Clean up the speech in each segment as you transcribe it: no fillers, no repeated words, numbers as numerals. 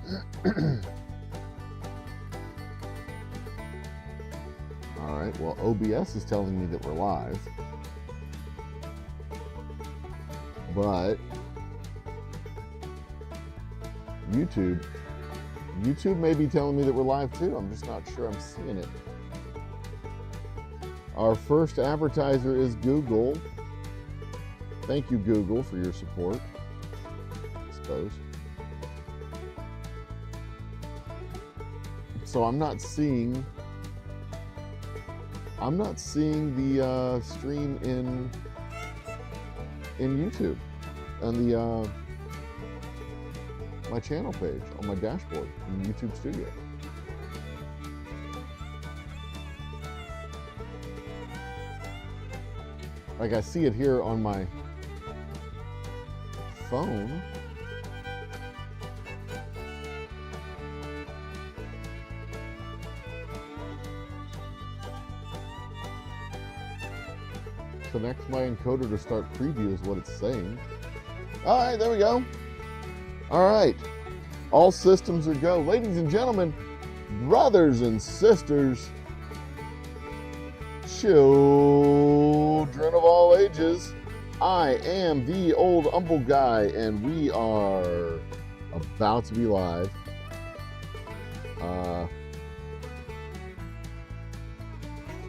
All right, well, OBS is telling me that we're live, but YouTube may be telling me that we're live too. I'm just not sure I'm seeing it. Our first advertiser is Google. Thank you, Google, for your support, I suppose. So I'm not seeing the stream in YouTube on the my channel page on my dashboard in YouTube Studio. Like, I see it here on my phone. Connect my encoder to start preview is what it's saying. All right, there we go. All right, all systems are go. Ladies and gentlemen, brothers and sisters, children of all ages, I am the Old Humble Guy, and we are about to be live.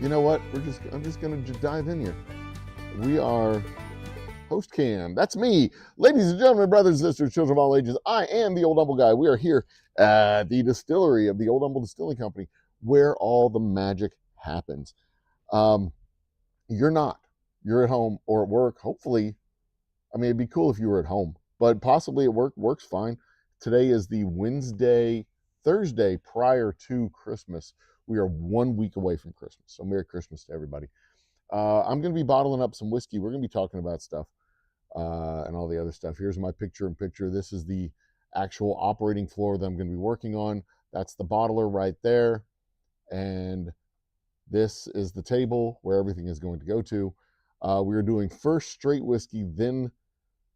You know what? I'm just gonna dive in here. We are host cam. That's me. Ladies and gentlemen, brothers and sisters, children of all ages, I am the Old Humble Guy. We are here at the distillery of the Old Humble Distilling Company, where all the magic happens. You're not. You're at home or at work. Hopefully, I mean, it'd be cool if you were at home, but possibly at work works fine. Today is the Thursday prior to Christmas. We are 1 week away from Christmas. So Merry Christmas to everybody. I'm going to be bottling up some whiskey. We're going to be talking about stuff and all the other stuff. Here's my picture-in-picture. This is the actual operating floor that I'm going to be working on. That's the bottler right there. And this is the table where everything is going to go to. We are doing first straight whiskey, then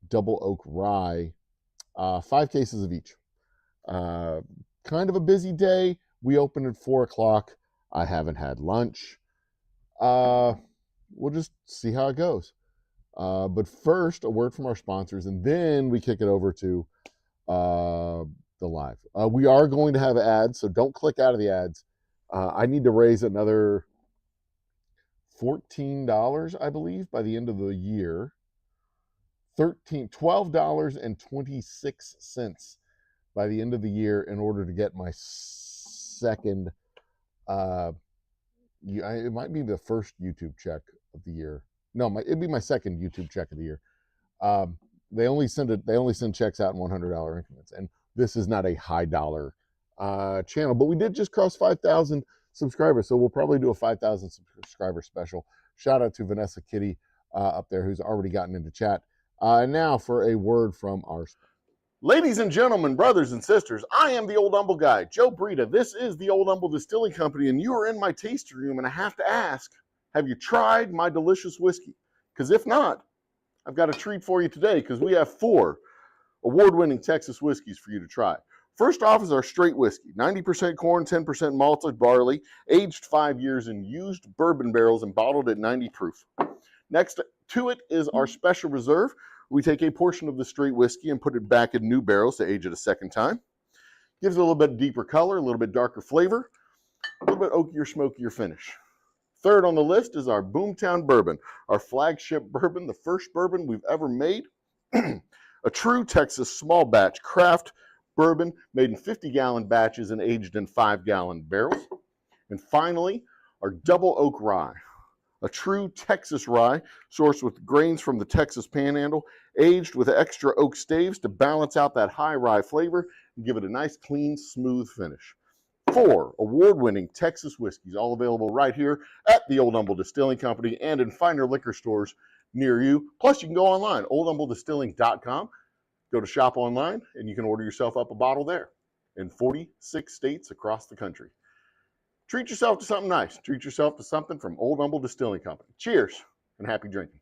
double oak rye, 5 cases of each. Kind of a busy day. We open at 4 o'clock. I haven't had lunch. We'll just see how it goes. But first, a word from our sponsors, and then we kick it over to the live. We are going to have ads, so don't click out of the ads. I need to raise another $14, I believe, by the end of the year. $12.26 by the end of the year in order to get my second, it might be the first YouTube check of the year. No, it'd be my second YouTube check of the year. They only send checks out in $100 increments, and this is not a high dollar channel, but we did just cross 5,000 subscribers, so we'll probably do a 5,000 subscriber special. Shout out to Vanessa Kitty up there, who's already gotten into chat. Now for a word from our sponsor. Ladies and gentlemen, brothers and sisters, I am the Old Humble Guy, Joe Brita. This is the Old Humble Distilling Company, and you are in my tasting room, and I have to ask, have you tried my delicious whiskey? Because if not, I've got a treat for you today, because we have 4 award-winning Texas whiskeys for you to try. First off is our straight whiskey, 90% corn, 10% malted barley, aged 5 years in used bourbon barrels and bottled at 90 proof. Next to it is our special reserve. We take a portion of the straight whiskey and put it back in new barrels to age it a second time. Gives it a little bit deeper color, a little bit darker flavor, a little bit oakier, smokier finish. Third on the list is our Boomtown Bourbon, our flagship bourbon, the first bourbon we've ever made. A true Texas small batch craft bourbon made in 50-gallon batches and aged in 5-gallon barrels. And finally, our double oak rye, a true Texas rye sourced with grains from the Texas Panhandle, aged with extra oak staves to balance out that high rye flavor and give it a nice, clean, smooth finish. 4 award-winning Texas whiskeys, all available right here at the Old Humble Distilling Company and in finer liquor stores near you. Plus, you can go online, oldhumble.distilling.com. Go to shop online, and you can order yourself up a bottle there in 46 states across the country. Treat yourself to something nice. Treat yourself to something from Old Humble Distilling Company. Cheers and happy drinking.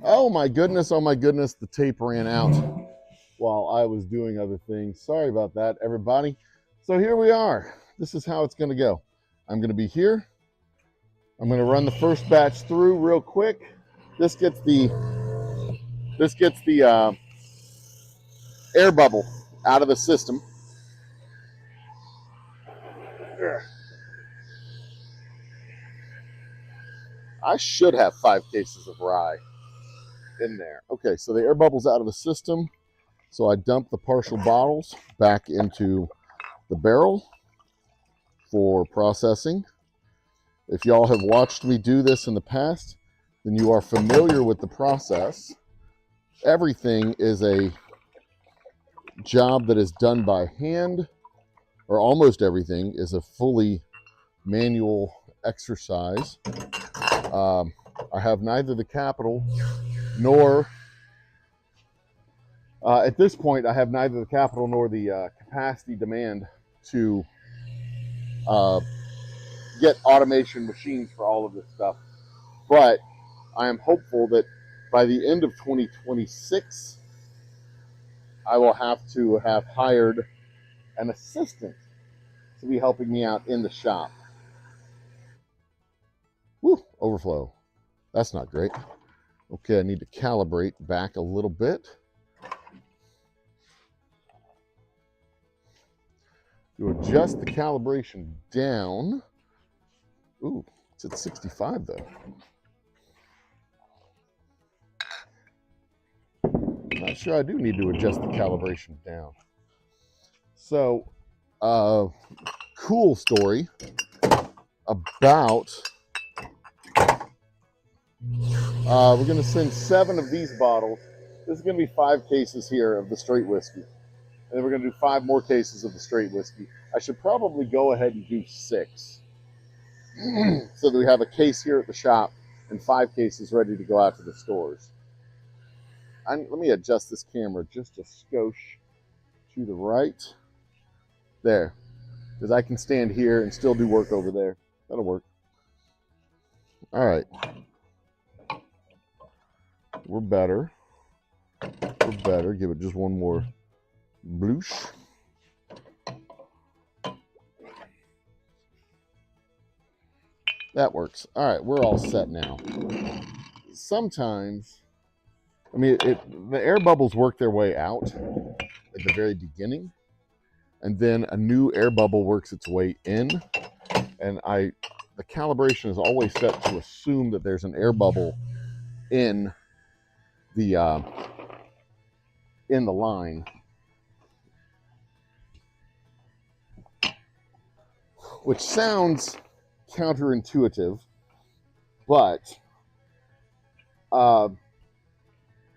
Oh my goodness, the tape ran out while I was doing other things. Sorry about that, everybody. So here we are. This is how it's going to go. I'm going to be here. I'm going to run the first batch through real quick. This gets the air bubble out of the system. I should have 5 cases of rye in there. Okay, so the air bubble's out of the system. So I dump the partial bottles back into the barrel for processing. If y'all have watched me do this in the past, then you are familiar with the process. Everything is a job that is done by hand, or almost everything is a fully manual exercise. I have neither the capital nor, at this point, I have neither the capital nor the capacity demand to get automation machines for all of this stuff. But I am hopeful that by the end of 2026, I will have to have hired an assistant to be helping me out in the shop. Woo, overflow. That's not great. Okay, I need to calibrate back a little bit. To adjust the calibration down. Ooh, it's at 65 though. Not sure I do need to adjust the calibration down. So, cool story about, we're going to send 7 of these bottles. This is going to be 5 cases here of the straight whiskey. And then we're going to do 5 more cases of the straight whiskey. I should probably go ahead and do 6. So that we have a case here at the shop and 5 cases ready to go out to the stores. Let me adjust this camera just a skosh to the right. There. Because I can stand here and still do work over there. That'll work. All right. We're better. We're better. Give it just one more bloosh. That works. All right, we're all set now. Sometimes, I mean, the air bubbles work their way out at the very beginning, and then a new air bubble works its way in, and the calibration is always set to assume that there's an air bubble in the line, which sounds counterintuitive, but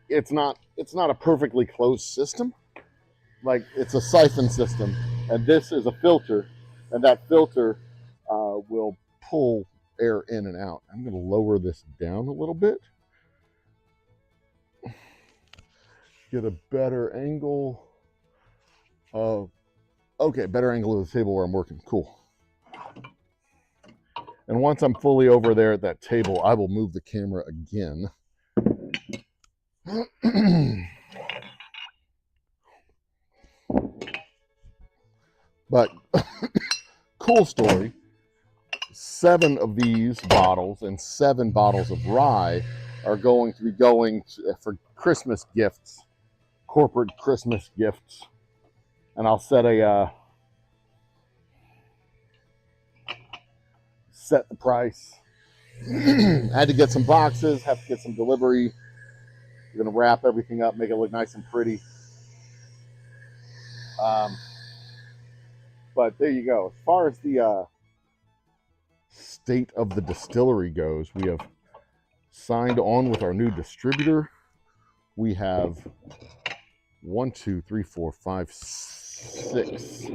it's not a perfectly closed system. Like, it's a siphon system, and this is a filter, and that filter will pull air in and out. I'm going to lower this down a little bit, get a better angle of, okay, better angle of the table where I'm working. Cool. And once I'm fully over there at that table, I will move the camera again. But cool story, 7 of these bottles and 7 bottles of rye are going to be going for Christmas gifts, corporate Christmas gifts. And I'll set the price. I had to get some boxes, have to get some delivery. We're going to wrap everything up, make it look nice and pretty. But there you go. As far as the state of the distillery goes, we have signed on with our new distributor. We have 1, 2, 3, 4, 5, 6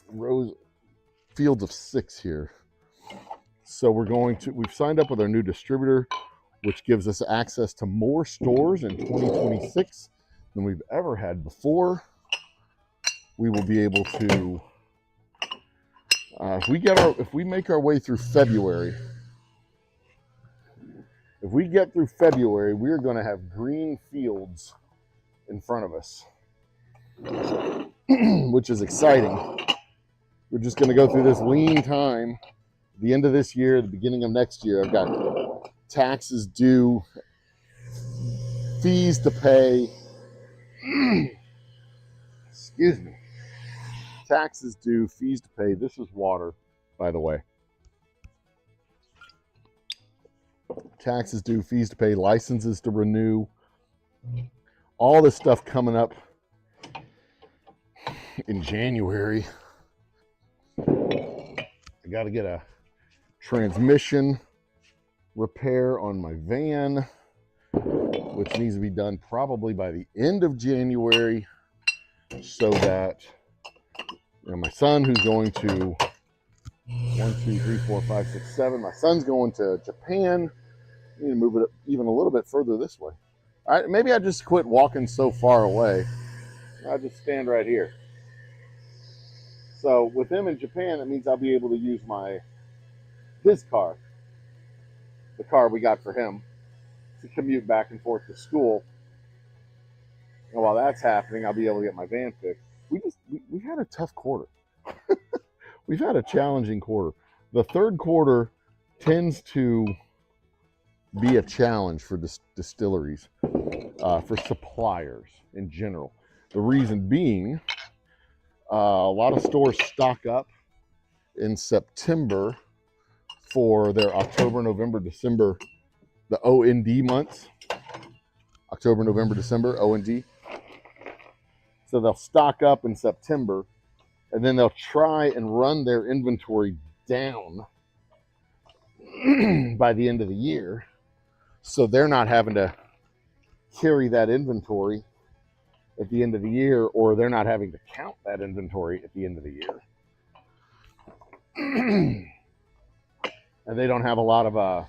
rows, fields of 6 here. So we've signed up with our new distributor, which gives us access to more stores in 2026 than we've ever had before. We will be able to, if we make our way through February, If we get through February, we're going to have green fields in front of us, which is exciting. We're just going to go through this lean time. The end of this year, the beginning of next year, I've got taxes due, fees to pay. Excuse me. Taxes due, fees to pay. This is water, by the way. Taxes due, fees to pay, licenses to renew. All this stuff coming up in January. I got to get a transmission repair on my van, which needs to be done probably by the end of January, so that my son, who's going to 1, 2, 3, 4, 5, 6, 7, my son's going to Japan. I need to move it even a little bit further this way. All right, maybe I just quit walking so far away. I'll just stand right here. So with him in Japan, it means I'll be able to use his car, the car we got for him, to commute back and forth to school. And while that's happening, I'll be able to get my van fixed. We've had a tough quarter. We've had a challenging quarter. The third quarter tends to be a challenge for distilleries, for suppliers in general. The reason being, a lot of stores stock up in September for their October, November, December, the OND months. October, November, December, OND. So they'll stock up in September, and then they'll try and run their inventory down by the end of the year, so they're not having to carry that inventory at the end of the year, or they're not having to count that inventory at the end of the year. And they don't have a lot of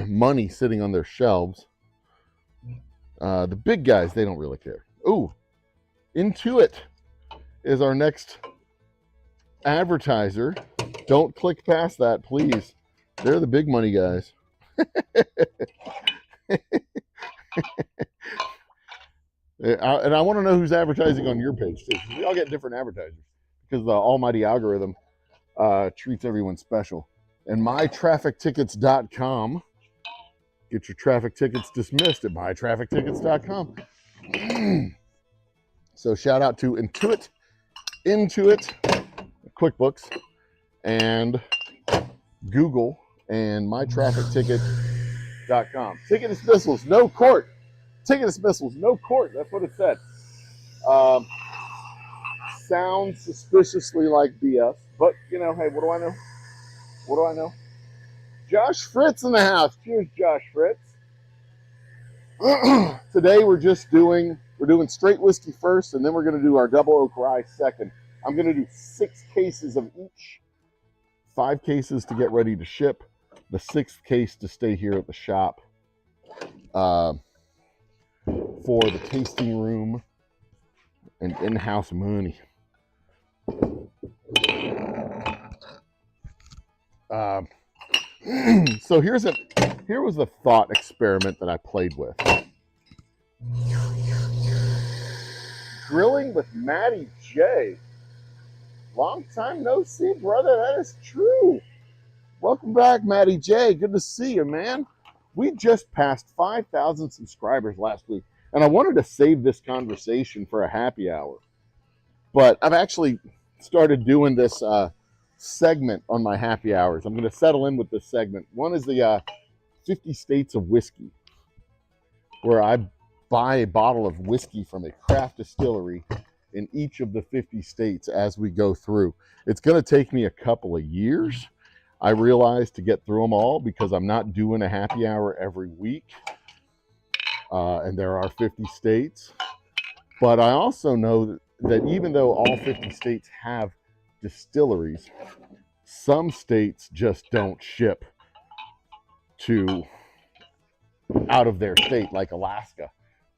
money sitting on their shelves. The big guys, they don't really care. Ooh, Intuit is our next advertiser. Don't click past that, please. They're the big money guys. And I want to know who's advertising on your page too. We all get different advertisers because the almighty algorithm treats everyone special. And mytraffictickets.com. Get your traffic tickets dismissed at mytraffictickets.com. So shout out to Intuit, QuickBooks, and Google, and mytrafficticket.com. Ticket dismissals, no court. Ticket dismissals, no court. That's what it said. Sounds suspiciously like BS, but hey, what do I know? What do I know? Josh Fritz in the house. Cheers, Josh Fritz. Today we're doing straight whiskey first, and then we're going to do our double oak rye second. I'm going to do 6 cases of each, 5 cases to get ready to ship, the 6th case to stay here at the shop for the tasting room and in-house money. So here was the thought experiment that I played with. Grilling with Matty J. Long time no see, brother. That is true. Welcome back, Matty J. Good to see you, man. We just passed 5,000 subscribers last week, and I wanted to save this conversation for a happy hour. But I've actually started doing this segment on my happy hours. I'm going to settle in with this segment. One is the 50 states of whiskey, where I buy a bottle of whiskey from a craft distillery in each of the 50 states as we go through. It's going to take me a couple of years, I realize, to get through them all, because I'm not doing a happy hour every week, and there are 50 states. But I also know that even though all 50 states have distilleries, some states just don't ship out of their state, like Alaska,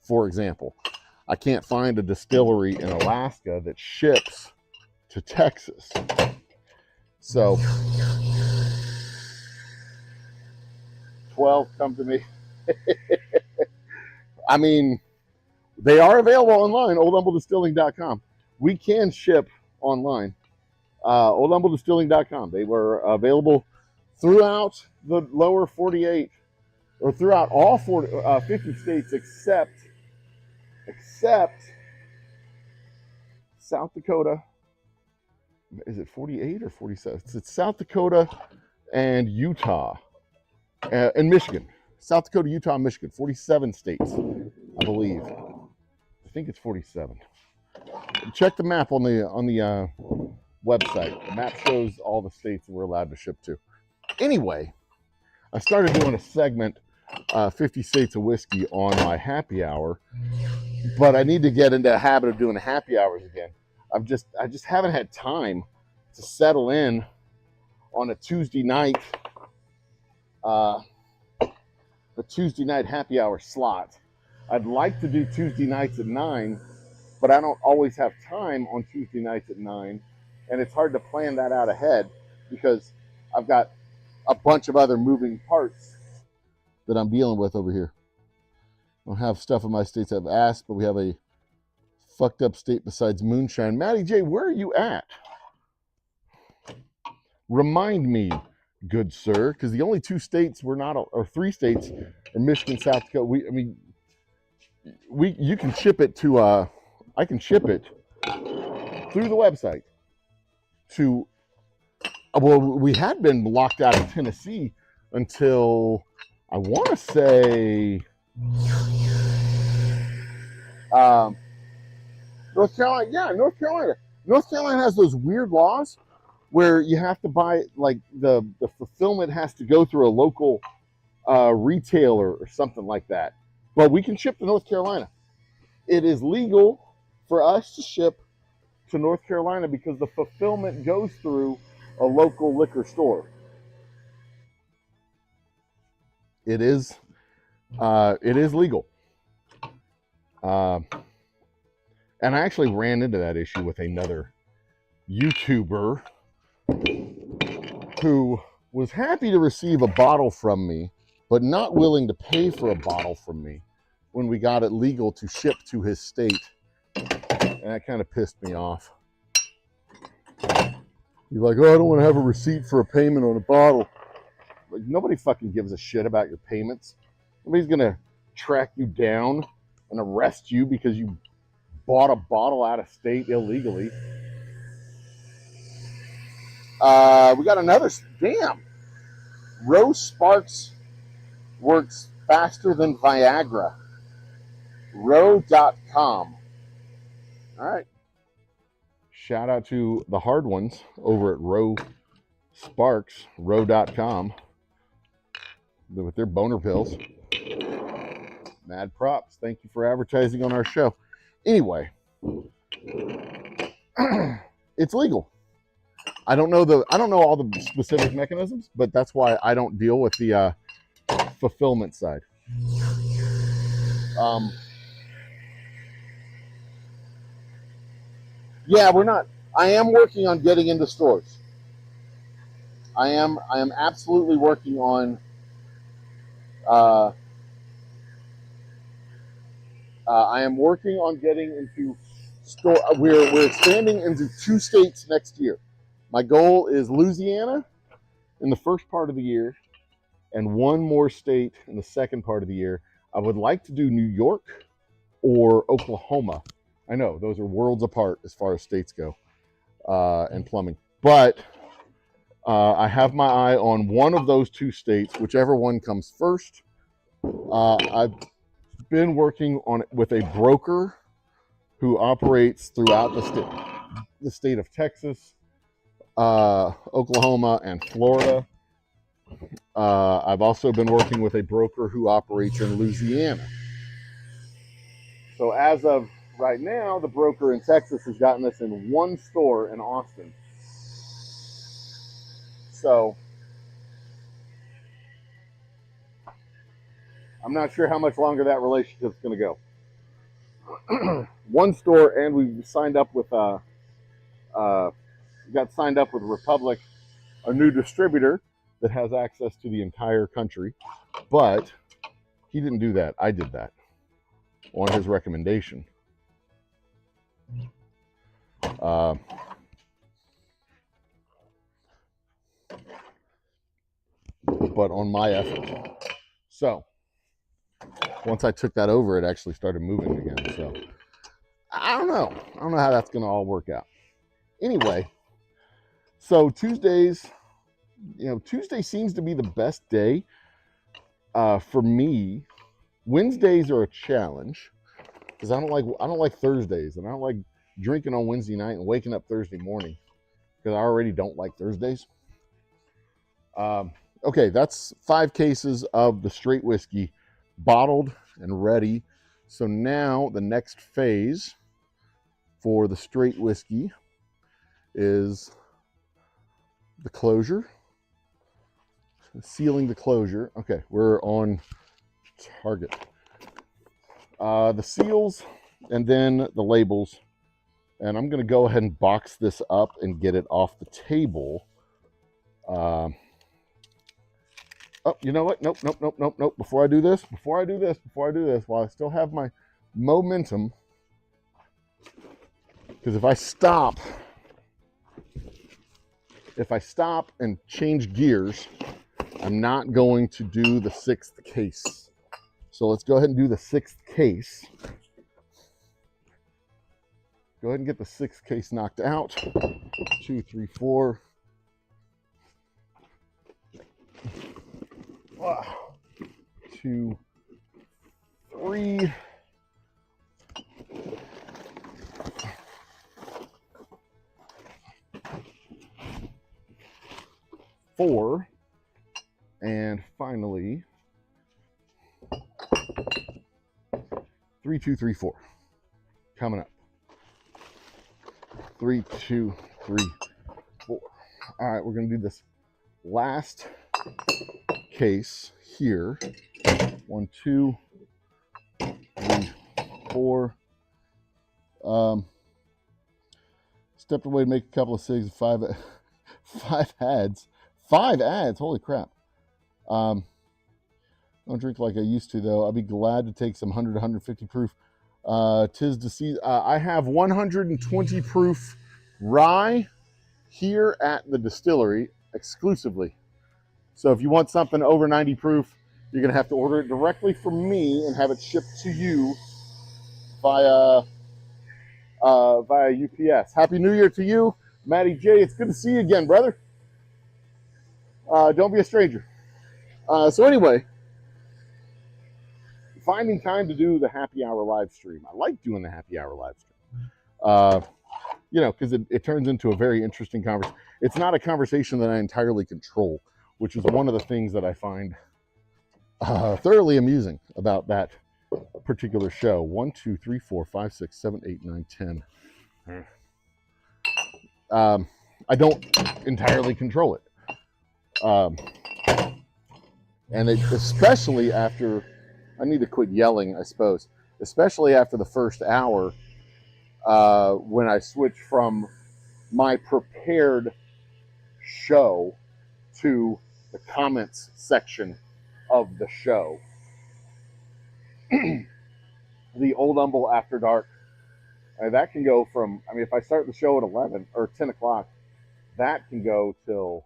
for example. I can't find a distillery in Alaska that ships to Texas. So 12, come to me. I mean, they are available online, oldhumblедistilling.com. We can ship online, oldhumbledistilling.com. They were available throughout the lower 48, or throughout all 50 states except South Dakota. Is it 48 or 47? It's South Dakota and Utah, and Michigan. South Dakota, Utah, and Michigan. 47 states, I believe. I think it's 47. Check the map on the website. The map shows all the states that we're allowed to ship to. Anyway, I started doing a segment, 50 States of Whiskey, on my happy hour, but I need to get into a habit of doing happy hours again. I just haven't had time to settle in on a Tuesday night, happy hour slot. I'd like to do Tuesday nights at 9, but I don't always have time on Tuesday nights at 9, and it's hard to plan that out ahead because I've got a bunch of other moving parts that I'm dealing with over here. I don't have stuff in my states I've asked, but we have a fucked up state besides moonshine. Matty J, where are you at? Remind me, good sir, because the only 2 states we're not, or 3 states, are Michigan, South Dakota. You can ship it to, I can ship it through the website to, well, we had been locked out of Tennessee until, I want to say, North Carolina. Yeah, North Carolina. North Carolina has those weird laws where you have to buy, like, the fulfillment has to go through a local retailer or something like that. But we can ship to North Carolina. It is legal for us to ship to North Carolina because the fulfillment goes through a local liquor store. It is legal. And I actually ran into that issue with another YouTuber who was happy to receive a bottle from me, but not willing to pay for a bottle from me when we got it legal to ship to his state. And that kind of pissed me off. You're like, oh, I don't want to have a receipt for a payment on a bottle. Like, nobody fucking gives a shit about your payments. Nobody's going to track you down and arrest you because you bought a bottle out of state illegally. We got another, damn. Rose Sparks works faster than Viagra. Row.com. All right. Shout out to the hard ones over at Row Sparks, row.com, with their boner pills. Mad props. Thank you for advertising on our show. Anyway, it's legal. I don't know all the specific mechanisms, but that's why I don't deal with the fulfillment side. Yeah, we're not. I am working on getting into stores. I am absolutely working on I am working on getting into store. We're expanding into 2 states next year. My goal is Louisiana in the first part of the year and 1 more state in the second part of the year. I would like to do New York or Oklahoma. I know those are worlds apart as far as states go, and plumbing. But I have my eye on one of those 2 states, whichever one comes first. I've been working on it with a broker who operates throughout the state of Texas, Oklahoma, and Florida. I've also been working with a broker who operates in Louisiana. So as of right now, the broker in Texas has gotten us in 1 store in Austin. So I'm not sure how much longer that relationship is going to go. 1 store, and we signed up with got signed up with Republic, a new distributor that has access to the entire country. But he didn't do that. I did that on his recommendation. But on my effort. So once I took that over, it actually started moving again. So I don't know how that's going to all work out. Anyway, so Tuesdays, Tuesday seems to be the best day for me. Wednesdays are a challenge because I don't like Thursdays, and I don't like drinking on Wednesday night and waking up Thursday morning because I already don't like Thursdays. Okay, that's 5 cases of the straight whiskey bottled and ready. So now the next phase for the straight whiskey is the closure, sealing the closure. Okay, we're on target. The seals and then the labels. And I'm going to go ahead and box this up and get it off the table. Oh, you know what? Nope. Before I do this, while I still have my momentum, because if I stop and change gears, I'm not going to do the 6th case. So let's go ahead and do the 6th case. Go ahead and get the 6th case knocked out. 2, 3, 4. 2, 3. 4. And finally, 3, 2, 3, 4. Coming up. 3, 2, 3, 4. All right, we're going to do this last case here. 1, 2, 3, 4. Stepped away to make a couple of cigs. 5 ads. 5 ads. Holy crap. Don't drink like I used to, though. I'll be glad to take some 100 to 150 proof. Tis deceased. I have 120 proof rye here at the distillery exclusively. So if you want something over 90 proof, you're going to have to order it directly from me and have it shipped to you via UPS. Happy New Year to you, Matty J. It's good to see you again, brother. Don't be a stranger. So anyway, finding time to do the happy hour live stream. I like doing the happy hour live stream. Because it turns into a very interesting conversation. It's not a conversation that I entirely control, which is one of the things that I find thoroughly amusing about that particular show. 1, 2, 3, 4, 5, 6, 7, 8, 9, 10. I don't entirely control it. And especially after, I need to quit yelling, I suppose, especially after the first hour, when I switch from my prepared show to the comments section of the show. The Old Humble After Dark, that can go from, if I start the show at 11 or 10 o'clock, that can go till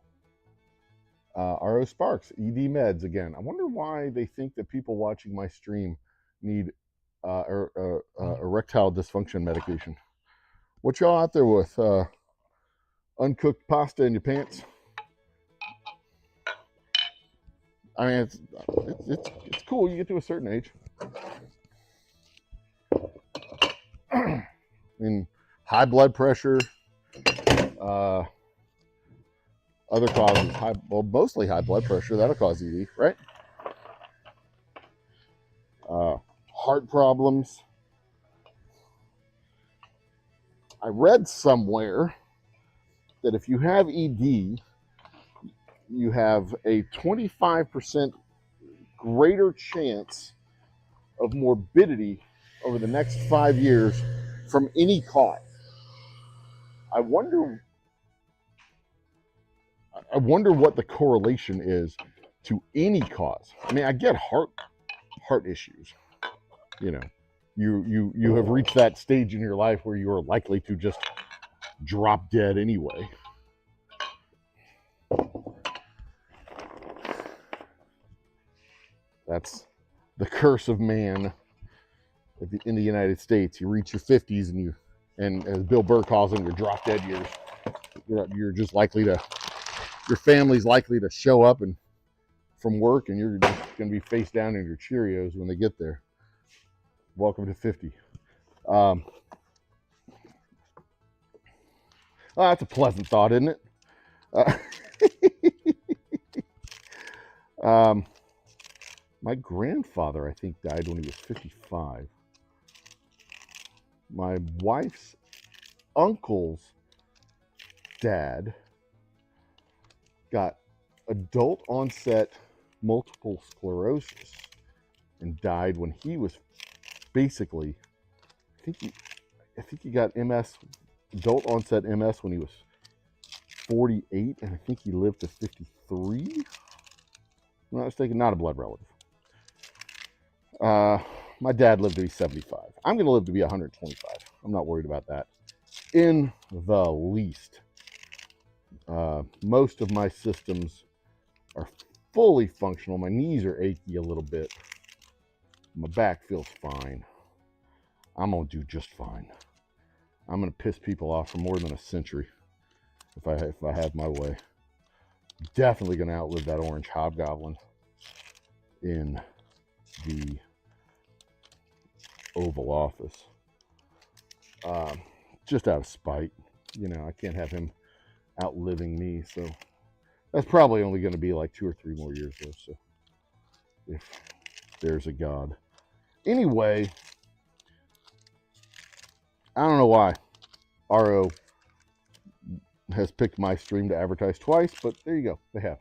R.O. Sparks, ED meds again. I wonder why they think that people watching my stream need erectile dysfunction medication. What y'all out there with? Uncooked pasta in your pants? It's cool. You get to a certain age. High blood pressure, other causes, mostly high blood pressure, that'll cause ED, right? Heart problems. I read somewhere that if you have ED, you have a 25% greater chance of morbidity over the next 5 years from any cause. I wonder what the correlation is to any cause. I mean, I get heart issues. You know, you have reached that stage in your life where you are likely to just drop dead anyway. That's the curse of man in the United States. You reach your 50s and as Bill Burr calls them, your drop dead years. You're just likely to, your family's likely to show up and from work, and you're just going to be face down in your Cheerios when they get there. Welcome to 50. Oh, that's a pleasant thought, isn't it? My grandfather, I think, died when he was 55. My wife's uncle's dad got adult onset multiple sclerosis and died when he was basically, I think he got MS, adult onset MS when he was 48, and I think he lived to 53. I'm not mistaken, not a blood relative. My dad lived to be 75. I'm going to live to be 125. I'm not worried about that in the least. Most of my systems are fully functional. My knees are achy a little bit. My back feels fine. I'm going to do just fine. I'm going to piss people off for more than a century if I have my way. Definitely going to outlive that orange hobgoblin in the Oval Office. Just out of spite. You know, I can't have him outliving me, so that's probably only going to be like 2 or 3 more years though, so if there's a God. Anyway, I don't know why RO has picked my stream to advertise twice, but there you go, they have.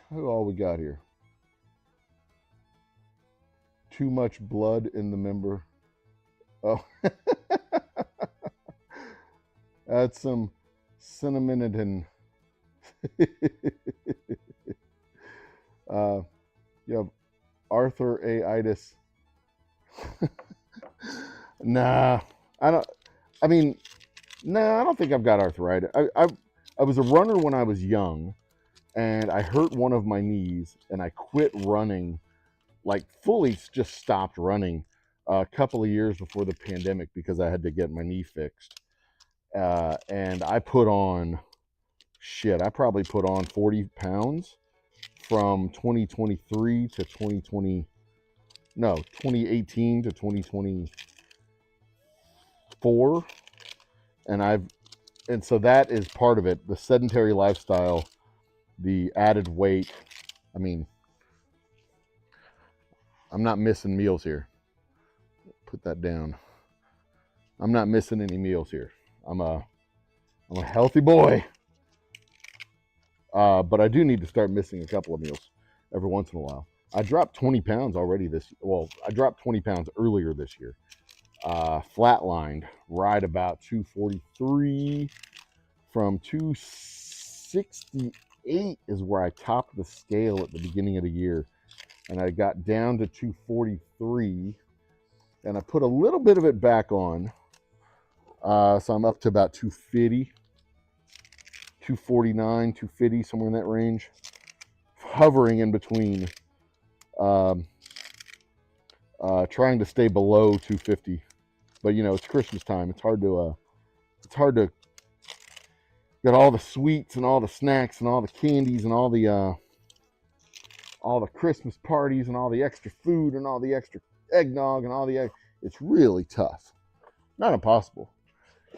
Who all we got here? Too much blood in the member. Oh, that's some cinnamon and you have Arthur A-itis. Nah, I don't think I've got arthritis. I was a runner when I was young, and I hurt one of my knees, and I quit running, like fully just stopped running a couple of years before the pandemic because I had to get my knee fixed. And I put on, I probably put on 40 pounds from 2018 to 2024. And so that is part of it. The sedentary lifestyle, the added weight. I mean, I'm not missing meals here. Put that down. I'm not missing any meals here. I'm a healthy boy. But I do need to start missing a couple of meals every once in a while. I dropped 20 pounds already I dropped 20 pounds earlier this year. Flatlined right about 243 from 268 is where I topped the scale at the beginning of the year. And I got down to 243 and I put a little bit of it back on. So I'm up to about 250, 249, 250, somewhere in that range. Hovering in between, trying to stay below 250. But you know, it's Christmas time. It's hard to get all the sweets and all the snacks and all the candies and all the Christmas parties and all the extra food and all the extra eggnog and all it's really tough. Not impossible.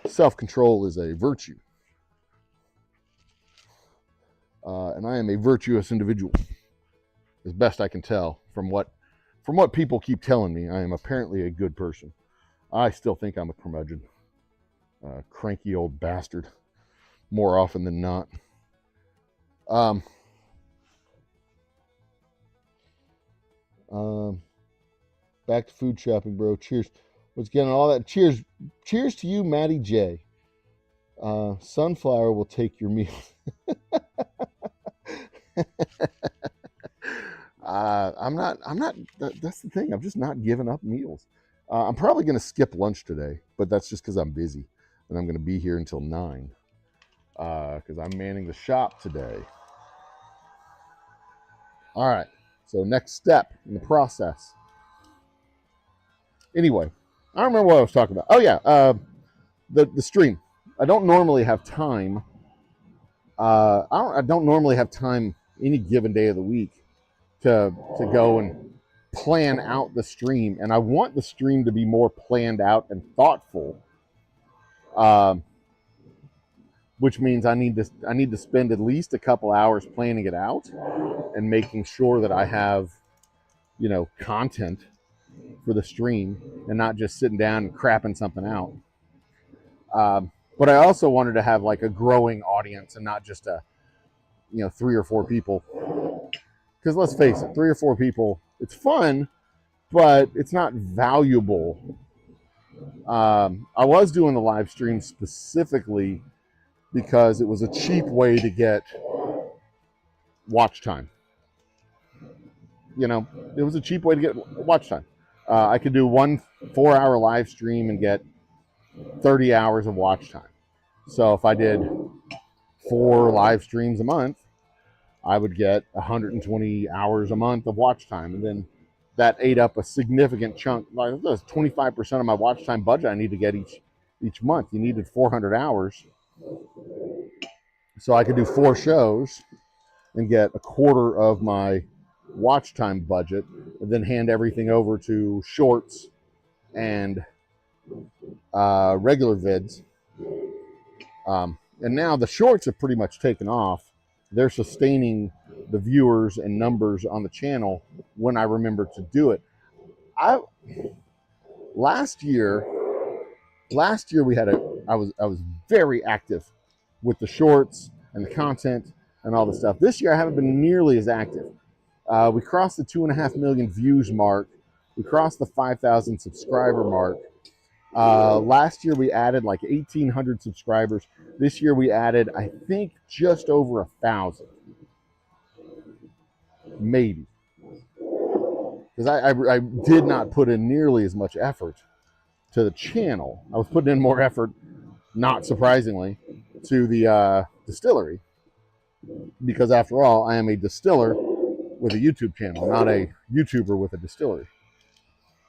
Self-control is a virtue. And I am a virtuous individual, as best I can tell from what people keep telling me. I am apparently a good person. I still think I'm a curmudgeon, cranky old bastard, more often than not. Back to food shopping, bro. Cheers. What's getting all that? Cheers to you, Matty J. Sunflower will take your meal. That's the thing. I'm just not giving up meals. I'm probably going to skip lunch today, but that's just because I'm busy and I'm going to be here until 9 because I'm manning the shop today. All right. So next step in the process. Anyway, I don't remember what I was talking about. Oh yeah, the stream. I don't normally have time. I don't normally have time any given day of the week to go and plan out the stream, and I want the stream to be more planned out and thoughtful. Which means I need to spend at least a couple hours planning it out and making sure that I have, content for the stream and not just sitting down and crapping something out. But I also wanted to have like a growing audience and not just 3 or 4 people. Because let's face it, 3 or 4 people, it's fun, but it's not valuable. I was doing the live stream specifically because it was a cheap way to get watch time. It was a cheap way to get watch time. I could do one 4-hour live stream and get 30 hours of watch time. So if I did 4 live streams a month, I would get 120 hours a month of watch time. And then that ate up a significant chunk. Like that's 25% of my watch time budget I need to get each month. You needed 400 hours. So I could do 4 shows and get a quarter of my watch time budget, and then hand everything over to shorts and regular vids. And now the shorts have pretty much taken off. They're sustaining the viewers and numbers on the channel when I remember to do it. Last year I was very active with the shorts and the content and all the stuff. This year I haven't been nearly as active. We crossed the 2.5 million views mark. We crossed the 5,000 subscriber mark. Last year we added like 1,800 subscribers. This year we added, I think, just over 1,000, maybe. Because I did not put in nearly as much effort to the channel. I was putting in more effort, not surprisingly, to the distillery. Because after all, I am a distiller with a YouTube channel, not a YouTuber with a distillery.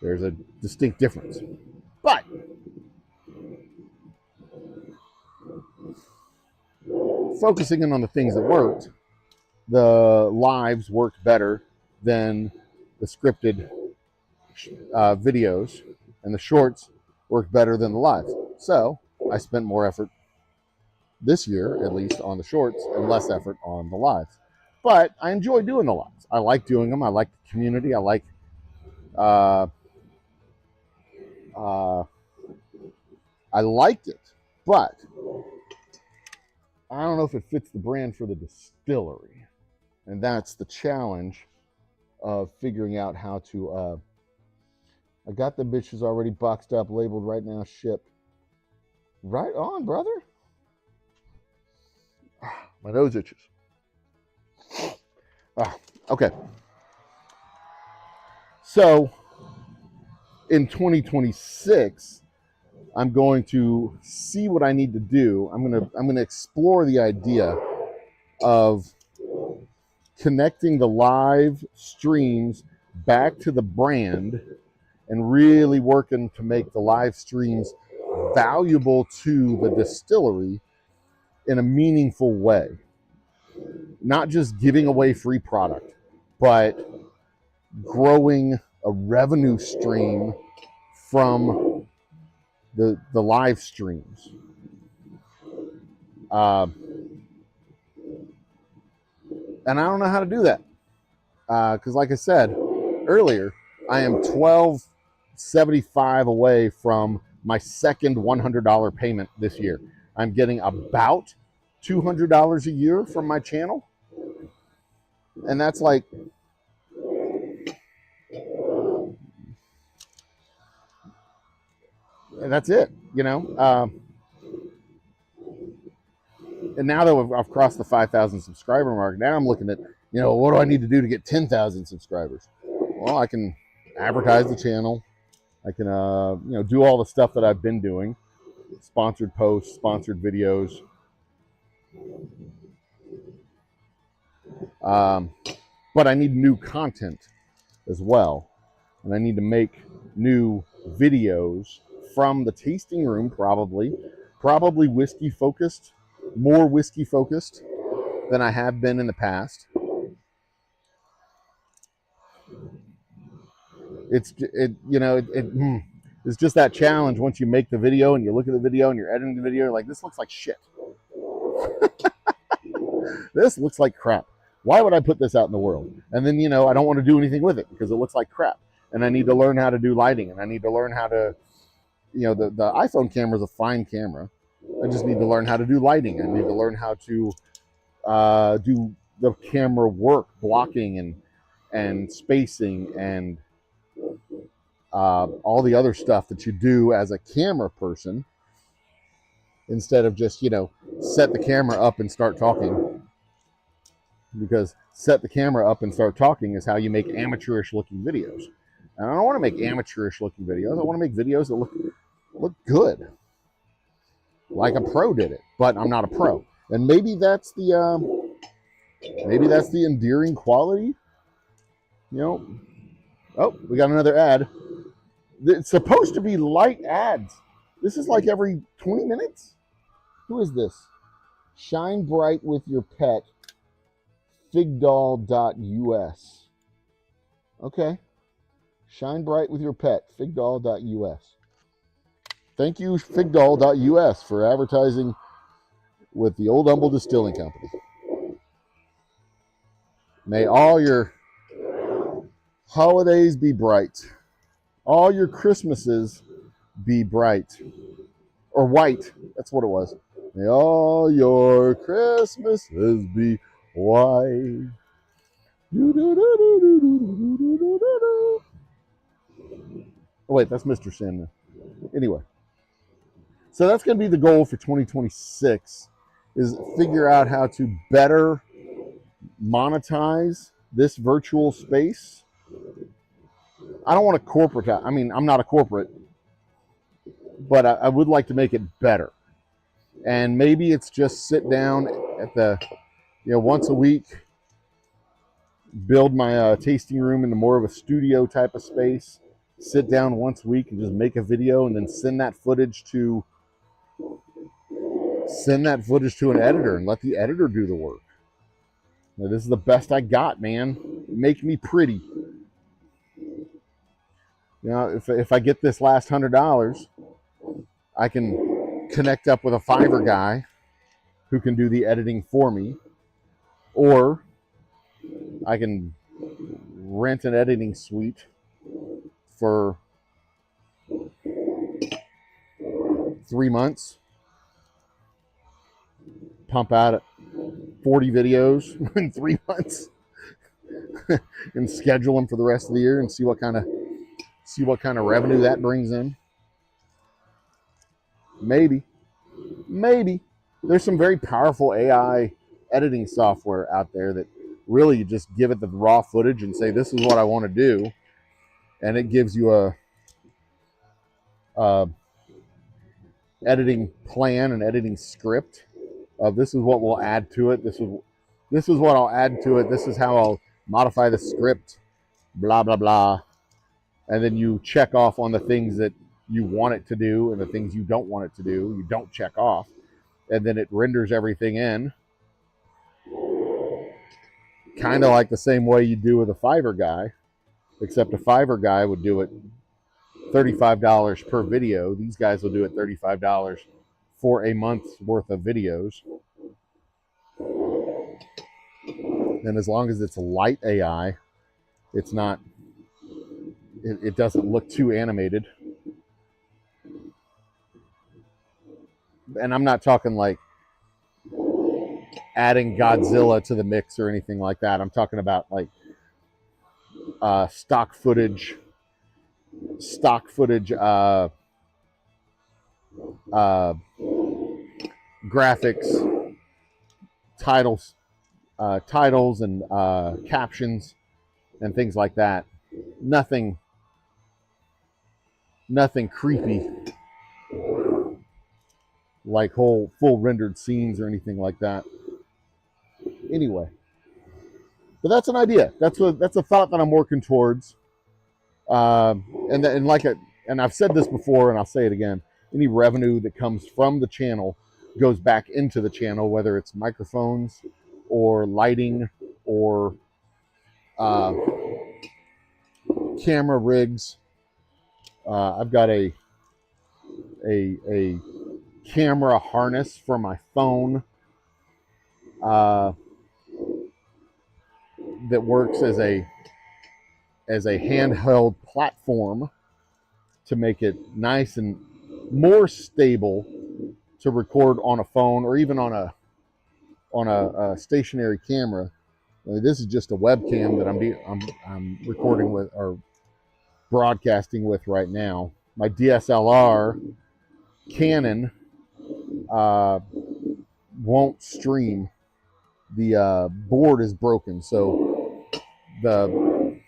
There's a distinct difference. But focusing in on the things that worked, the lives worked better than the scripted videos, and the shorts worked better than the lives. So I spent more effort this year, at least, on the shorts and less effort on the lives. But I enjoy doing the lives. I like doing them. I like the community. I like I liked it, but I don't know if it fits the brand for the distillery. And that's the challenge of figuring out how to, I got the bitches already boxed up, labeled right now, shipped. Right on, brother. My nose itches. Okay. So in 2026, I'm going to see what I need to do. I'm going to explore the idea of connecting the live streams back to the brand and really working to make the live streams valuable to the distillery in a meaningful way. Not just giving away free product, but growing a revenue stream from the live streams. And I don't know how to do that. Because like I said earlier, I am $1,275 away from my second $100 payment this year. I'm getting about $200 a year from my channel. And that's like, and that's it, you know. And now that I've crossed the 5,000 subscriber mark, now I'm looking at, what do I need to do to get 10,000 subscribers? Well, I can advertise the channel. I can, do all the stuff that I've been doing, sponsored posts, sponsored videos. But I need new content as well. And I need to make new videos from the tasting room, probably whiskey focused, more whiskey focused than I have been in the past. It's just that challenge once you make the video and you look at the video and you're editing the video, like, this looks like shit. This looks like crap. Why would I put this out in the world? And then, I don't want to do anything with it because it looks like crap. And I need to learn how to do lighting, and I need to learn how to, the iPhone camera is a fine camera. I just need to learn how to do lighting. I need to learn how to do the camera work, blocking and spacing and all the other stuff that you do as a camera person, instead of just, set the camera up and start talking. Because set the camera up and start talking is how you make amateurish looking videos. And I don't want to make amateurish looking videos. I want to make videos that look good, like a pro did it. But I'm not a pro, and maybe that's the endearing quality. Oh, we got another ad. It's supposed to be light ads. This is like every 20 minutes. Who is this? Shine bright with your pet. Figdoll.us. Okay. Shine bright with your pet. Figdoll.us. Thank you, Figdoll.us, for advertising with the Old Humble Distilling Company. May all your holidays be bright. All your Christmases be bright. Or white. That's what it was. May all your Christmases be white. Oh, wait, that's Mr. Sandman. Anyway. So that's going to be the goal for 2026, is figure out how to better monetize this virtual space. I don't want to corporate. I mean, I'm not a corporate, but I would like to make it better. And maybe it's just sit down at the, once a week, build my tasting room into more of a studio type of space, sit down once a week and just make a video, and then send that footage to an editor and let the editor do the work. Now, this is the best I got, man. Make me pretty. If I get this last $100, I can connect up with a Fiverr guy who can do the editing for me, or I can rent an editing suite for 3 months, pump out 40 videos in 3 months, and schedule them for the rest of the year and see what kind of revenue that brings in. Maybe. There's some very powerful AI editing software out there that really, you just give it the raw footage and say, this is what I want to do. And it gives you a editing plan, an editing script of, this is what we'll add to it. This is what I'll add to it. This is how I'll modify the script, blah, blah, blah. And then you check off on the things that you want it to do, and the things you don't want it to do, you don't check off. And then it renders everything in. Kind of like the same way you do with a Fiverr guy, except a Fiverr guy would do it $35 per video. These guys will do it $35 for a month's worth of videos. And as long as it's light AI, it's not, it doesn't look too animated. And I'm not talking like adding Godzilla to the mix or anything like that. I'm talking about like stock footage, graphics, titles, titles and captions and things like that. Nothing creepy like whole full rendered scenes or anything like that. Anyway, but that's an idea. That's a thought that I'm working towards. And I've said this before, and I'll say it again. Any revenue that comes from the channel goes back into the channel, whether it's microphones or lighting or camera rigs. I've got a camera harness for my phone that works as a handheld platform to make it nice and more stable to record on a phone or even on a stationary camera. I mean, this is just a webcam that I'm recording with or broadcasting with right now. My DSLR Canon won't stream. The board is broken, so the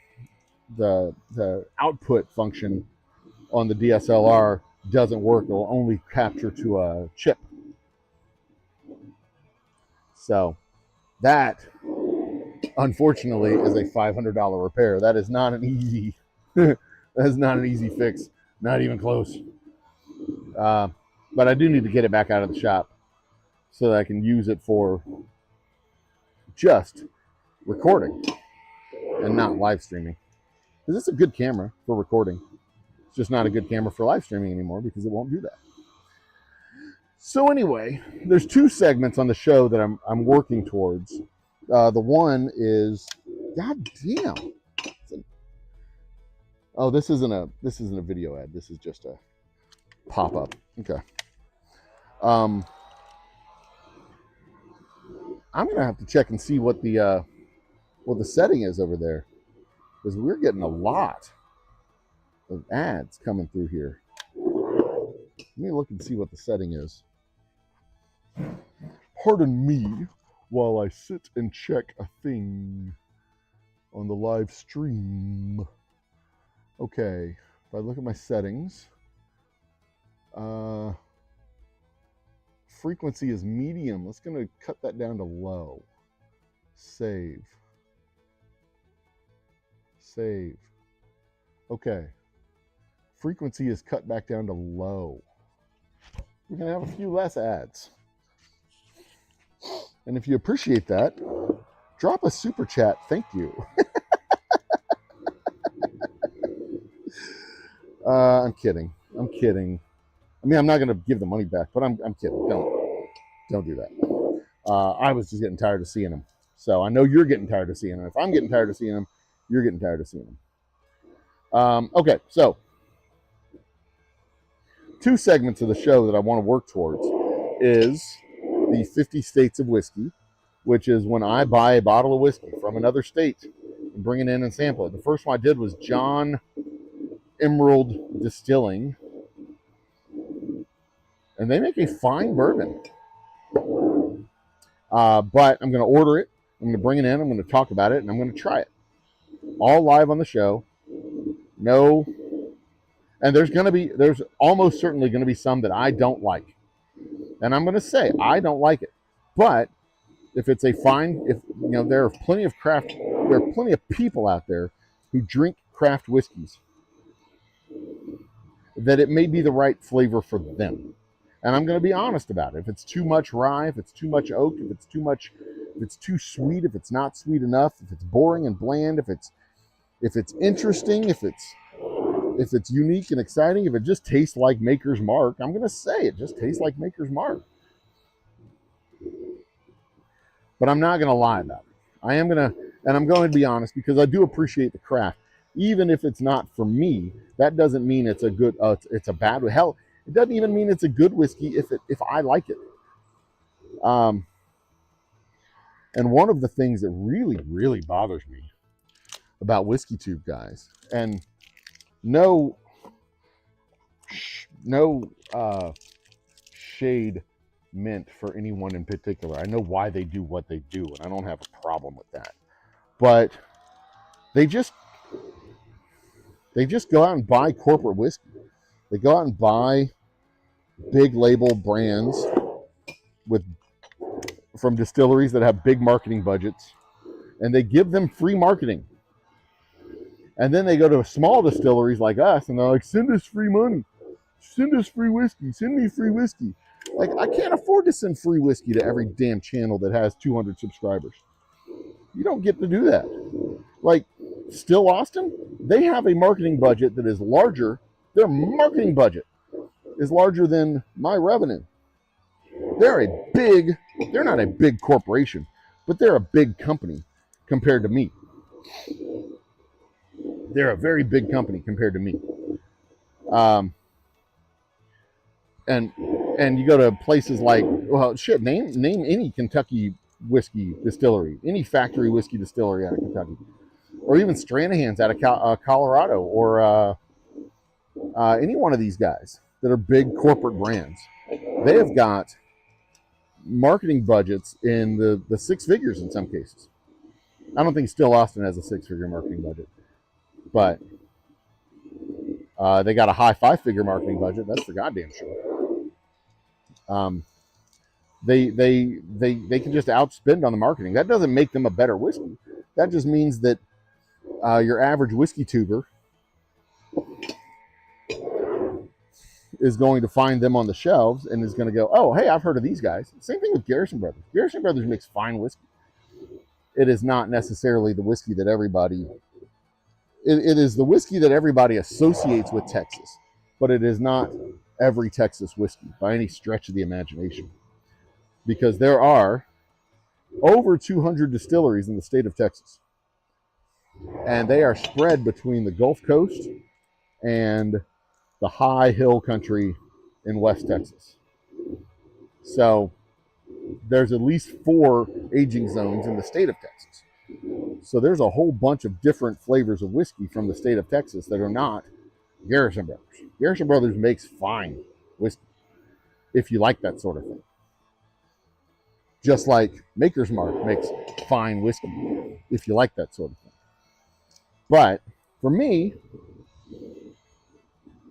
output function on the DSLR doesn't work. It'll only capture to a chip. So that, unfortunately, is a $500 repair. That is not an easy fix. Not even close. But I do need to get it back out of the shop so that I can use it for just recording and not live streaming. Because it's a good camera for recording. It's just not a good camera for live streaming anymore because it won't do that. So anyway, there's two segments on the show that I'm working towards. The one is, god damn. Oh, this isn't a video ad. This is just a pop-up. Okay. I'm gonna have to check and see what the setting is over there, because we're getting a lot of ads coming through here. Let me look and see what the setting is. Pardon me while I sit and check a thing on the live stream. Okay, if I look at my settings, frequency is medium. Let's gonna cut that down to low. Save. Okay. Frequency is cut back down to low. We're gonna have a few less ads. And if you appreciate that, drop a super chat. Thank you. I'm kidding. I mean, I'm not going to give the money back, but I'm kidding. Don't do that. I was just getting tired of seeing them. So I know you're getting tired of seeing them. If I'm getting tired of seeing them, you're getting tired of seeing them. Okay, so two segments of the show that I want to work towards is the 50 States of Whiskey, which is when I buy a bottle of whiskey from another state and bring it in and sample it. The first one I did was John Emerald Distilling, and they make a fine bourbon. But I'm going to order it. I'm going to bring it in. I'm going to talk about it, and I'm going to try it all live on the show. No, and there's almost certainly going to be some that I don't like, and I'm going to say I don't like it. But if it's there are plenty of people out there who drink craft whiskeys, that it may be the right flavor for them. And I'm going to be honest about it. If it's too much rye, if it's too much oak, if it's too sweet, if it's not sweet enough, if it's boring and bland, if it's interesting, if it's unique and exciting, if it just tastes like Maker's Mark, I'm going to say it just tastes like Maker's Mark. But I'm not going to lie about it. I'm going to be honest, because I do appreciate the craft. Even if it's not for me, that doesn't mean it's a good. It's a bad. Hell, it doesn't even mean it's a good whiskey if I like it. And one of the things that really, really bothers me about Whiskey Tube guys, and no shade meant for anyone in particular. I know why they do what they do, and I don't have a problem with that. But they just go out and buy corporate whiskey. They go out and buy big label brands from distilleries that have big marketing budgets, and they give them free marketing. And then they go to small distilleries like us, and they're like, send us free money. Send us free whiskey. Send me free whiskey. Like, I can't afford to send free whiskey to every damn channel that has 200 subscribers. You don't get to do that. Like, Still Austin, they have a marketing budget that is larger. Their marketing budget is larger than my revenue. They're not a big corporation, but they're a big company compared to me. They're a very big company compared to me. And you go to places like, well, shit, name any Kentucky whiskey distillery, any factory whiskey distillery out of Kentucky, or even Stranahan's out of Colorado, or any one of these guys that are big corporate brands. They have got marketing budgets in the six figures in some cases. I don't think Still Austin has a six-figure marketing budget, but they got a high five-figure marketing budget. That's for goddamn sure. They can just outspend on the marketing. That doesn't make them a better whiskey. That just means that your average whiskey tuber is going to find them on the shelves and is going to go, oh, hey, I've heard of these guys. Same thing with Garrison Brothers. Garrison Brothers makes fine whiskey. It is not necessarily the whiskey that everybody... It is the whiskey that everybody associates with Texas, but it is not every Texas whiskey by any stretch of the imagination. Because there are over 200 distilleries in the state of Texas. And they are spread between the Gulf Coast and the high hill country in West Texas. So there's at least 4 aging zones in the state of Texas. So there's a whole bunch of different flavors of whiskey from the state of Texas that are not Garrison Brothers. Garrison Brothers makes fine whiskey, if you like that sort of thing. Just like Maker's Mark makes fine whiskey, if you like that sort of thing. But for me,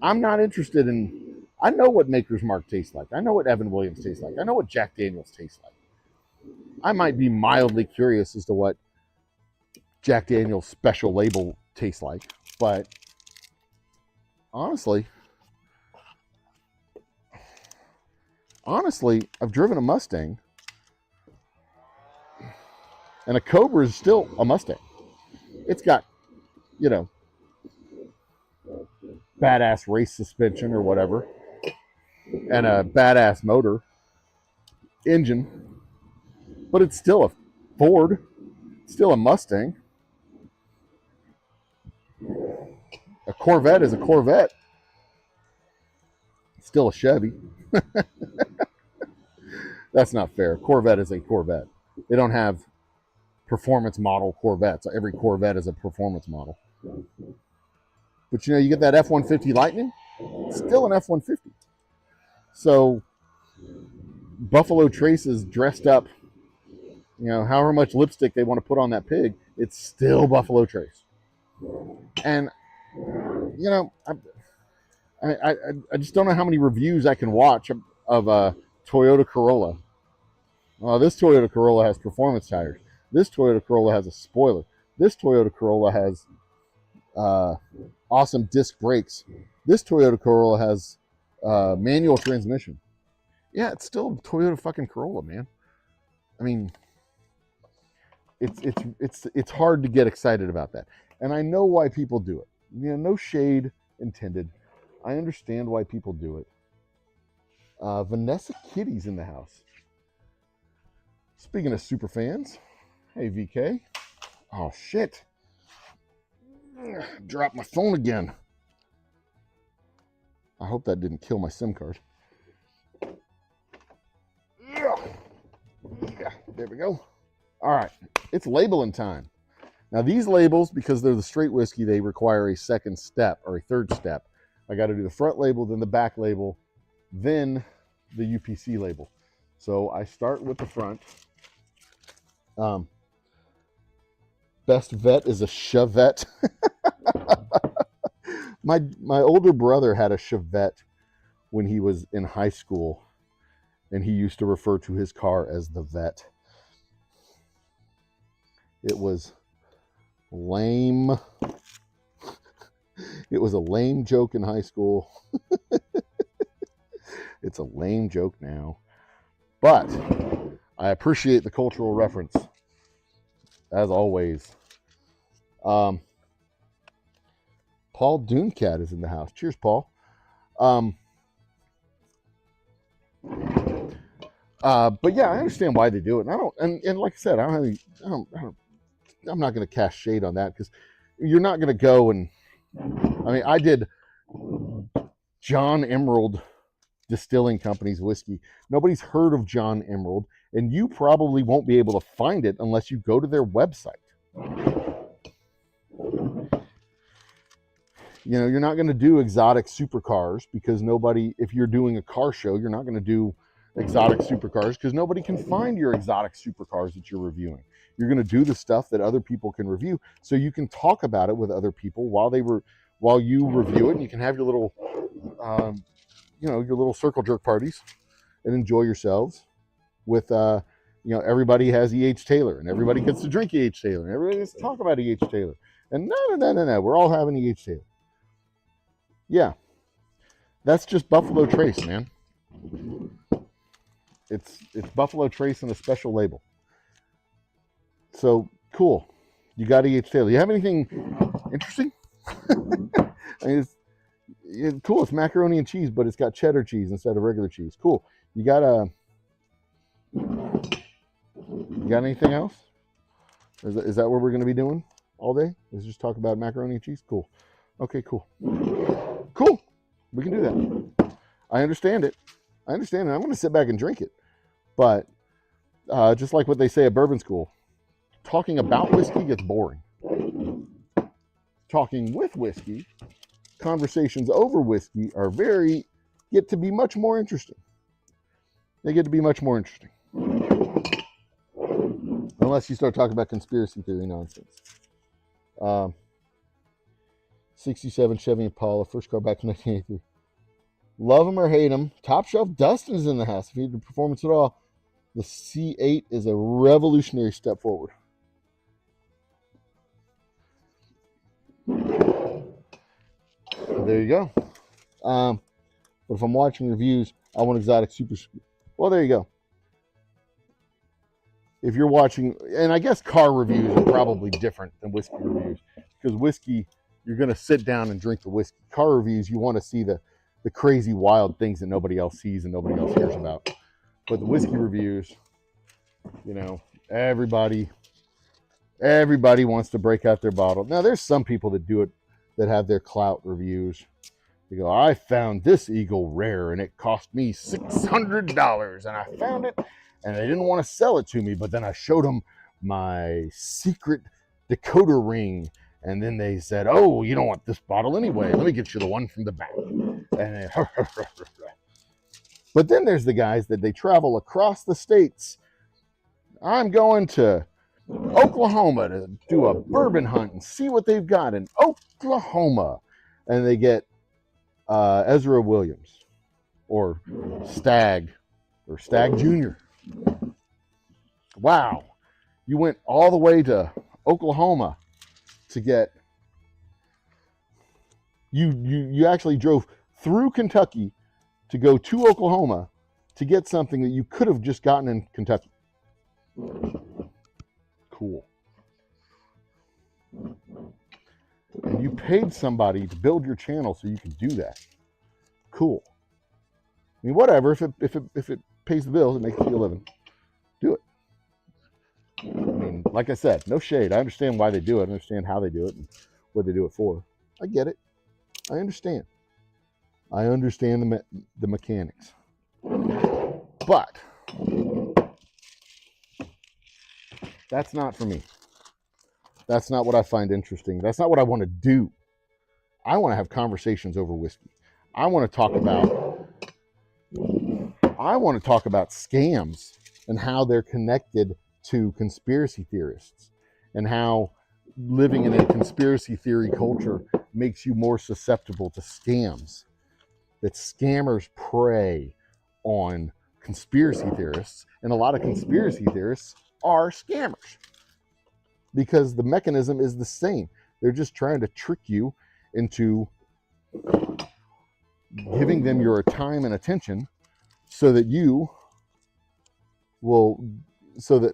I'm not interested in... I know what Maker's Mark tastes like. I know what Evan Williams tastes like. I know what Jack Daniels tastes like. I might be mildly curious as to what Jack Daniel's Special Label tastes like. But honestly, I've driven a Mustang. And a Cobra is still a Mustang. It's got, badass race suspension or whatever, and a badass motor engine, but it's still a Ford, it's still a Mustang. A Corvette is a Corvette. It's still a Chevy. That's not fair. Corvette is a Corvette. They don't have performance model Corvettes. Every Corvette is a performance model. But you get that F-150 Lightning, it's still an F-150. So Buffalo Trace is dressed up, however much lipstick they want to put on that pig, it's still Buffalo Trace. And, I just don't know how many reviews I can watch of a Toyota Corolla. This Toyota Corolla has performance tires. This Toyota Corolla has a spoiler. This Toyota Corolla has awesome disc brakes. This Toyota Corolla has manual transmission. Yeah, it's still a Toyota fucking Corolla, man. I mean, it's hard to get excited about that. And I know why people do it. No shade intended. I understand why people do it. Vanessa Kitty's in the house. Speaking of super fans, hey VK. Oh shit. Dropped my phone again. I hope that didn't kill my SIM card. Yeah, there we go. All right, it's labeling time. Now these labels, because they're the straight whiskey, they require a second step or a third step. I got to do the front label, then the back label, then the UPC label. So I start with the front. Best vet is a Chevette. My older brother had a Chevette when he was in high school, and he used to refer to his car as the vet. It was lame. It was a lame joke in high school. It's a lame joke now. But I appreciate the cultural reference, as always. Paul Dunecat is in the house. Cheers, Paul. But yeah, I understand why they do it. And I don't, and like I said, I'm not going to cast shade on that, because you're not going to go and, I mean, I did John Emerald Distilling Company's whiskey. Nobody's heard of John Emerald, and you probably won't be able to find it unless you go to their website. You know, you're not going to do exotic supercars, because nobody, if you're doing a car show, you're not going to do exotic supercars because nobody can find your exotic supercars that you're reviewing. You're going to do the stuff that other people can review, so you can talk about it with other people while you review it, and you can have your little your little circle jerk parties and enjoy yourselves with everybody has E.H. Taylor, and everybody gets to drink E.H. Taylor, and everybody gets to talk about E.H. Taylor, and no, we're all having E.H. Taylor. Yeah, that's just Buffalo Trace, man. It's Buffalo Trace and a special label. So cool. You got E.H. Taylor. You have anything interesting? I mean, it's cool. It's macaroni and cheese, but it's got cheddar cheese instead of regular cheese. Cool. You got anything else? Is that what we're going to be doing all day? Is just talk about macaroni and cheese? Cool. Okay, cool. Cool. We can do that. I understand it. I'm going to sit back and drink it. But just like what they say at bourbon school, talking about whiskey gets boring. Talking with whiskey, conversations over whiskey get to be much more interesting. They get to be much more interesting. Unless you start talking about conspiracy theory nonsense. 67 Chevy Impala, first car back in 1983. Love them or hate them. Top Shelf Dustin is in the house. If you need the performance at all, the C8 is a revolutionary step forward. There you go. But if I'm watching reviews, I want exotic super. Well, there you go. If you're watching, and I guess car reviews are probably different than whiskey reviews, because whiskey, you're going to sit down and drink the whiskey. Car reviews, you want to see the crazy, wild things that nobody else sees and nobody else hears about. But the whiskey reviews, everybody wants to break out their bottle. Now, there's some people that do it, that have their clout reviews. They go, I found this Eagle rare and it cost me $600, and I found it and they didn't want to sell it to me, but then I showed them my secret decoder ring, and then they said, oh, you don't want this bottle anyway, let me get you the one from the back. And but then there's the guys that they travel across the states. I'm going to Oklahoma to do a bourbon hunt and see what they've got in Oklahoma, and they get Ezra Williams or Stag Jr. Wow, you went all the way to Oklahoma to get, you actually drove through Kentucky to go to Oklahoma to get something that you could have just gotten in Kentucky. Cool. And you paid somebody to build your channel so you could do that. Cool. I mean, whatever. If it pays the bills, it makes you a living. Do it. I mean, like I said, no shade. I understand why they do it. I understand how they do it and what they do it for. I get it. I understand. I understand the mechanics. But that's not for me. That's not what I find interesting. That's not what I want to do. I want to have conversations over whiskey. I want to talk about I want to talk about scams and how they're connected to conspiracy theorists, and how living in a conspiracy theory culture makes you more susceptible to scams. That scammers prey on conspiracy theorists, and a lot of conspiracy theorists are scammers because the mechanism is the same. They're just trying to trick you into giving them your time and attention so that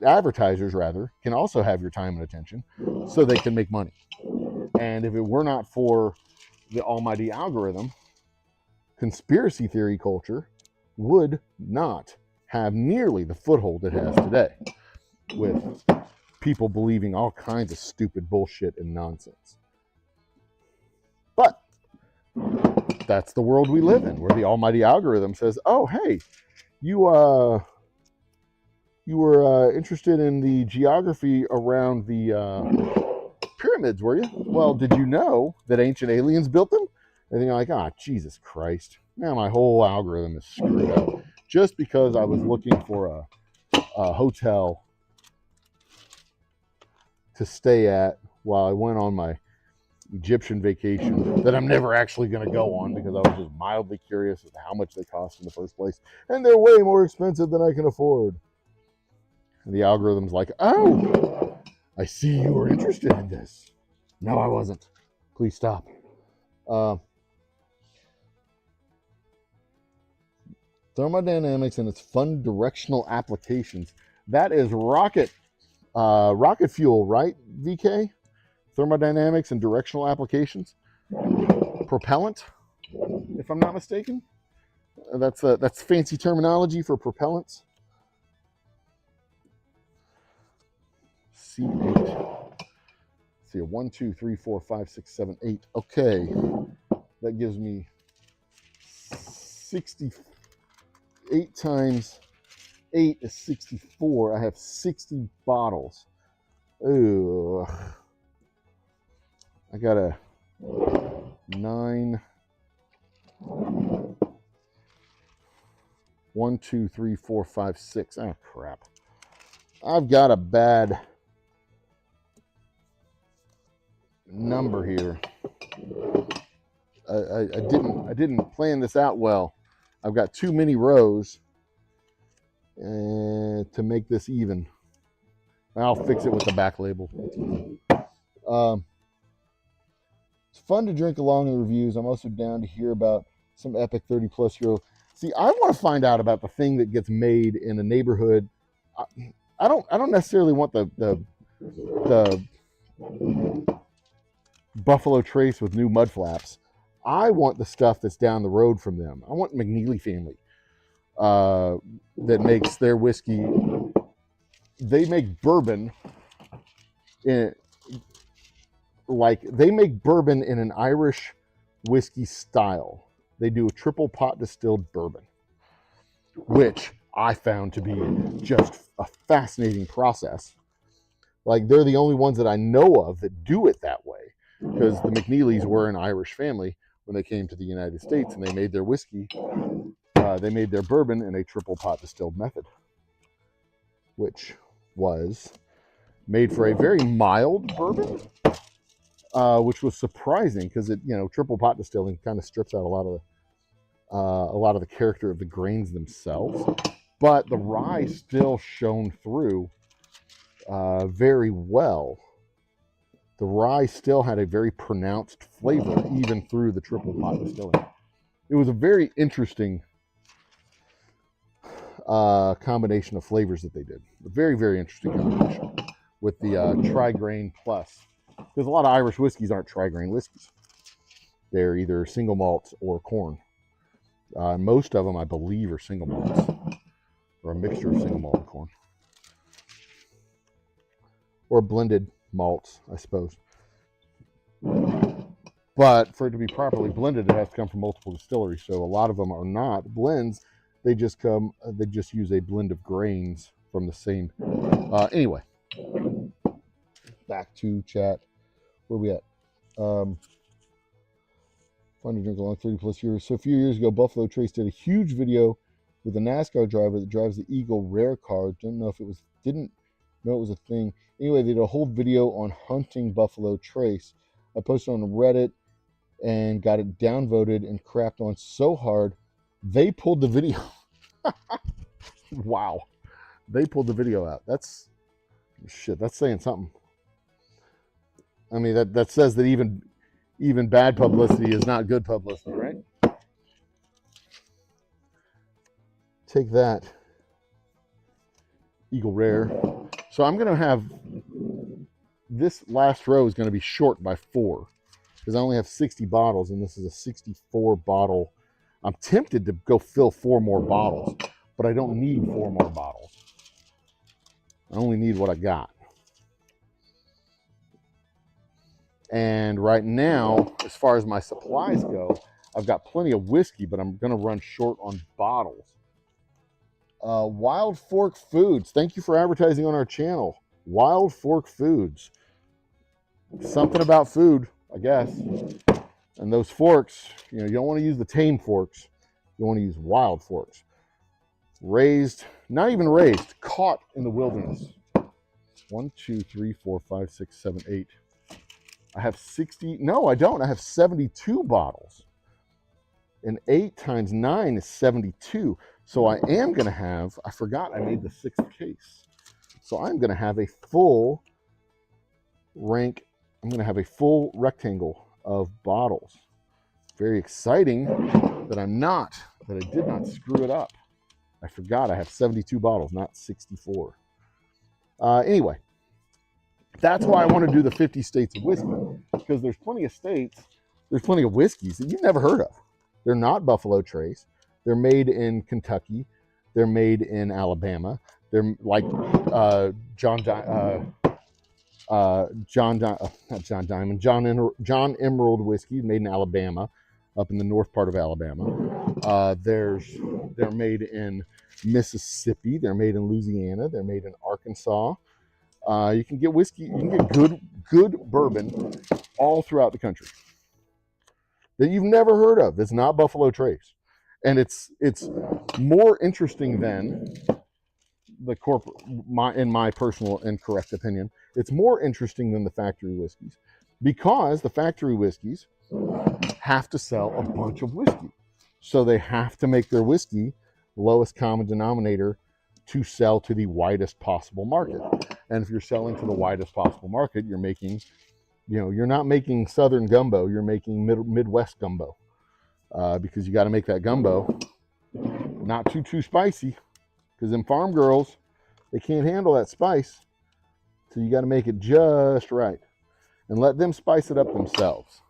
advertisers rather can also have your time and attention so they can make money. And if it were not for the almighty algorithm, conspiracy theory culture would not have nearly the foothold it has today, with people believing all kinds of stupid bullshit and nonsense. But that's the world we live in, where the almighty algorithm says, oh, hey, you were interested in the geography around the pyramids, were you? Well, did you know that ancient aliens built them? And then you're like, ah, Jesus Christ. Now my whole algorithm is screwed up. Just because I was looking for a hotel to stay at while I went on my Egyptian vacation that I'm never actually going to go on because I was just mildly curious as to how much they cost in the first place. And they're way more expensive than I can afford. And the algorithm's like, oh, I see you were interested in this. No, I wasn't. Please stop. Thermodynamics and its fun directional applications. That is rocket fuel, right, VK? Thermodynamics and directional applications. Propellant, if I'm not mistaken. That's fancy terminology for propellants. C8. Let's see, 1, 2, 3, 4, 5, 6, 7, 8. Okay, that gives me 68 times 8 is 64. I have 60 bottles. Ooh. I got a 9. 1, 2, 3, 4, 5, 6. Oh, crap. I've got a bad number here. I didn't plan this out well. I've got too many rows to make this even. I'll fix it with the back label. It's fun to drink along in the reviews. I'm also down to hear about some epic 30+ year old. See, I want to find out about the thing that gets made in a neighborhood. I don't necessarily want the Buffalo Trace with new mud flaps. I want the stuff that's down the road from them. I want McNeely family that makes their whiskey. They make bourbon they make bourbon in an Irish whiskey style. They do a triple pot distilled bourbon, which I found to be just a fascinating process. Like, they're the only ones that I know of that do it that way, because the McNeelys were an Irish family when they came to the United States, and they made their whiskey, they made their bourbon in a triple pot distilled method, which was made for a very mild bourbon, which was surprising because it, triple pot distilling kind of strips out a lot of the character of the grains themselves, but the rye still shone through very well. The rye still had a very pronounced flavor even through the triple pot distilling. It was a very interesting combination of flavors that they did. A very, very interesting combination with the tri-grain plus. Because a lot of Irish whiskeys aren't tri-grain whiskeys. They're either single malts or corn. Most of them, I believe, are single malts, or a mixture of single malt and corn. Or blended malts, I suppose. But for it to be properly blended, it has to come from multiple distilleries. So a lot of them are not blends. They just use a blend of grains from the same. Anyway, back to chat. Where are we at? Fun to drink along 30+ years. So a few years ago, Buffalo Trace did a huge video with a NASCAR driver that drives the Eagle Rare car. Didn't know it was a thing. Anyway, they did a whole video on hunting Buffalo Trace. I posted on Reddit and got it downvoted and crapped on so hard, they pulled the video. Wow. They pulled the video out. That's saying something. I mean, that says that even bad publicity is not good publicity, right? Take that, Eagle Rare. So I'm going to have, this last row is going to be short by 4 because I only have 60 bottles and this is a 64 bottle. I'm tempted to go fill 4 more bottles, but I don't need 4 more bottles. I only need what I got. And right now, as far as my supplies go, I've got plenty of whiskey, but I'm going to run short on bottles. Wild Fork Foods. Thank you for advertising on our channel. Wild Fork Foods. Something about food, I guess. And those forks, you don't want to use the tame forks. You want to use wild forks. Raised, not even raised, caught in the wilderness. 1, 2, 3, 4, 5, 6, 7, 8. I have 60. No, I don't. I have 72 bottles. And 8 times 9 is 72. So I am going to have, I forgot I made the 6th case. So I'm going to have a full rectangle of bottles. Very exciting that I did not screw it up. I forgot I have 72 bottles, not 64. Anyway, that's why I want to do the 50 states of whiskey, because there's plenty of states, there's plenty of whiskeys that you've never heard of. They're not Buffalo Trace. They're made in Kentucky. They're made in Alabama. They're like John Emerald whiskey, made in Alabama, up in the north part of Alabama. They're made in Mississippi. They're made in Louisiana. They're made in Arkansas. You can get whiskey. You can get good bourbon all throughout the country that you've never heard of. That's not Buffalo Trace, and it's more interesting than the corporate. In my personal and correct opinion, it's more interesting than the factory whiskeys, because the factory whiskeys have to sell a bunch of whiskey, so they have to make their whiskey lowest common denominator to sell to the widest possible market. And if you're selling to the widest possible market, you're making, you're not making Southern gumbo, you're making Midwest gumbo, because you got to make that gumbo not too spicy, because them farm girls, they can't handle that spice. So you got to make it just right and let them spice it up themselves.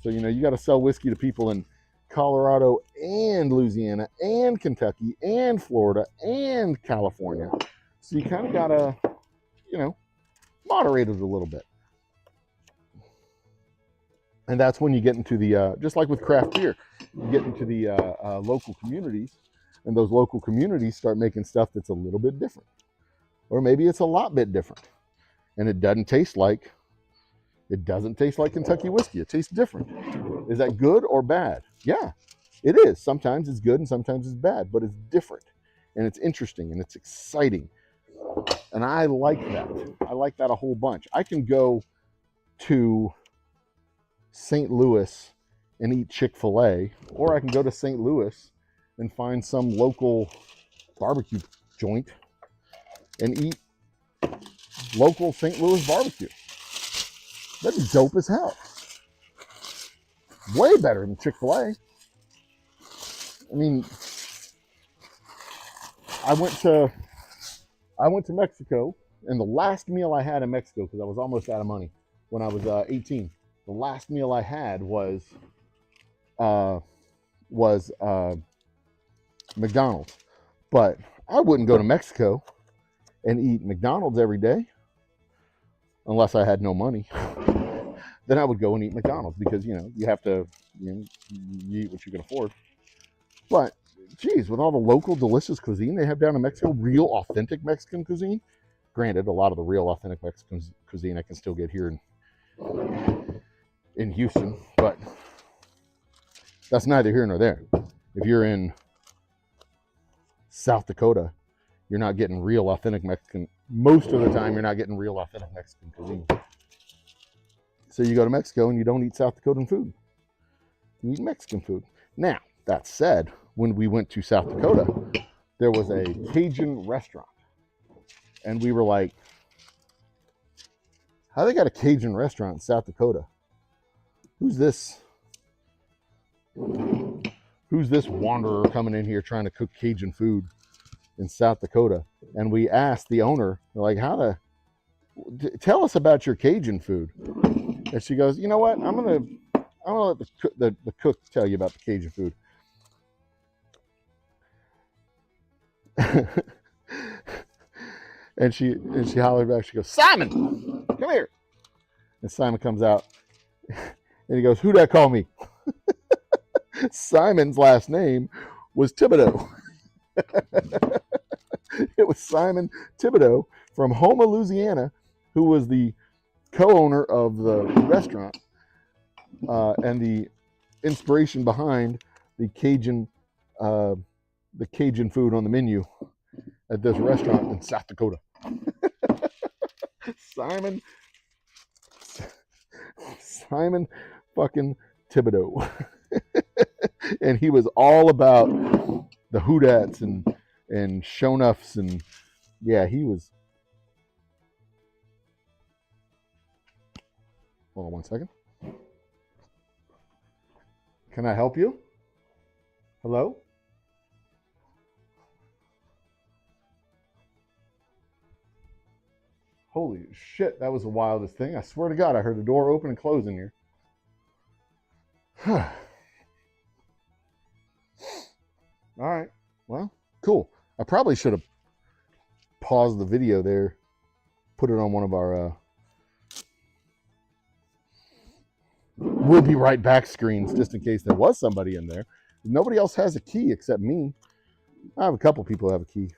So, you got to sell whiskey to people in Colorado and Louisiana and Kentucky and Florida and California. So you kind of got to, moderate it a little bit. And that's when you get into the, just like with craft beer, you get into the local communities, and those local communities start making stuff that's a little bit different. Or maybe it's a lot bit different. And it doesn't taste like Kentucky whiskey. It tastes different. Is that good or bad? Yeah, it is. Sometimes it's good and sometimes it's bad, but it's different. And it's interesting and it's exciting. And I like that. I like that a whole bunch. I can go to St. Louis and eat Chick-fil-A, or I can go to St. Louis and find some local barbecue joint and eat local St. Louis barbecue. That'd be dope as hell. Way better than Chick-fil-A. I mean, I went to Mexico, and the last meal I had in Mexico, because I was almost out of money when I was 18, the last meal I had was McDonald's. But I wouldn't go to Mexico and eat McDonald's every day unless I had no money. Then I would go and eat McDonald's, because you have to you eat what you can afford. But geez, with all the local delicious cuisine they have down in Mexico, real authentic Mexican cuisine. Granted, a lot of the real authentic Mexican cuisine I can still get here in Houston, but that's neither here nor there. If you're in South Dakota, you're not getting real authentic Mexican. Most of the time, you're not getting real authentic Mexican cuisine. So you go to Mexico and you don't eat South Dakotan food. You eat Mexican food. Now, that said, when we went to South Dakota, there was a Cajun restaurant. And we were like, how they got a Cajun restaurant in South Dakota? Who's this? Who's this wanderer coming in here trying to cook Cajun food in South Dakota? And we asked the owner, like, tell us about your Cajun food. And she goes, you know what? I'm gonna let the cook tell you about the Cajun food. and she hollered back. She goes, Simon, come here. And Simon comes out, and he goes, who'd that call me? Simon's last name was Thibodeau. It was Simon Thibodeau from Houma, Louisiana, who was the co-owner of the restaurant and the inspiration behind the Cajun food on the menu at this restaurant in South Dakota. Simon fucking Thibodeau. And he was all about the Houdats and Shonuffs, and yeah, he was. Hold on one second. Can I help you? Hello? Holy shit, that was the wildest thing. I swear to God, I heard the door open and close in here. All right, well, cool. I probably should have paused the video there, put it on one of our we'll be right back screens, just in case there was somebody in there. Nobody else has a key except me. I have a couple people who have a key,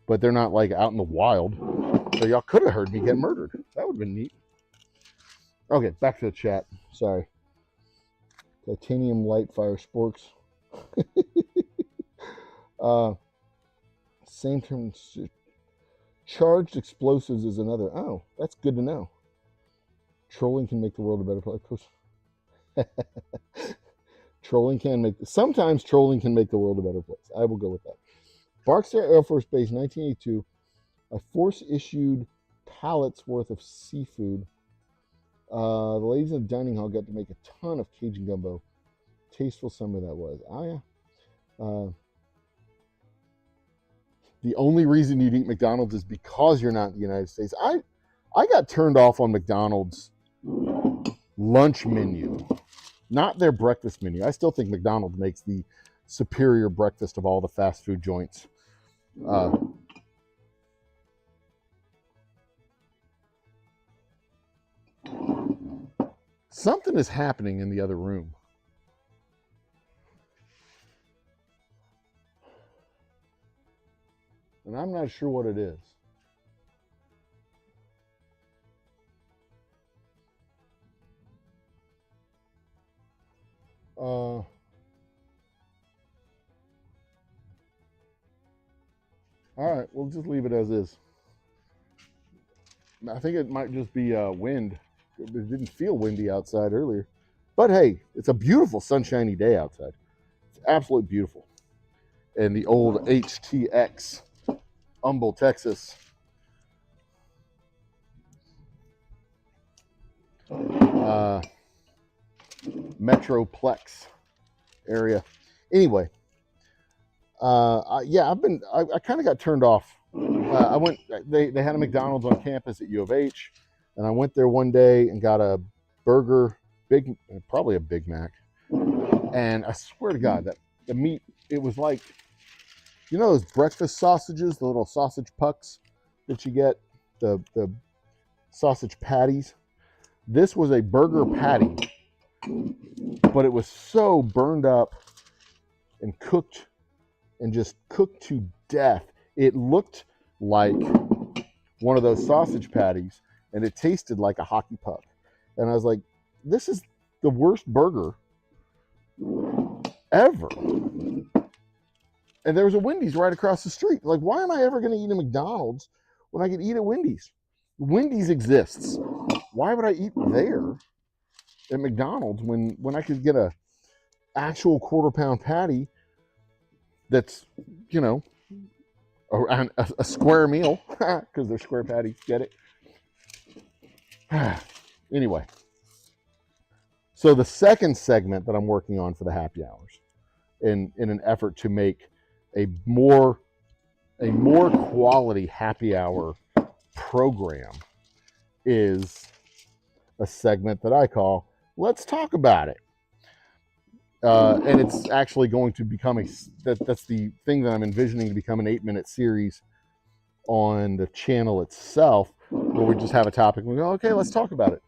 but they're not like out in the wild. So y'all could have heard me get murdered. That would have been neat. Okay, back to the chat. Sorry. Titanium light fire sporks. Same term. Charged explosives is another. Oh, that's good to know. Trolling can make the world a better place. Sometimes trolling can make the world a better place. I will go with that. Barksdale Air Force Base, 1982. A force-issued pallets worth of seafood. The ladies in the dining hall got to make a ton of Cajun gumbo. Tasteful summer that was. Oh, yeah. The only reason you'd eat McDonald's is because you're not in the United States. I got turned off on McDonald's lunch menu, not their breakfast menu. I still think McDonald's makes the superior breakfast of all the fast food joints. Something is happening in the other room. And I'm not sure what it is. All right, we'll just leave it as is. I think it might just be wind. It didn't feel windy outside earlier. But hey, it's a beautiful sunshiny day outside. It's absolutely beautiful. And the old HTX, Humble, Texas. Metroplex area. Anyway, yeah, I kind of got turned off. I went, they had a McDonald's on campus at U of H, and I went there one day and got a burger, probably a Big Mac. And I swear to God, that the meat, it was like, you know those breakfast sausages, the little sausage pucks that you get, the sausage patties? This was a burger patty, but it was so burned up and cooked and just cooked to death. It looked like one of those sausage patties, and it tasted like a hockey puck. And I was like, this is the worst burger ever. And there was a Wendy's right across the street. Like, why am I ever going to eat at McDonald's when I could eat at Wendy's? Wendy's exists. Why would I eat there at McDonald's when I could get a actual quarter-pound patty that's, you know, a square meal, because they're square patties, get it? Anyway, so the second segment that I'm working on for the happy hours in an effort to make a more quality happy hour program is a segment that I call Let's Talk About It. And it's actually going to become that's the thing that I'm envisioning to become an 8-minute series on the channel itself, where we just have a topic and we go, okay, let's talk about it.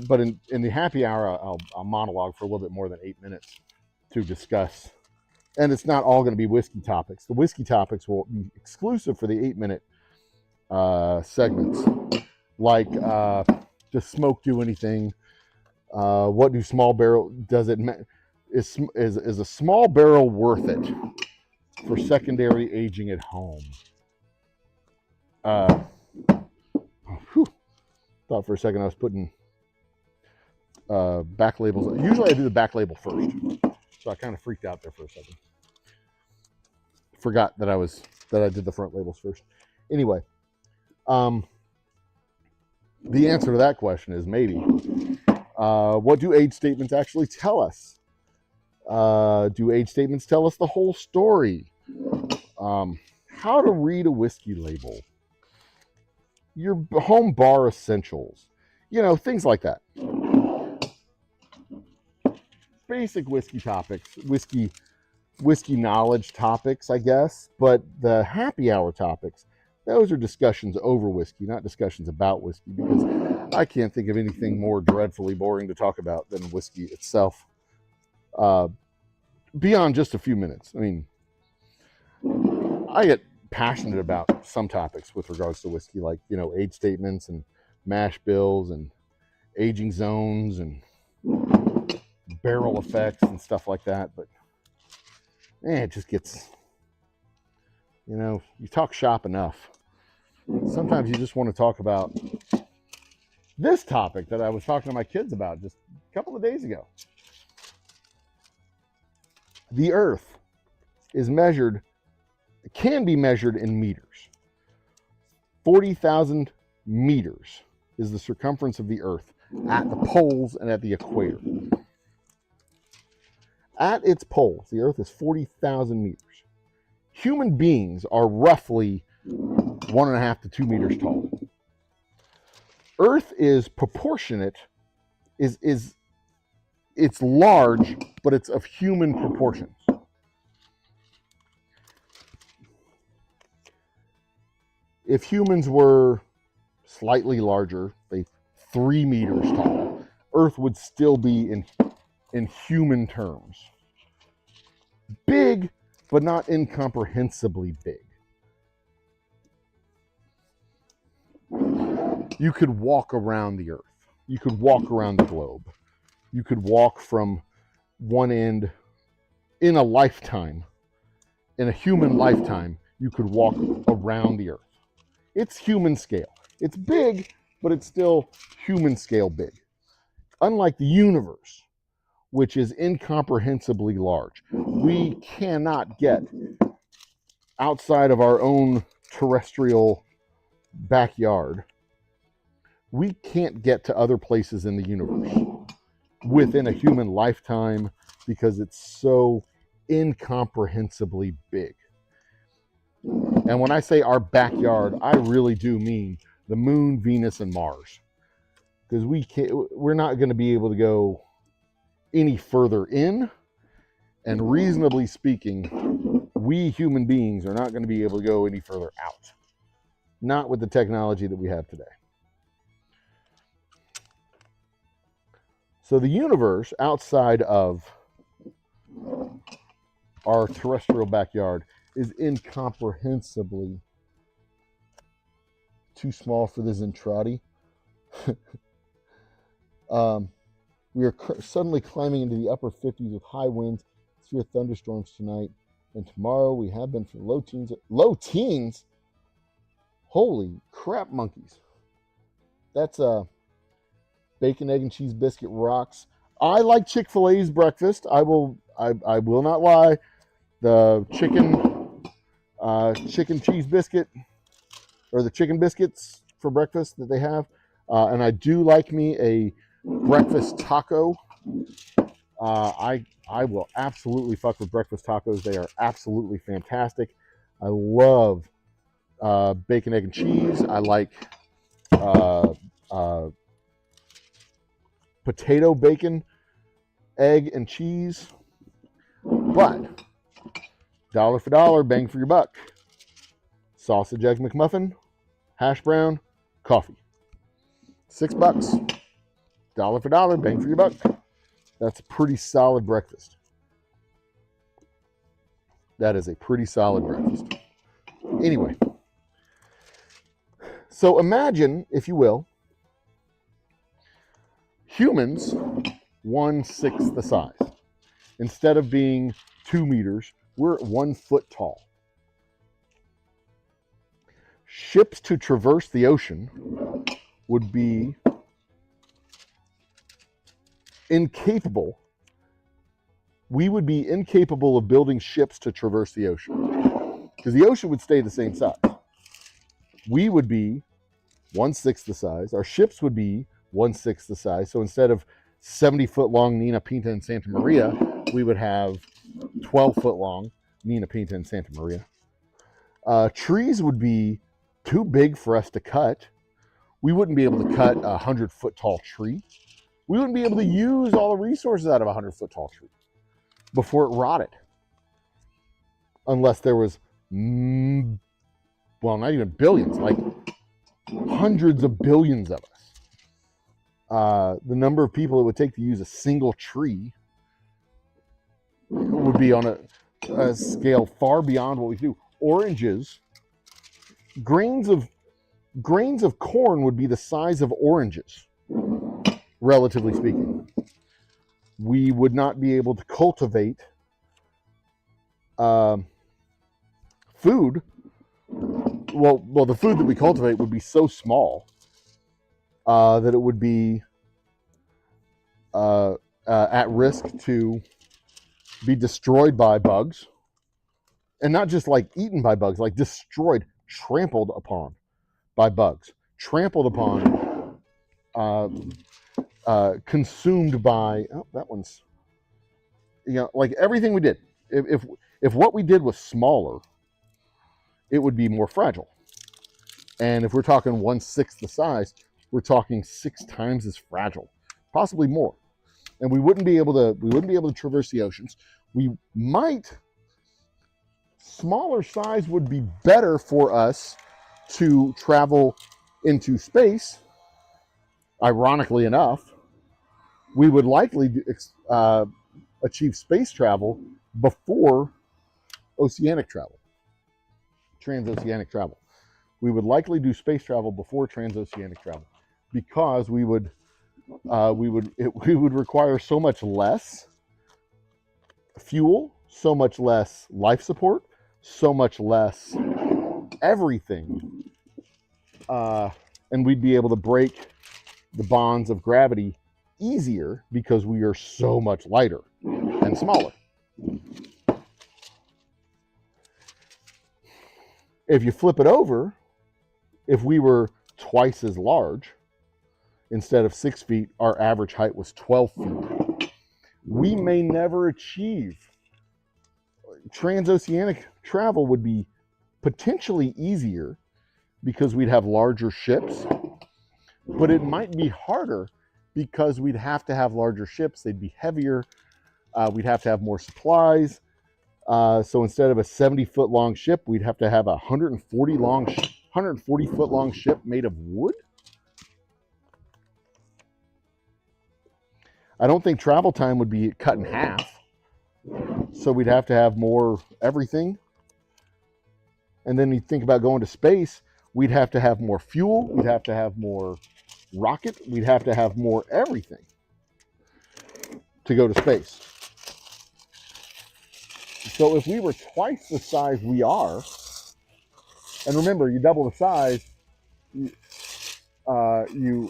But in the happy hour, I'll monologue for a little bit more than 8 minutes to discuss. And it's not all going to be whiskey topics. The whiskey topics will be exclusive for the 8-minute segments, like does smoke do anything? What do small barrel, does it, is a small barrel worth it for secondary aging at home? Thought for a second I was putting back labels. Usually I do the back label first, so I kind of freaked out there for a second. Forgot that I did the front labels first. Anyway, the answer to that question is maybe. What do age statements actually tell us? Do age statements tell us the whole story? How to read a whiskey label? Your home bar essentials, things like that. Basic whiskey topics, whiskey knowledge topics, I guess. But the happy hour topics, those are discussions over whiskey, not discussions about whiskey, because I can't think of anything more dreadfully boring to talk about than whiskey itself. Beyond just a few minutes. I mean, I get passionate about some topics with regards to whiskey, like, age statements and mash bills and aging zones and barrel effects and stuff like that. But it just gets, you talk shop enough. Sometimes you just want to talk about this topic that I was talking to my kids about just a couple of days ago. The earth can be measured in meters. 40,000 meters is the circumference of the earth at the poles and at the equator. At its poles, the earth is 40,000 meters. Human beings are roughly 1.5 to 2 meters tall. Earth is proportionate, it's large, but it's of human proportions. If humans were slightly larger, 3 meters tall, Earth would still be in human terms big, but not incomprehensibly big. You could walk around the Earth. You could walk around the globe. You could walk from one end in a lifetime. In a human lifetime, you could walk around the Earth. It's human scale. It's big, but it's still human scale big. Unlike the universe, which is incomprehensibly large. We cannot get outside of our own terrestrial backyard. We can't get to other places in the universe within a human lifetime because it's so incomprehensibly big. And when I say our backyard, I really do mean the moon, Venus, and Mars. Because we're not going to be able to go any further in, and reasonably speaking, we human beings are not going to be able to go any further out. Not with the technology that we have today. So the universe outside of our terrestrial backyard is incomprehensibly too small for the Zentradi. We are suddenly climbing into the upper 50s with high winds, severe thunderstorms tonight. And tomorrow we have been for low teens. Low teens? Holy crap, monkeys. That's a bacon, egg, and cheese biscuit rocks. I like Chick-fil-A's breakfast. I will not lie. The chicken cheese biscuit, or the chicken biscuits for breakfast that they have. And I do like me a breakfast taco. I will absolutely fuck with breakfast tacos. They are absolutely fantastic. I love bacon, egg, and cheese. I like potato, bacon, egg, and cheese. But dollar for dollar, bang for your buck. Sausage, egg McMuffin, hash brown, coffee. $6. Dollar for dollar, bang for your buck. That's a pretty solid breakfast. That is a pretty solid breakfast. Anyway, so imagine, if you will, humans 1/6 the size. Instead of being 2 meters, we're 1 foot tall. Ships to traverse the ocean would be incapable. We would be incapable of building ships to traverse the ocean because the ocean would stay the same size. We would be 1/6 the size. Our ships would be 1/6 the size. So instead of 70-foot long Nina, Pinta, and Santa Maria, we would have 12-foot long Nina, Pinta, and Santa Maria. Trees would be too big for us to cut. We wouldn't be able to cut a 100-foot tall tree. We wouldn't be able to use all the resources out of a 100-foot tall tree before it rotted. Unless there was, well, not even billions, like hundreds of billions of us. The number of people it would take to use a single tree would be on a scale far beyond what we do. Oranges, grains of corn would be the size of oranges, relatively speaking. We would not be able to cultivate food. Well, the food that we cultivate would be so small that it would be at risk to be destroyed by bugs. And not just like eaten by bugs, like destroyed, trampled upon by bugs, trampled upon, consumed by, oh, that one's, like everything we did. If what we did was smaller, it would be more fragile. And if we're talking 1/6 the size, we're talking 6 times as fragile, possibly more. And we wouldn't be able to traverse the oceans. Smaller size would be better for us to travel into space. Ironically enough, we would likely achieve space travel before oceanic travel, transoceanic travel. We would likely do space travel before transoceanic travel because we would require so much less fuel, so much less life support, so much less everything, and we'd be able to break the bonds of gravity easier because we are so much lighter and smaller. If you flip it over, if we were twice as large, instead of 6 feet, our average height was 12 feet. We may never achieve. Transoceanic travel would be potentially easier because we'd have larger ships, but it might be harder because we'd have to have larger ships. They'd be heavier. We'd have to have more supplies. So instead of a 70-foot long ship, we'd have to have a 140-foot long ship made of wood. I don't think travel time would be cut in half. So we'd have to have more everything. And then you think about going to space, we'd have to have more fuel. We'd have to have more rocket. We'd have to have more everything to go to space. So if we were twice the size we are, and remember, you double the size, you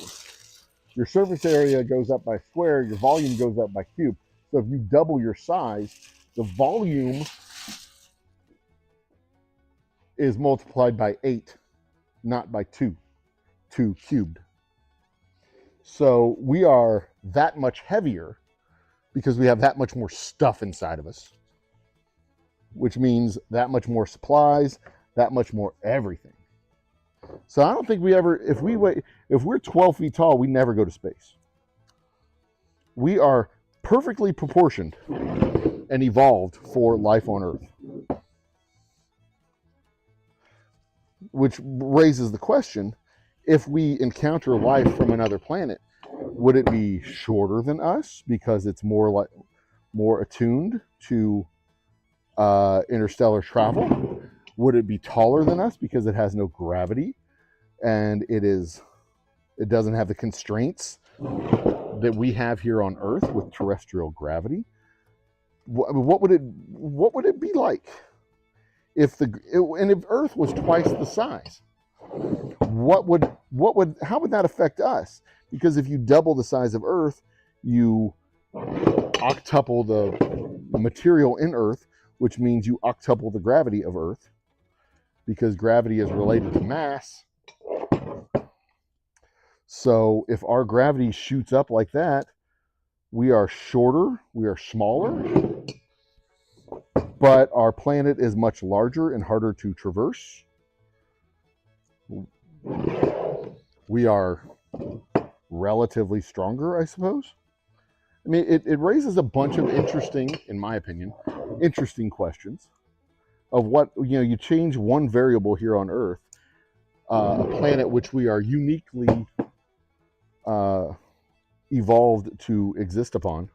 your surface area goes up by square, your volume goes up by cube. So if you double your size, the volume is multiplied by 8, not by 2 cubed. So we are that much heavier because we have that much more stuff inside of us, which means that much more supplies, that much more everything. So I don't think we ever, if we're 12 feet tall, we never go to space. We are perfectly proportioned and evolved for life on Earth. Which raises the question, if we encounter life from another planet, would it be shorter than us because it's more attuned to interstellar travel? Would it be taller than us because it has no gravity and it doesn't have the constraints that we have here on Earth with terrestrial gravity? What would it be like if Earth was twice the size? How would that affect us? Because if you double the size of Earth, you octuple the material in Earth, which means you octuple the gravity of Earth, because gravity is related to mass. So if our gravity shoots up like that, we are shorter, we are smaller, but our planet is much larger and harder to traverse. We are relatively stronger, I suppose. I mean, it raises a bunch of interesting, in my opinion, interesting questions of what, you change one variable here on Earth, a planet which we are uniquely evolved to exist upon.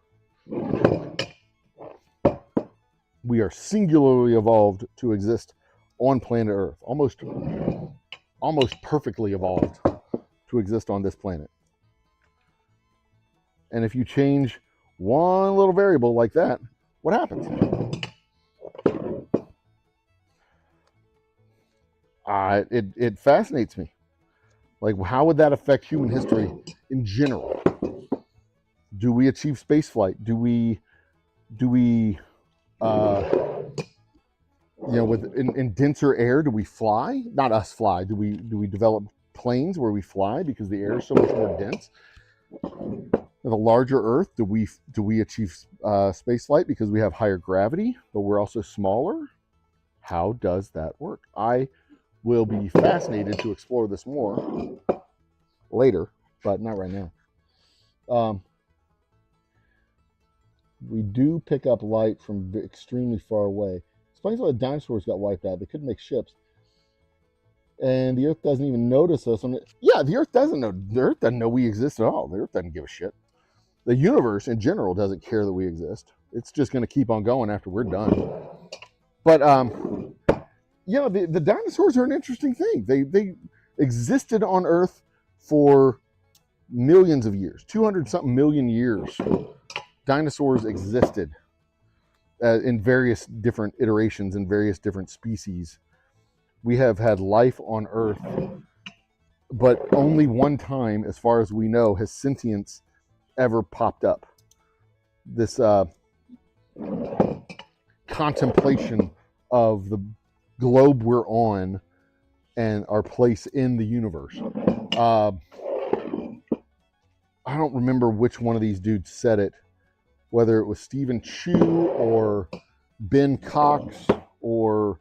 We are singularly evolved to exist on planet Earth, almost perfectly evolved to exist on this planet. And if you change one little variable like that, what happens? It fascinates me. Like, how would that affect human history in general? Do we achieve space flight? Do we in denser air, do we fly? Not us fly. Do we develop planes where we fly because the air is so much more dense? With a larger Earth, do we achieve space flight because we have higher gravity, but we're also smaller? How does that work? I will be fascinated to explore this more later, but not right now. We do pick up light from extremely far away. Explains why the dinosaurs got wiped out. They couldn't make ships. And the Earth doesn't even notice us. Yeah, the Earth doesn't know. The Earth doesn't know we exist at all. The Earth doesn't give a shit. The universe in general doesn't care that we exist. It's just going to keep on going after we're done. But the dinosaurs are an interesting thing. They existed on Earth for millions of years, 200-something million years. Dinosaurs existed in various different iterations and various different species. We have had life on Earth, but only one time, as far as we know, has sentience ever popped up. This contemplation of the globe we're on and our place in the universe. I don't remember which one of these dudes said it, whether it was Stephen Chu or Ben Cox or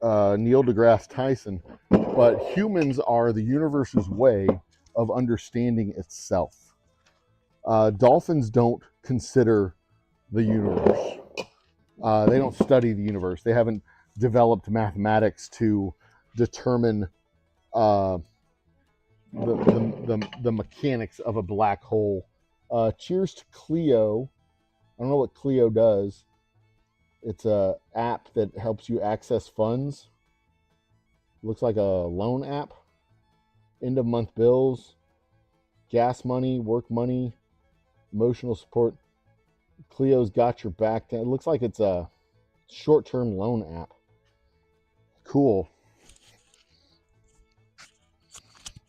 Neil deGrasse Tyson, but humans are the universe's way of understanding itself. Dolphins don't consider the universe. They don't study the universe. They haven't developed mathematics to determine the mechanics of a black hole. Cheers to Clio. I don't know what Clio does. It's a app that helps you access funds. Looks like a loan app. End of month bills, gas money, work money, emotional support. Clio's got your back. It looks like it's a short-term loan app. Cool.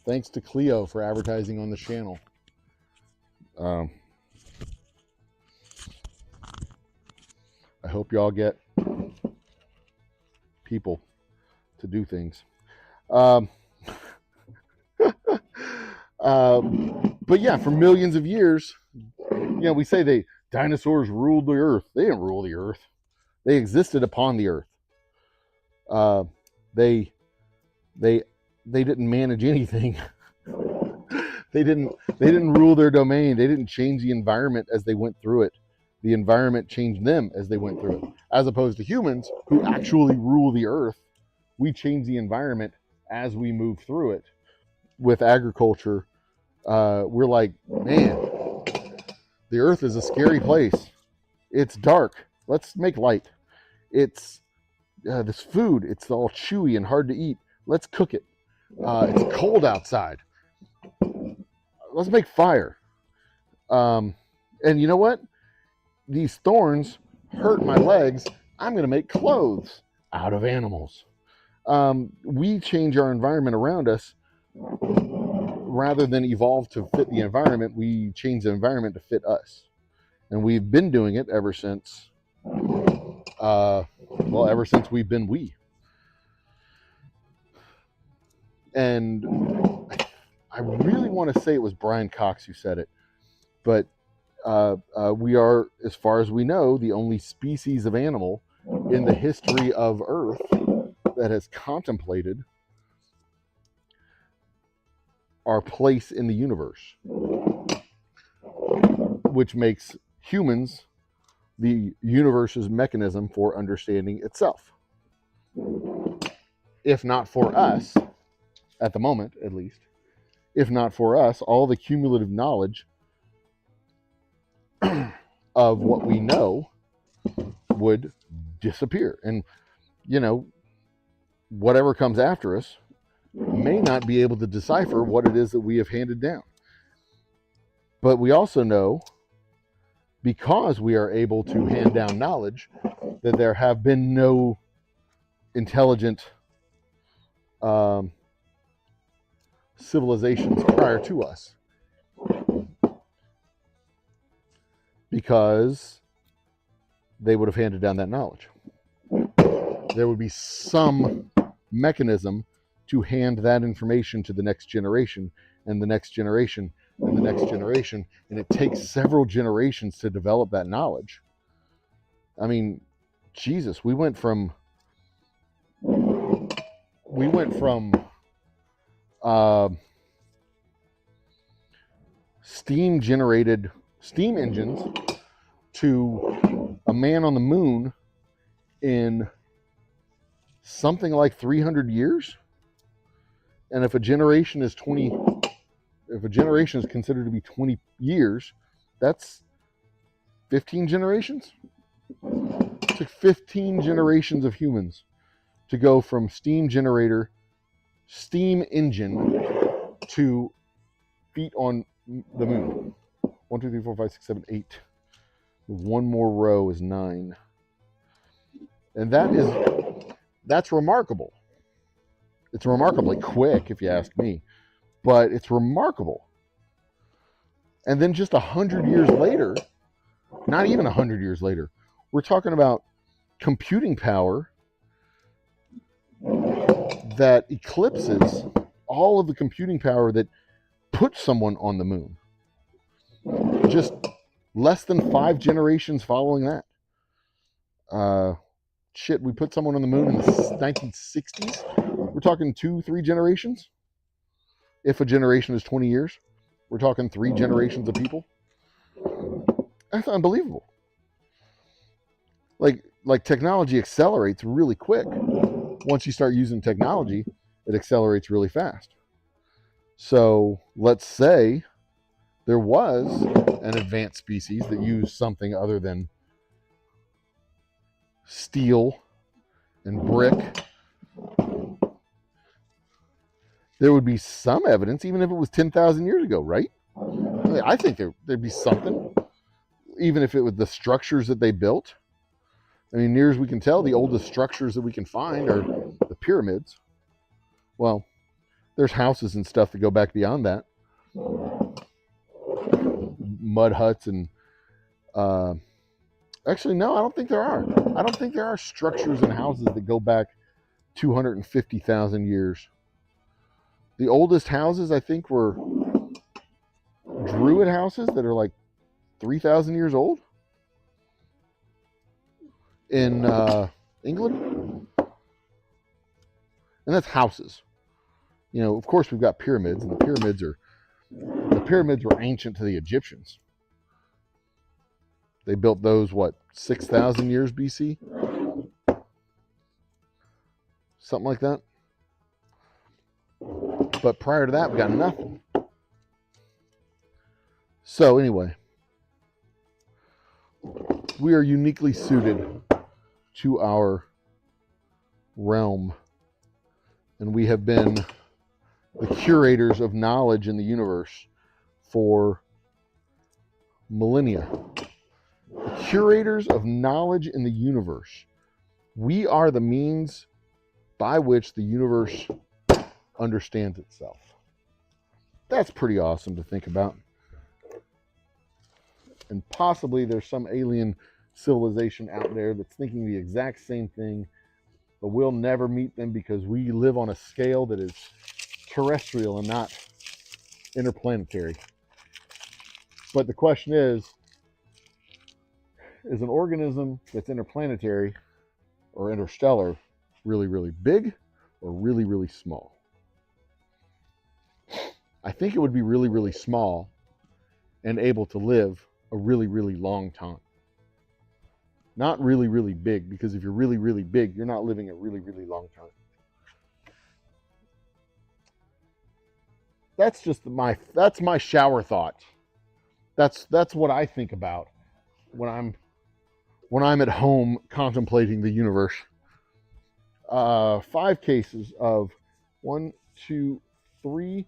Thanks to Clio for advertising on the channel. I hope y'all get people to do things. But yeah, for millions of years, we say dinosaurs ruled the earth. They didn't rule the earth. They existed upon the earth. They didn't manage anything. They didn't rule their domain. They didn't change the environment as they went through it. The environment changed them as they went through it. As opposed to humans who actually rule the earth, we change the environment as we move through it. With agriculture, we're like, man, the earth is a scary place. It's dark. Let's make light. It's this food. It's all chewy and hard to eat. Let's cook it. It's cold outside. Let's make fire. And you know what? These thorns hurt my legs. I'm going to make clothes out of animals. We change our environment around us. Rather than evolve to fit the environment, we change the environment to fit us. And we've been doing it ever since, ever since we've been we. And I really want to say it was Brian Cox who said it, but we are, as far as we know, the only species of animal in the history of Earth that has contemplated our place in the universe, which makes humans the universe's mechanism for understanding itself. If not for us, at the moment at least, if not for us, all the cumulative knowledge of what we know would disappear. And, whatever comes after us may not be able to decipher what it is that we have handed down. But we also know, because we are able to hand down knowledge, that there have been no intelligent civilizations prior to us, because they would have handed down that knowledge. There would be some mechanism to hand that information to the next generation, and the next generation, and the next generation, and it takes several generations to develop that knowledge. I mean, Jesus, we went from steam engines to a man on the moon in something like 300 years. And if a generation is considered to be 20 years, that's 15 generations. It took 15 generations of humans to go from steam engine to feet on the moon. 1, 2, 3, 4, 5, 6, 7, 8. One more row is 9. And that's remarkable. It's remarkably quick, if you ask me, but it's remarkable. And then just 100 years later, not even 100 years later, we're talking about computing power that eclipses all of the computing power that put someone on the moon. Just less than 5 generations following that. We put someone on the moon in the 1960s. We're talking 2-3 generations. If a generation is 20 years, we're talking 3 generations of people. That's unbelievable. Like technology accelerates really quick. Once you start using technology, it accelerates really fast. So let's say there was an advanced species that used something other than steel and brick. There would be some evidence, even if it was 10,000 years ago, right? I think there'd be something. even if it was the structures that they built. I mean, near as we can tell, the oldest structures that we can find are the pyramids. Well, there's houses and stuff that go back beyond that. Mud huts and actually, no, I don't think there are. I don't think there are structures and houses that go back 250,000 years. The oldest houses, I think, were Druid houses that are like 3,000 years old in England. And that's houses. You know, of course, we've got pyramids, and the pyramids were ancient to the Egyptians. They built those, what, 6,000 years BC? Something like that. But prior to that, we got nothing. So anyway, we are uniquely suited to our realm, and we have been the curators of knowledge in the universe for millennia. Curators of knowledge in the universe. We are the means by which the universe understands itself. That's pretty awesome to think about. And possibly there's some alien civilization out there that's thinking the exact same thing, but we'll never meet them because we live on a scale that is terrestrial and not interplanetary. But the question is an organism that's interplanetary or interstellar really, really big or really, really small? I think it would be really, really small and able to live a really, really long time. Not really, really big, because if you're really, really big, you're not living a really, really long time. That's my shower thought. That's what I think about when I'm at home contemplating the universe. 5 cases of 1, 2, 3,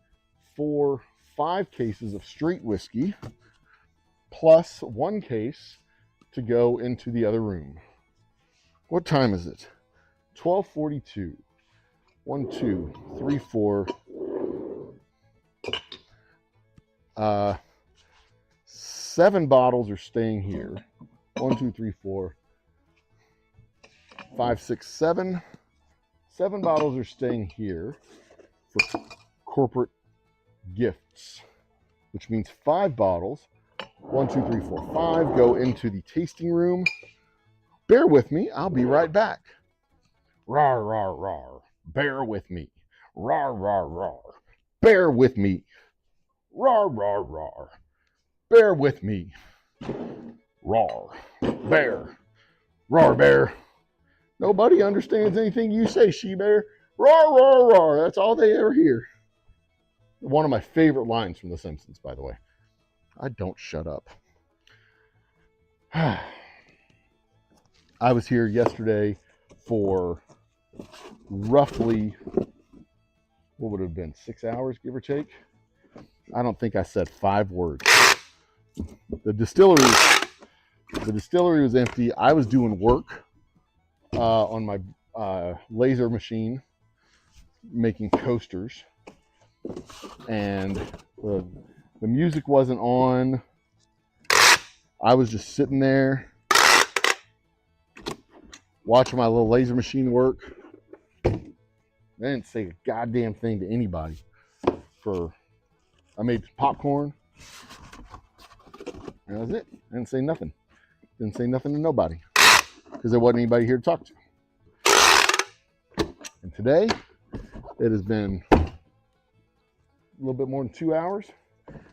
4, 5 cases of straight whiskey, plus 1 case to go into the other room. What time is it? 12:42. 1, 2, 3, 4. 7 bottles are staying here. 1, 2, 3, 4, 5, 6, 7. 7 bottles are staying here for corporate gifts, which means 5 bottles, 1, 2, 3, 4, 5, go into the tasting room. Bear with me, I'll be right back. Rawr, rawr, rawr. Bear with me. Rawr, rawr, rawr. Bear with me. Rawr, rawr, rawr. Bear with me. Rawr. Bear. Rawr, bear. Nobody understands anything you say, she-bear. Rawr, rawr, rawr. That's all they ever hear. One of my favorite lines from The Simpsons, by the way. I don't shut up. I was here yesterday for roughly, what would it have been, 6 hours, give or take? I don't think I said 5 words. The distillery was empty. I was doing work on my laser machine, making coasters, and the music wasn't on. I was just sitting there watching my little laser machine work. I didn't say a goddamn thing to anybody. I made popcorn. That was it. I didn't say nothing. Didn't say nothing to nobody because there wasn't anybody here to talk to. And today, it has been a little bit more than 2 hours,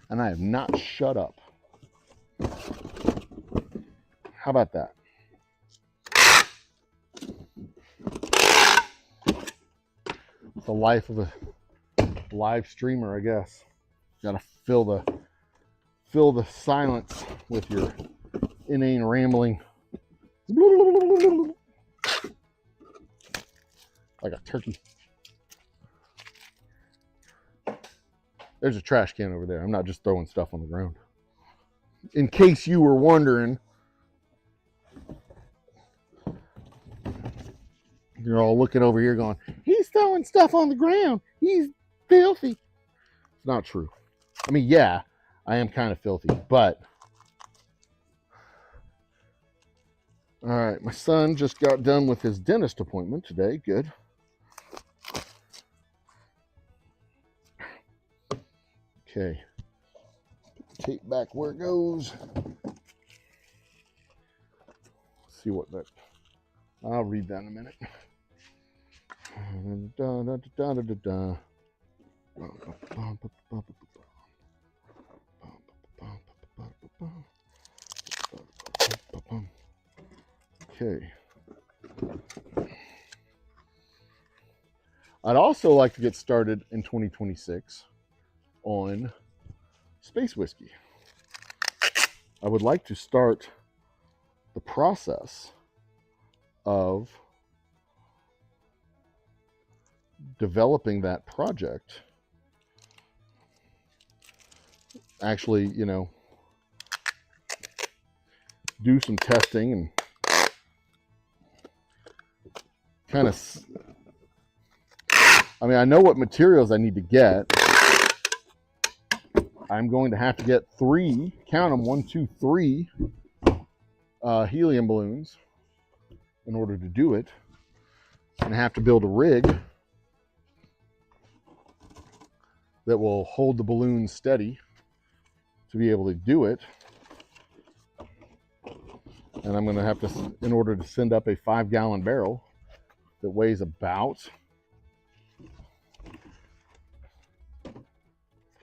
and I have not shut up. How about that? It's the life of a live streamer, I guess. Gotta fill the silence with your inane rambling. Like a turkey. There's a trash can over there. I'm not just throwing stuff on the ground. in case you were wondering, you're all looking over here going, he's throwing stuff on the ground. He's filthy. It's not true. I mean, yeah, I am kind of filthy, but all right, my son just got done with his dentist appointment today. Good. Okay. Put the tape back where it goes. Let's see what that. I'll read that in a minute. Okay. I'd also like to get started in 2026 on space whiskey. I would like to start the process of developing that project. Actually, you know, do some testing and kind of, I mean, I know what materials I need to get. I'm going to have to get 3, count them, 1, 2, 3 helium balloons in order to do it. And I have to build a rig that will hold the balloons steady to be able to do it. And I'm going to have to, in order to send up a 5-gallon barrel that weighs about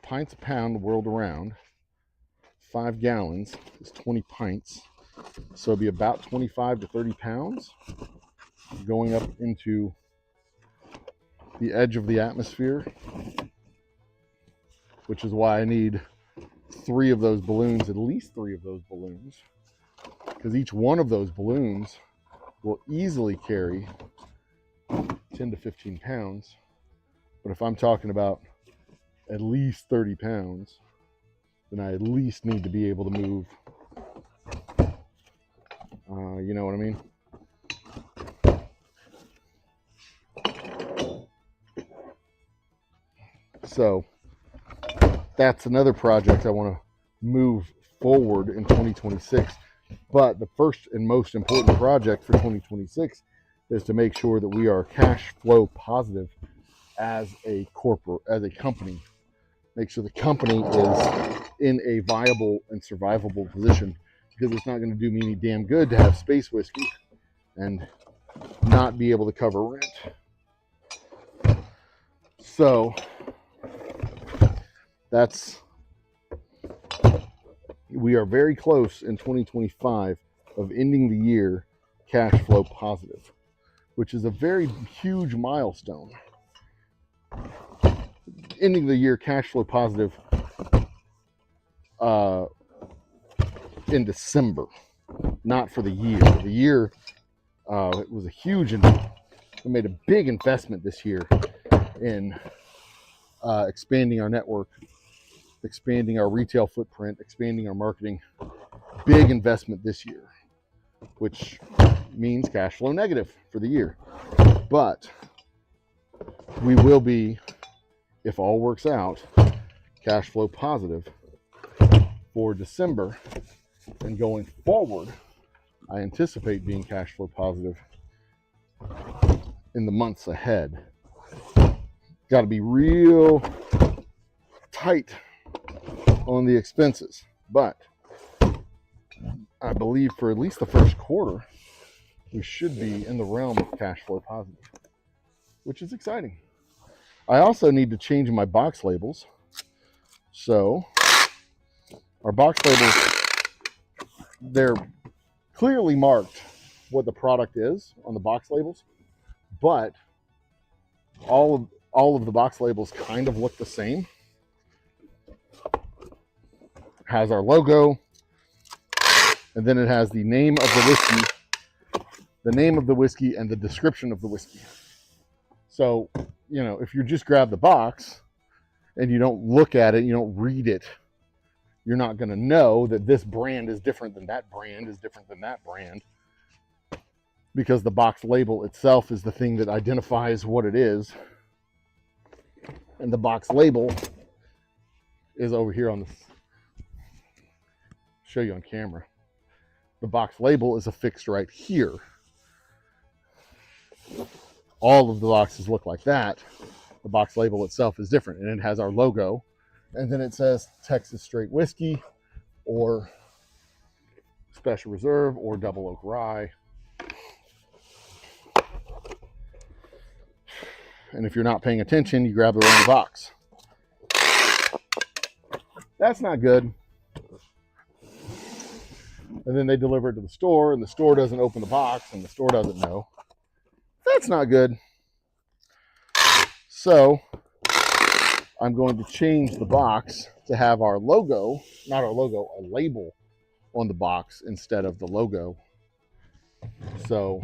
pints a pound whirled around. 5 gallons is 20 pints. So it'll be about 25 to 30 pounds going up into the edge of the atmosphere, which is why I need 3 of those balloons, at least 3 of those balloons, because each one of those balloons will easily carry 10 to 15 pounds. But if I'm talking about at least 30 pounds, then I at least need to be able to move, you know what I mean? So that's another project I want to move forward in 2026. But the first and most important project for 2026 is to make sure that we are cash flow positive as a company. Make sure the company is in a viable and survivable position, because it's not going to do me any damn good to have space whiskey and not be able to cover rent. So we are very close in 2025 of ending the year cash flow positive, which is a very huge milestone. Ending the year cash flow positive in December, not for the year. The year, it was a huge, we made a big investment this year in expanding our network, expanding our retail footprint, expanding our marketing. Big investment this year, which means cash flow negative for the year. But we will be, if all works out, cash flow positive for December. And going forward, I anticipate being cash flow positive in the months ahead. Got to be real tight on the expenses, but I believe for at least the first quarter, we should be in the realm of cash flow positive, which is exciting. I also need to change my box labels. So our box labels, they're clearly marked what the product is on the box labels, but all of the box labels kind of look the same. It has our logo, and then it has the name of the whiskey, and the description of the whiskey. So, you know, if you just grab the box and you don't look at it, you don't read it, you're not going to know that this brand is different than that brand is different than that brand, because the box label itself is the thing that identifies what it is. And the box label is over here on this. Show you on camera. The box label is affixed right here. All of the boxes look like that. The box label itself is different, and it has our logo. And then it says Texas Straight Whiskey, or Special Reserve, or Double Oak Rye. And if you're not paying attention, you grab the wrong box. That's not good. And then they deliver it to the store, and the store doesn't open the box, and the store doesn't know. That's not good. So I'm going to change the box to have our logo, not our logo, a label on the box instead of the logo. So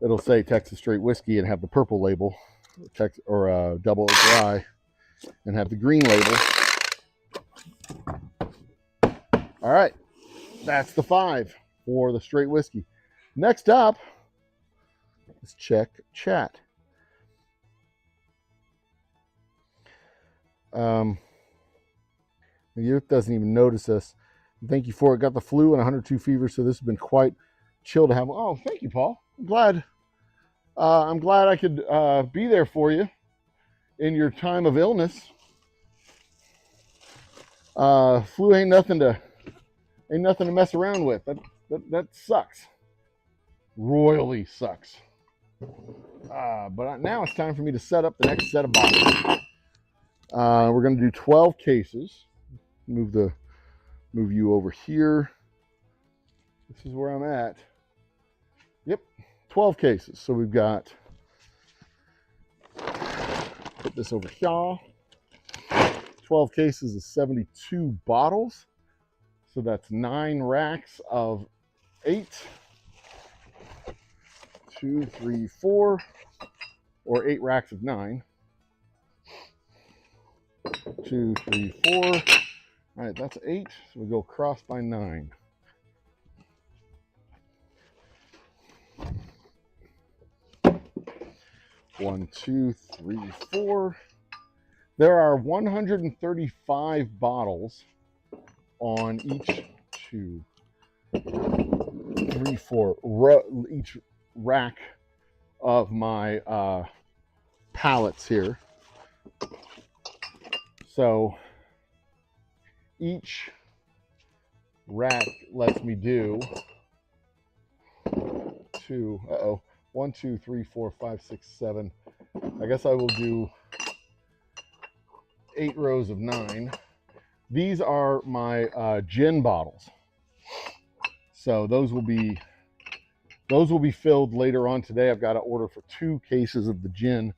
it'll say Texas Straight Whiskey and have the purple label, or Double Oak Rye and have the green label. All right, that's the 5 for the straight whiskey. Next up, let's check chat. The youth doesn't even notice us. Thank you for it. Got the flu and 102 fever, so this has been quite chill to have. Oh, thank you, Paul. I'm glad I could be there for you in your time of illness. Flu ain't nothing to mess around with. That sucks. Royally sucks. But now it's time for me to set up the next set of bottles. We're going to do 12 cases. Move you over here. This is where I'm at. Yep, 12 cases. So we've got, put this over here. 12 cases is 72 bottles. So that's 9 racks of 8. 2, 3, 4, or 8 racks of 9. 2, 3, 4. All right, that's 8. So we go across by 9. One, 2, 3, 4. There are 135 bottles on each 2, 3, 4 each rack of my pallets here. So each rack lets me do 1, 2, 3, 4, 5, 6, 7. I guess I will do 8 rows of 9. These are my gin bottles. So those will be filled later on today. I've got to order for 2 cases of the gin.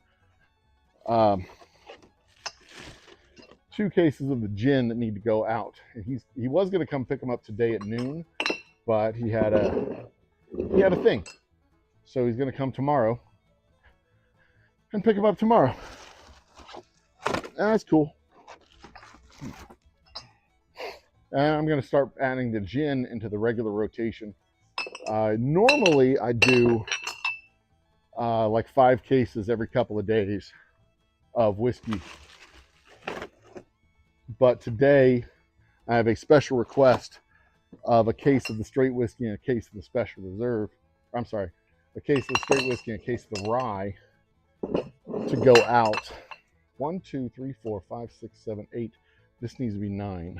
2 cases of the gin that need to go out. And he was going to come pick them up today at noon, but he had a thing. So he's going to come tomorrow and pick them up tomorrow. That's cool. And I'm going to start adding the gin into the regular rotation. Normally I do like 5 cases every couple of days of whiskey. But today I have a special request of a case of the straight whiskey and a case of the special reserve. I'm sorry, a case of the straight whiskey and a case of the rye to go out. 1, 2, 3, 4, 5, 6, 7, 8. This needs to be 9.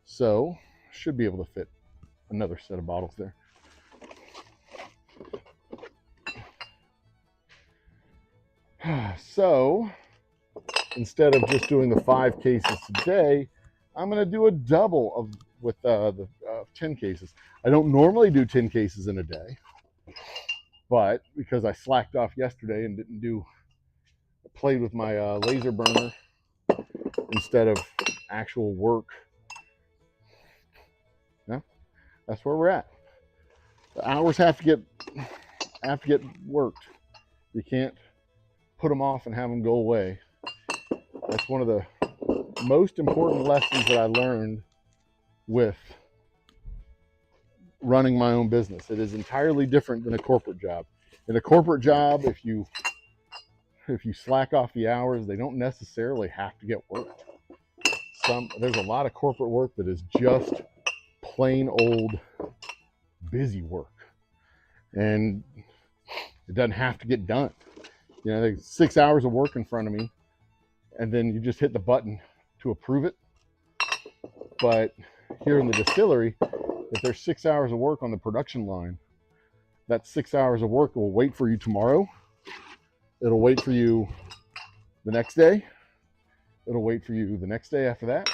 So should be able to fit another set of bottles there. So instead of just doing the 5 cases today, I'm going to do a double with the 10 cases. I don't normally do 10 cases in a day, but because I slacked off yesterday and played with my laser burner instead of actual work. Yeah, that's where we're at. The hours have to get worked. You can't put them off and have them go away. That's one of the most important lessons that I learned with running my own business. It is entirely different than a corporate job. In a corporate job, if you slack off the hours, they don't necessarily have to get worked. There's a lot of corporate work that is just plain old busy work, and it doesn't have to get done. You know, there's 6 hours of work in front of me, and then you just hit the button to approve it. But here in the distillery, if there's 6 hours of work on the production line, that 6 hours of work will wait for you tomorrow. It'll wait for you the next day. It'll wait for you the next day after that.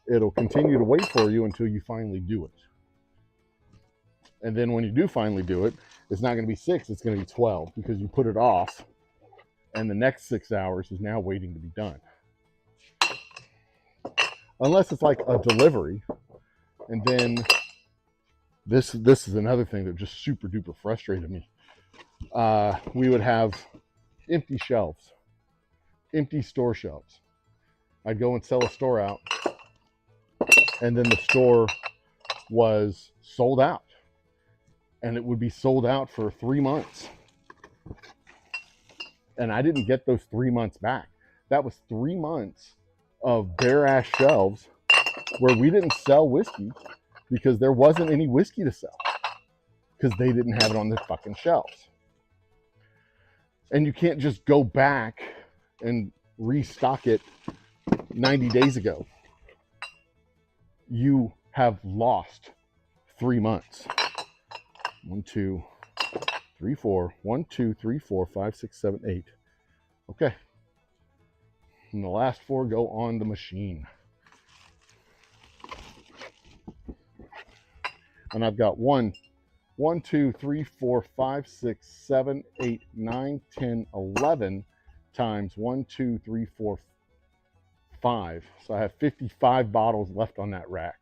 It'll continue to wait for you until you finally do it. And then when you do finally do it, it's not going to be 6, it's going to be 12, because you put it off, and the next 6 hours is now waiting to be done. Unless it's like a delivery. And then this is another thing that just super duper frustrated me. We would have empty shelves, empty store shelves. I'd go and sell a store out, and then the store was sold out, and it would be sold out for 3 months, and I didn't get those 3 months back. That was 3 months of bare ass shelves where we didn't sell whiskey because there wasn't any whiskey to sell, because they didn't have it on their fucking shelves. And you can't just go back and restock it 90 days ago. You have lost 3 months. 1, 2, 3, 4. 1, 2, 3, 4, 5, 6, 7, 8. Okay. And the last 4 go on the machine. And I've got 1, 2, 3, 4, 5, 6, 7, 8, 9, 10, 11 times 1, 2, 3, 4, 5. So I have 55 bottles left on that rack.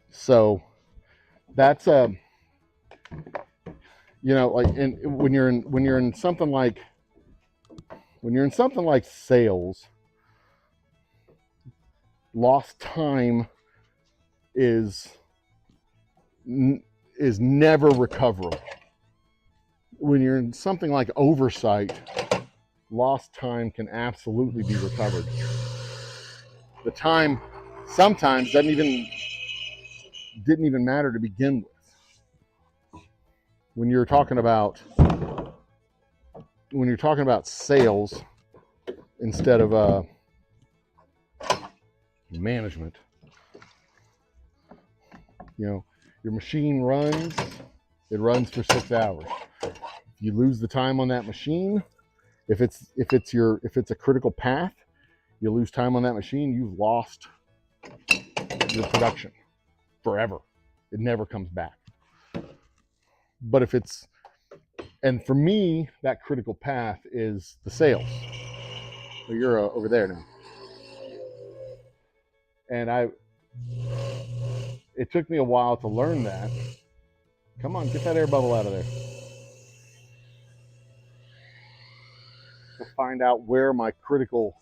So that's you know, like, and when you're in something like sales, lost time is never recoverable. When you're in something like oversight, lost time can absolutely be recovered. The time sometimes didn't even matter to begin with. When you're talking about sales instead of management, you know, your machine runs for 6 hours. If you lose the time on that machine, if it's a critical path, you lose time on that machine, you've lost your production forever. It never comes back. But and for me, that critical path is the sales. So you're over there now. And it took me a while to learn that. Come on, get that air bubble out of there. To find out where my critical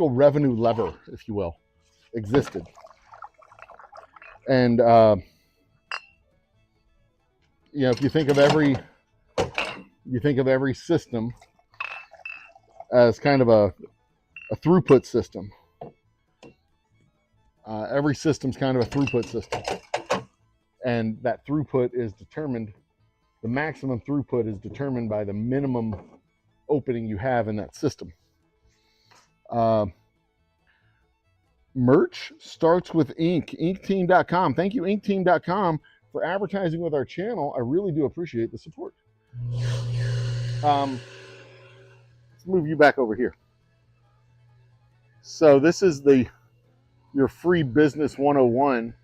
revenue lever, if you will, existed. And you know, if you think of every system as kind of a throughput system. Every system's kind of a throughput system, and that throughput is determined. The maximum throughput is determined by the minimum opening you have in that system. Merch starts with ink. Inkteam.com. Thank you, Inkteam.com, for advertising with our channel. I really do appreciate the support. Let's move you back over here. So this is your free business 101.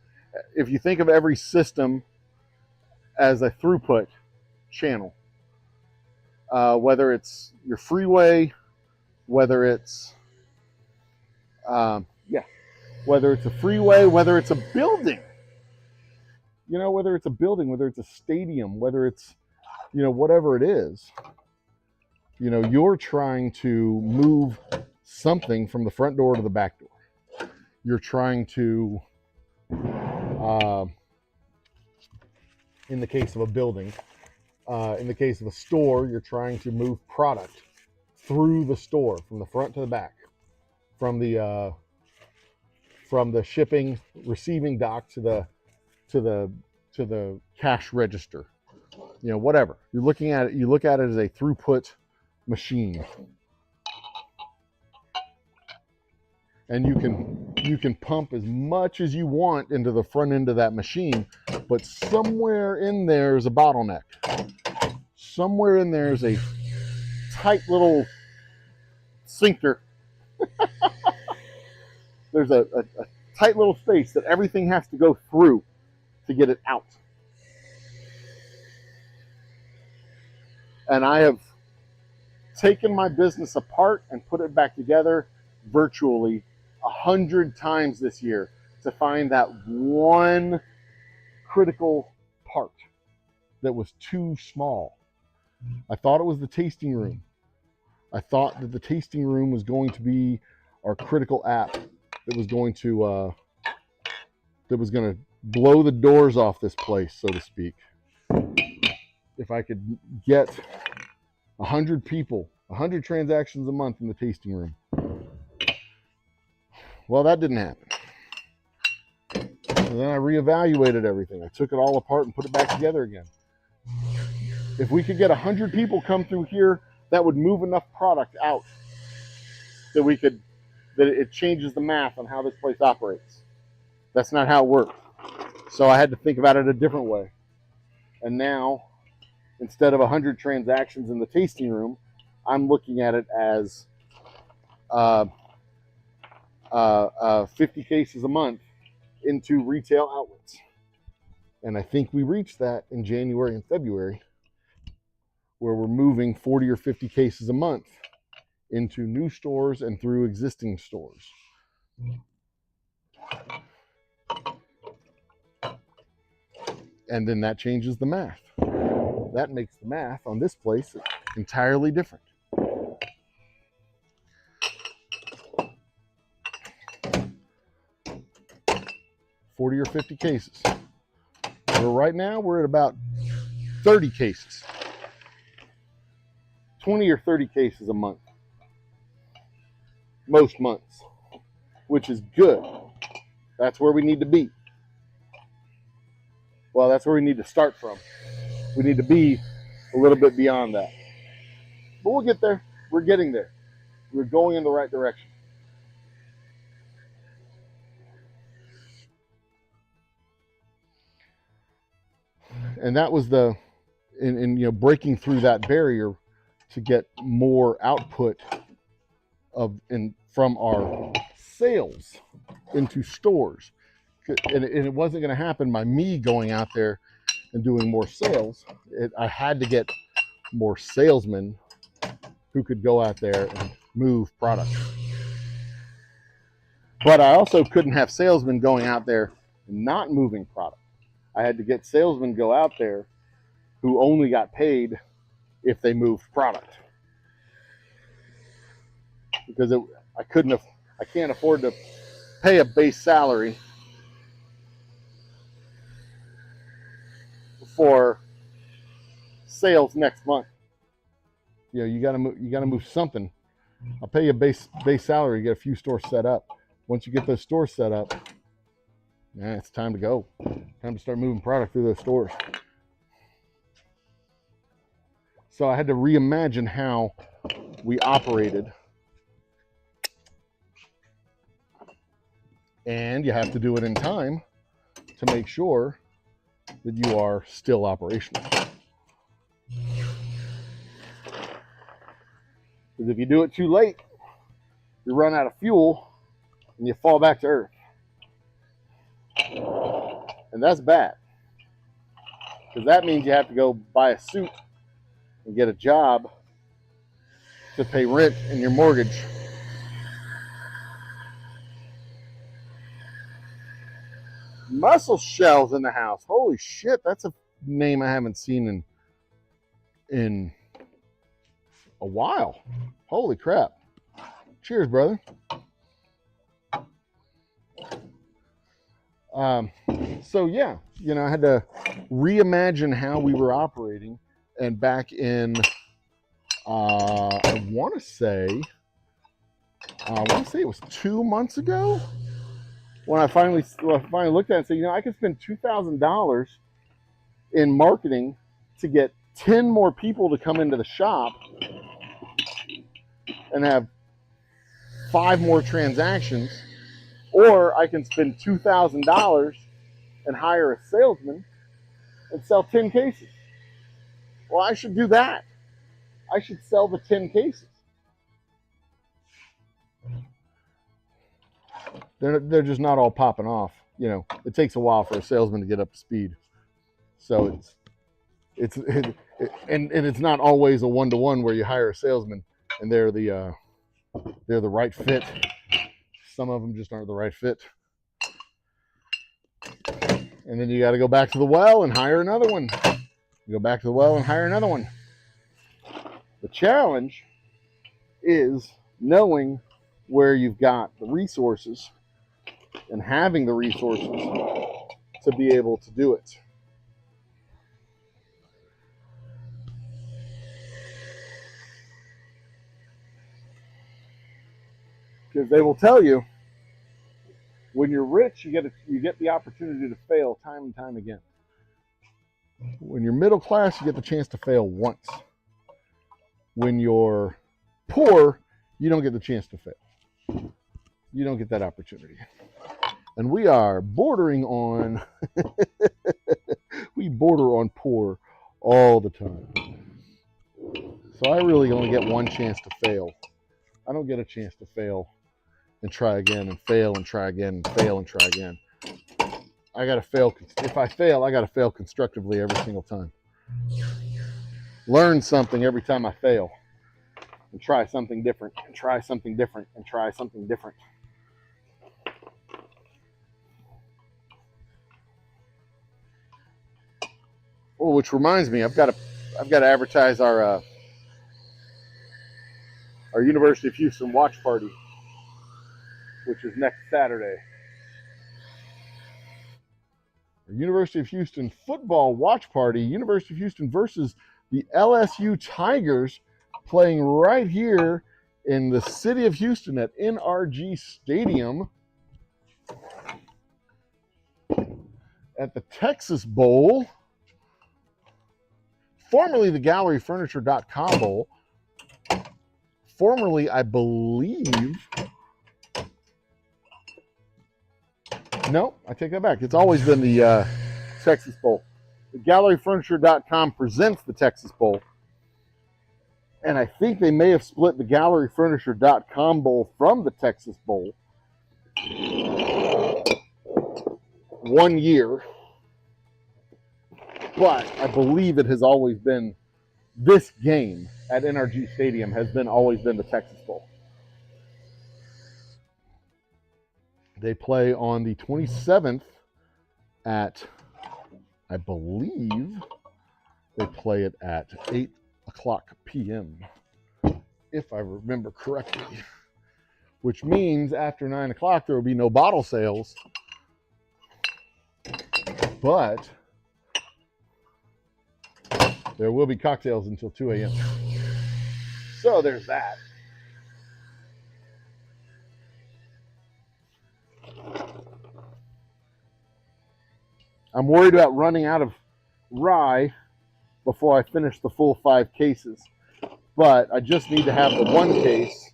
If you think of every system as a throughput channel, whether it's your freeway, whether it's whether it's a freeway, whether it's a building, You know, whether it's a building, whether it's a stadium, whether it's, you know, whatever it is, you know, you're trying to move something from the front door to the back door. You're trying to, in the case of a building, in the case of a store, you're trying to move product through the store from the front to the back, from the shipping receiving dock to the cash register. You know, whatever you're looking at it, you look at it as a throughput machine, and you can pump as much as you want into the front end of that machine, but somewhere in there is a bottleneck. Somewhere in there is a tight little sphincter. There's a tight little space that everything has to go through to get it out. And I have taken my business apart and put it back together virtually 100 times this year to find that one critical part that was too small. I thought it was the tasting room. I thought that the tasting room was going to be our critical app that was going to blow the doors off this place, so to speak. If I could get 100 people, 100 transactions a month in the tasting room. Well, that didn't happen. And then I reevaluated everything. I took it all apart and put it back together again. If we could get 100 people come through here, that would move enough product out that it changes the math on how this place operates. That's not how it works. So I had to think about it a different way. And now, instead of 100 transactions in the tasting room, I'm looking at it as 50 cases a month into retail outlets. And I think we reached that in January and February, where we're moving 40 or 50 cases a month into new stores and through existing stores. And then that changes the math. That makes the math on this place entirely different. $40 or 50 cases. Right now, we're at about 30 cases. 20 or 30 cases a month. Most months, which is good. That's where we need to be. Well, that's where we need to start from. We need to be a little bit beyond that. But we'll get there. We're getting there. We're going in the right direction. And that was in breaking through that barrier to get more output from our sales into stores. And it wasn't going to happen by me going out there and doing more sales. I had to get more salesmen who could go out there and move product. But I also couldn't have salesmen going out there and not moving product. I had to get salesmen go out there who only got paid if they moved product. Because I can't afford to pay a base salary for sales next month. You know, you gotta move something. I'll pay you a base salary, get a few stores set up. Once you get those stores set up, it's time to go. Time to start moving product through those stores. So I had to reimagine how we operated. And you have to do it in time to make sure that you are still operational. Because if you do it too late, you run out of fuel and you fall back to earth. And that's bad. Because that means you have to go buy a suit and get a job to pay rent and your mortgage. Muscle Shells in the house. Holy shit, that's a name I haven't seen in a while. Holy crap. Cheers, brother. So yeah, you know, I had to reimagine how we were operating, and back in I want to say it was 2 months ago when I finally looked at it and said, you know, I could spend $2,000 in marketing to get 10 more people to come into the shop and have 5 more transactions, or I can spend $2,000 and hire a salesman and sell 10 cases. Well, I should do that. I should sell the 10 cases. They're just not all popping off. You know, it takes a while for a salesman to get up to speed. So and it's not always a one-to-one where you hire a salesman and they're the right fit. Some of them just aren't the right fit. And then you got to go back to the well and hire another one. You go back to the well and hire another one. The challenge is knowing where you've got the resources and having the resources to be able to do it. Because they will tell you, when you're rich, you get the opportunity to fail time and time again. When you're middle class, you get the chance to fail once. When you're poor, you don't get the chance to fail. You don't get that opportunity. And we are bordering on, we border on poor all the time. So I really only get one chance to fail. I don't get a chance to fail and try again and fail and try again and fail and try again. I got to fail. If I fail, I got to fail constructively every single time. Learn something every time I fail, and try something different, and try something different, and try something different. Oh, which reminds me, I've got to advertise our University of Houston watch party, which is next Saturday. University of Houston football watch party, University of Houston versus the LSU Tigers, playing right here in the city of Houston at NRG Stadium at the Texas Bowl, formerly the GalleryFurniture.com Bowl, formerly, I believe, no, I take that back. It's always been the Texas Bowl. The GalleryFurniture.com presents the Texas Bowl. And I think they may have split the GalleryFurniture.com Bowl from the Texas Bowl 1 year. But I believe it has always been, this game at NRG Stadium has always been the Texas Bowl. They play on the 27th at, I believe, they play it at 8 o'clock p.m., if I remember correctly, which means after 9 o'clock there will be no bottle sales, but there will be cocktails until 2 a.m. So there's that. I'm worried about running out of rye before I finish the full 5 cases, but I just need to have the 1 case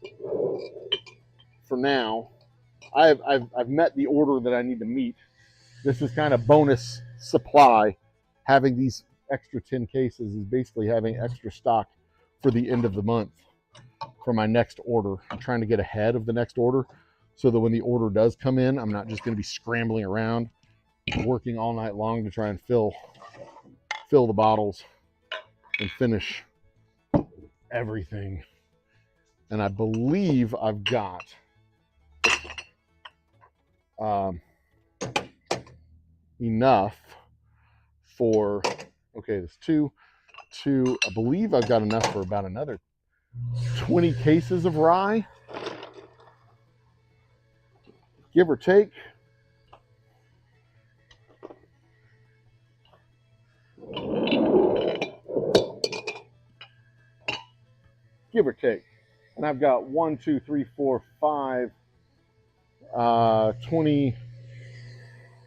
for now. I've met the order that I need to meet. This is kind of bonus supply. Having these extra 10 cases is basically having extra stock for the end of the month for my next order. I'm trying to get ahead of the next order so that when the order does come in, I'm not just going to be scrambling around, working all night long to try and fill the bottles and finish everything. And I believe I've got enough for, okay, there's two, I believe I've got enough for about another 20 cases of rye, give or take. Give or take. And I've got 1, 2, 3, 4, 5, 20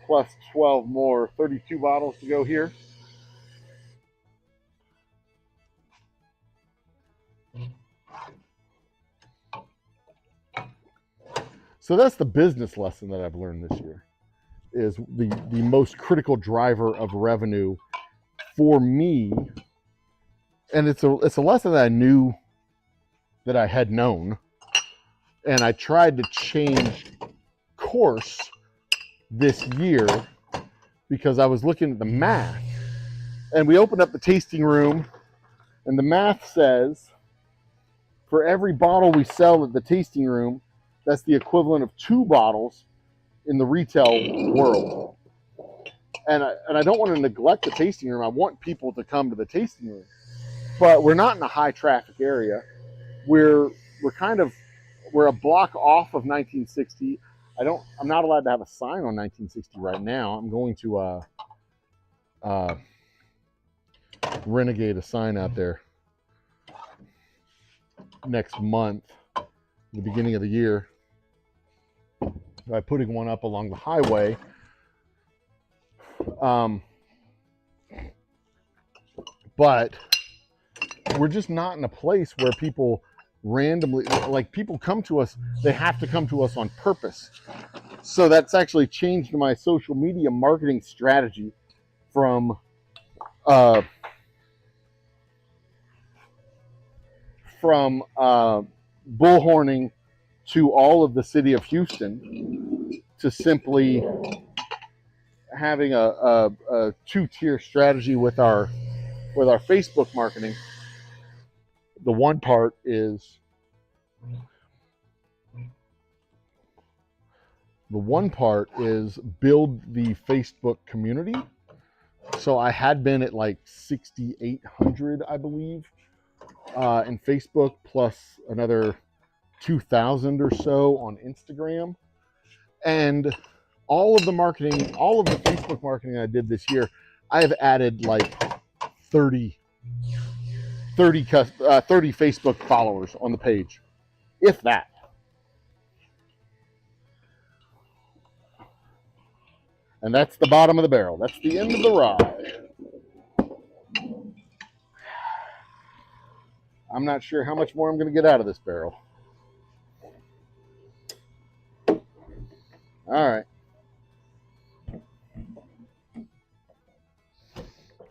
plus 12 more, 32 bottles to go here. So that's the business lesson that I've learned this year, is the most critical driver of revenue for me. And it's a lesson that I knew that I had known. And I tried to change course this year because I was looking at the math. And we opened up the tasting room, and the math says for every bottle we sell at the tasting room, that's the equivalent of 2 bottles in the retail world. And I don't want to neglect the tasting room. I want people to come to the tasting room. But we're not in a high traffic area. We're a block off of 1960. I'm not allowed to have a sign on 1960 right now. I'm going to renegade a sign out there next month, the beginning of the year, by putting one up along the highway. But we're just not in a place where people randomly, like, people come to us, they have to come to us on purpose. So that's actually changed my social media marketing strategy from bullhorning to all of the city of Houston to simply having a 2-tier strategy with our Facebook marketing. The one part is build the Facebook community. So I had been at like 6,800, I believe, in Facebook, plus another 2,000 or so on Instagram. And all of the Facebook marketing I did this year, I have added like 30 Facebook followers on the page, if that. And that's the bottom of the barrel. That's the end of the rye. I'm not sure how much more I'm going to get out of this barrel. All right.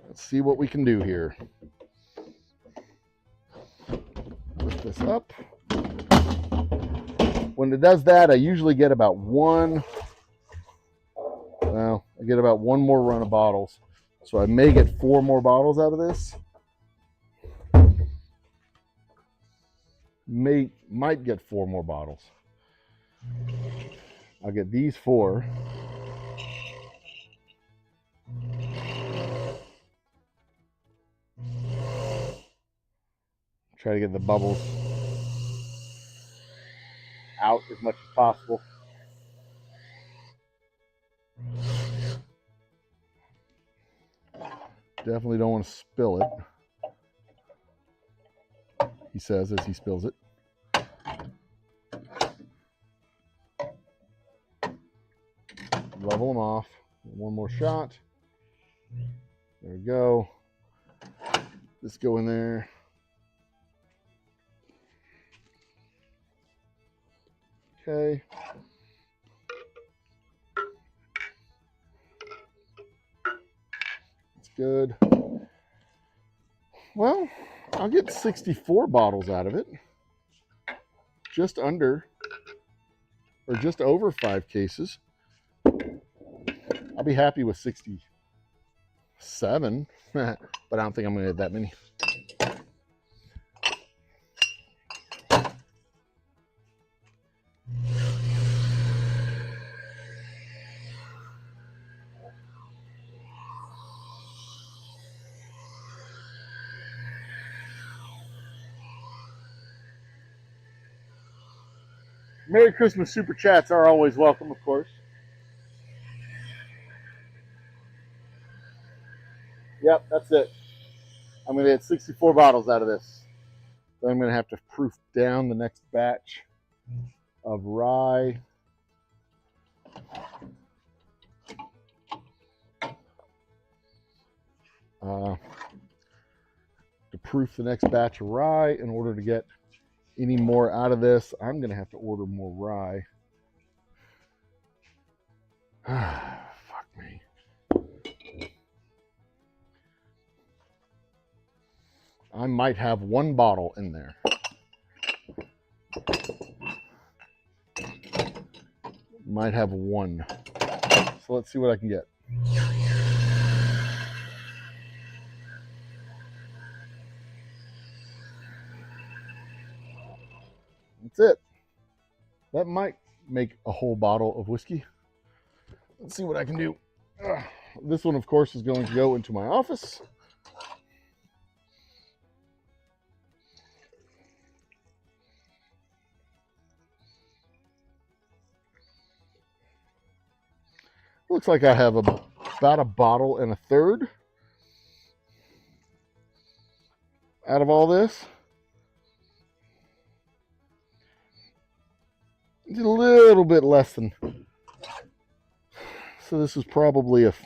Let's see what we can do here. Lift this up. When it does that, I usually get about one more run of bottles. So I may get 4 more bottles out of this. Might get 4 more bottles. I'll get these 4. Try to get the bubbles out as much as possible. Definitely don't want to spill it, he says as he spills it. Level them off. One more shot. There we go. Let's go in there. Okay. That's good. Well, I'll get 64 bottles out of it. Just under, or just over 5 cases. I'll be happy with 67, but I don't think I'm going to get that many. Merry Christmas super chats are always welcome, of course. Yep, that's it. I'm going to get 64 bottles out of this. Then I'm going to have to proof down the next batch of rye. To proof the next batch of rye in order to get any more out of this. I'm going to have to order more rye. Fuck me. I might have one bottle in there. Might have one. So let's see what I can get. That's it. That might make a whole bottle of whiskey. Let's see what I can do. This one, of course, is going to go into my office. Looks like I have about a bottle and a third out of all this. It's a little bit less than. So this is probably it's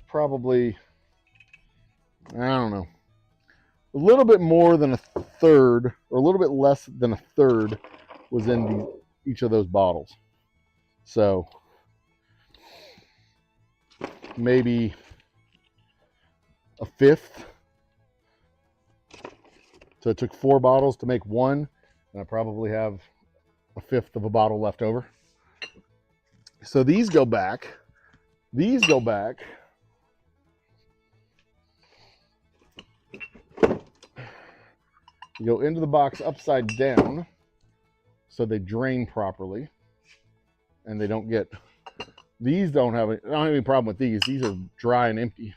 probably, I don't know, a little bit more than a third, or a little bit less than a third was in each of those bottles. So maybe a fifth. So it took 4 bottles to make one, and I probably have a fifth of a bottle left over. So these go back. These go back. You go into the box upside down so they drain properly and they don't get, these don't have, I don't have any problem with these. These are dry and empty.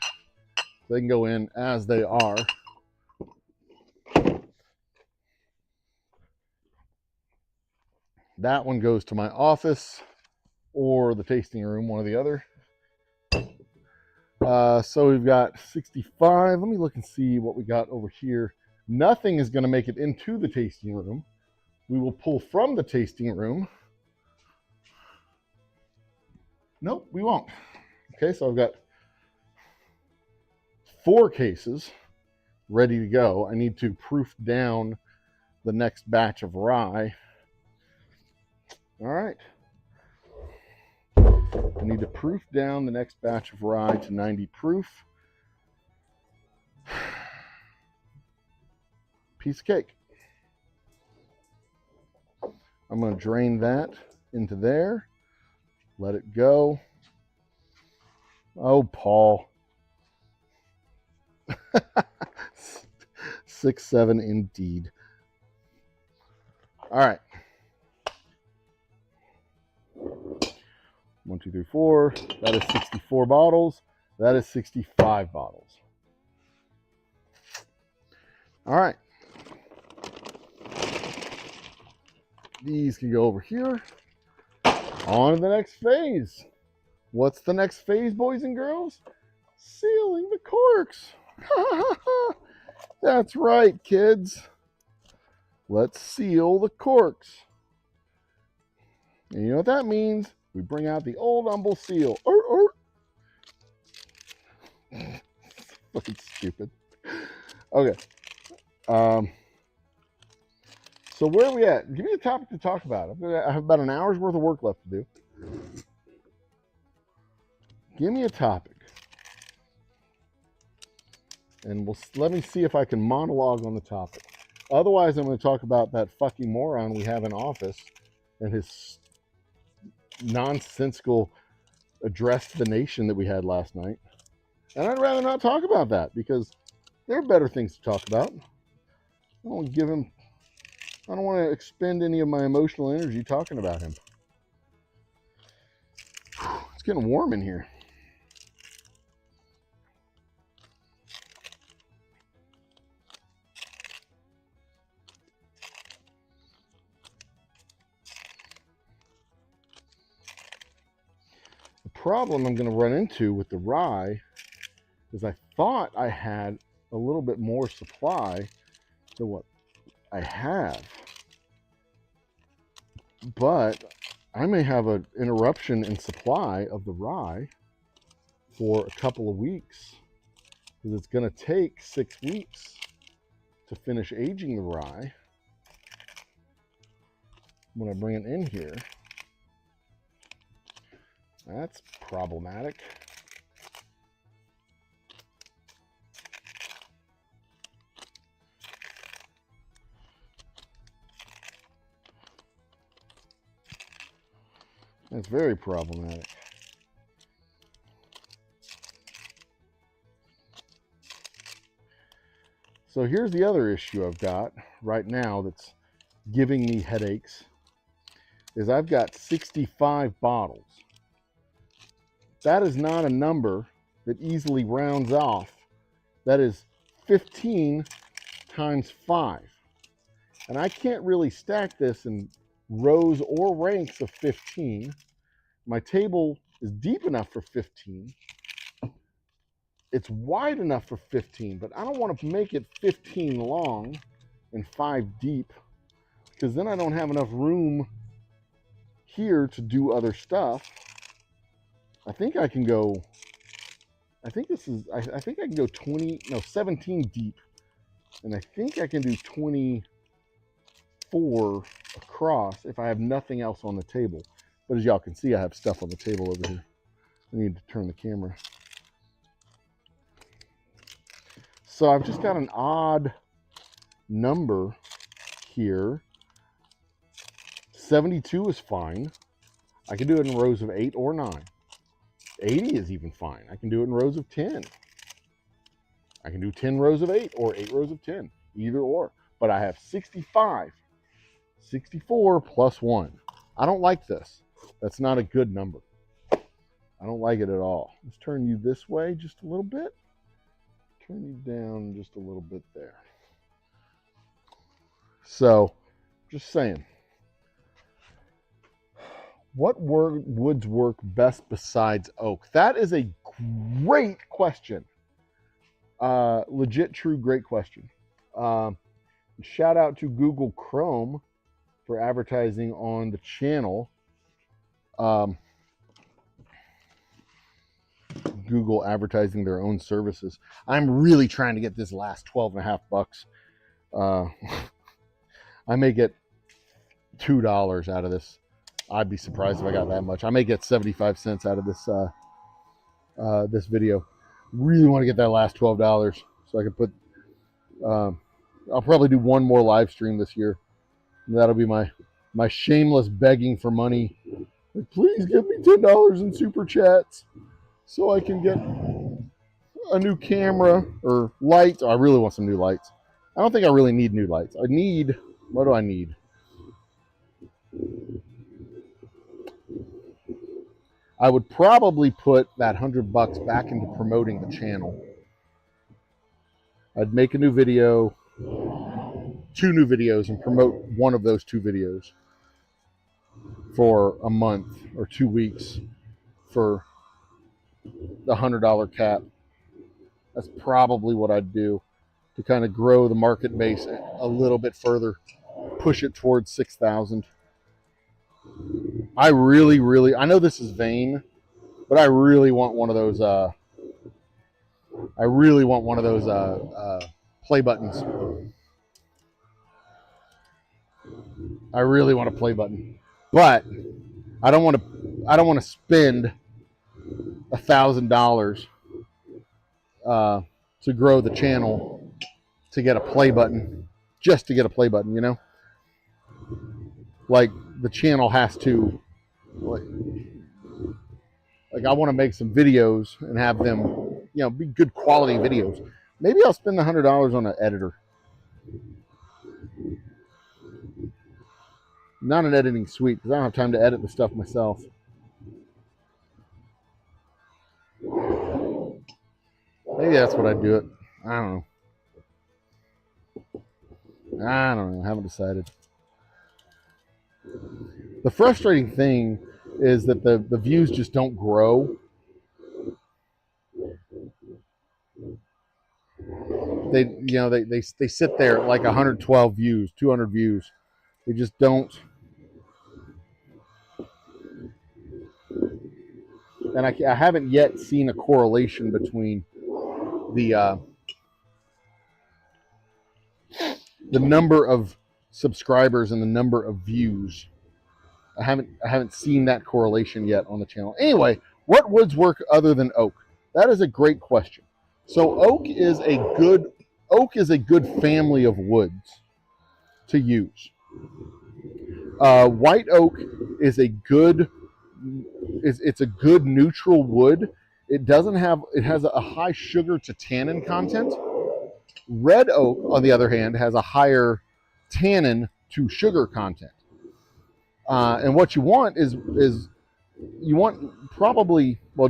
They can go in as they are. That one goes to my office or the tasting room, one or the other. So we've got 65. Let me look and see what we got over here. Nothing is going to make it into the tasting room. We will pull from the tasting room. Nope, we won't. Okay, so I've got 4 cases ready to go. I need to proof down the next batch of rye. All right. I need to proof down the next batch of rye to 90 proof. Piece of cake. I'm going to drain that into there. Let it go. Oh, Paul. 6-7 indeed. All right. 1, 2, 3, 4. That is 64 bottles. That is 65 bottles. All right. These can go over here. On to the next phase. What's the next phase, boys and girls? Sealing the corks. That's right, kids. Let's seal the corks. And you know what that means? We bring out the Old Humble seal. Fucking stupid. Okay. So where are we at? Give me a topic to talk about. I have about an hour's worth of work left to do. Give me a topic. And let me see if I can monologue on the topic. Otherwise, I'm going to talk about that fucking moron we have in office and his nonsensical address to the nation that we had last night. And I'd rather not talk about that because there are better things to talk about. I don't want to expend any of my emotional energy talking about him. It's getting warm in here. problem I'm going to run into with the rye is I thought I had a little bit more supply than what I have, but I may have an interruption in supply of the rye for a couple of weeks, because it's going to take 6 weeks to finish aging the rye when I bring it in here. That's problematic. That's very problematic. So here's the other issue I've got right now that's giving me headaches, is I've got 65 bottles. That is not a number that easily rounds off. That is 15 times 5. And I can't really stack this in rows or ranks of 15. My table is deep enough for 15. It's wide enough for 15, but I don't want to make it 15 long and 5 deep, because then I don't have enough room here to do other stuff. I think I can go, I think I can go 17 deep. And I think I can do 24 across if I have nothing else on the table. But as y'all can see, I have stuff on the table over here. I need to turn the camera. So I've just got an odd number here. 72 is fine. I can do it in rows of 8 or 9. 80 is even fine. I can do it in rows of 10. I can do 10 rows of 8 or 8 rows of 10, either or. But I have 65, 64 plus 1. I don't like this. That's not a good number. I don't like it at all. Let's turn you this way just a little bit. Turn you down just a little bit there. So, just saying. What woods work best besides oak? That is a great question. Legit, true, great question. Shout out to Google Chrome for advertising on the channel. Google advertising their own services. I'm really trying to get this last 12 and a half bucks. I may get $2 out of this. I'd be surprised if I got that much. I may get 75 cents out of this this video. Really want to get that last $12 so I can put. I'll probably do one more live stream this year. And that'll be my shameless begging for money. Like, please give me $10 in super chats so I can get a new camera or lights. Oh, I really want some new lights. I don't think I really need new lights. I need, what do I need? I would probably put that $100 back into promoting the channel. I'd make a new video, 2 new videos, and promote one of those 2 videos for a month or 2 weeks for the $100 cap. That's probably what I'd do to kind of grow the market base a little bit further, push it towards 6,000. I really, I know this is vain, but I really want one of those. Play buttons. I really want a play button, but I don't want to spend $1,000 to grow the channel to get a play button, just to get a play button. You know, like the channel has to, like I want to make some videos and have them, you know, be good quality videos. Maybe I'll spend the $100 on an editor. Not an editing suite, because I don't have time to edit the stuff myself. Maybe that's what I'd do it. I don't know. I haven't decided. The frustrating thing is that the views just don't grow. They sit there at like 112 views, 200 views. They just don't. And I haven't yet seen a correlation between the number of subscribers and the number of views. I haven't seen that correlation yet on the channel. Anyway, what woods work other than oak? That is a great question. So oak is a good family of woods to use. White oak is a good neutral wood. It has a high sugar to tannin content. Red oak, on the other hand, has a higher tannin to sugar content. And what you want is you want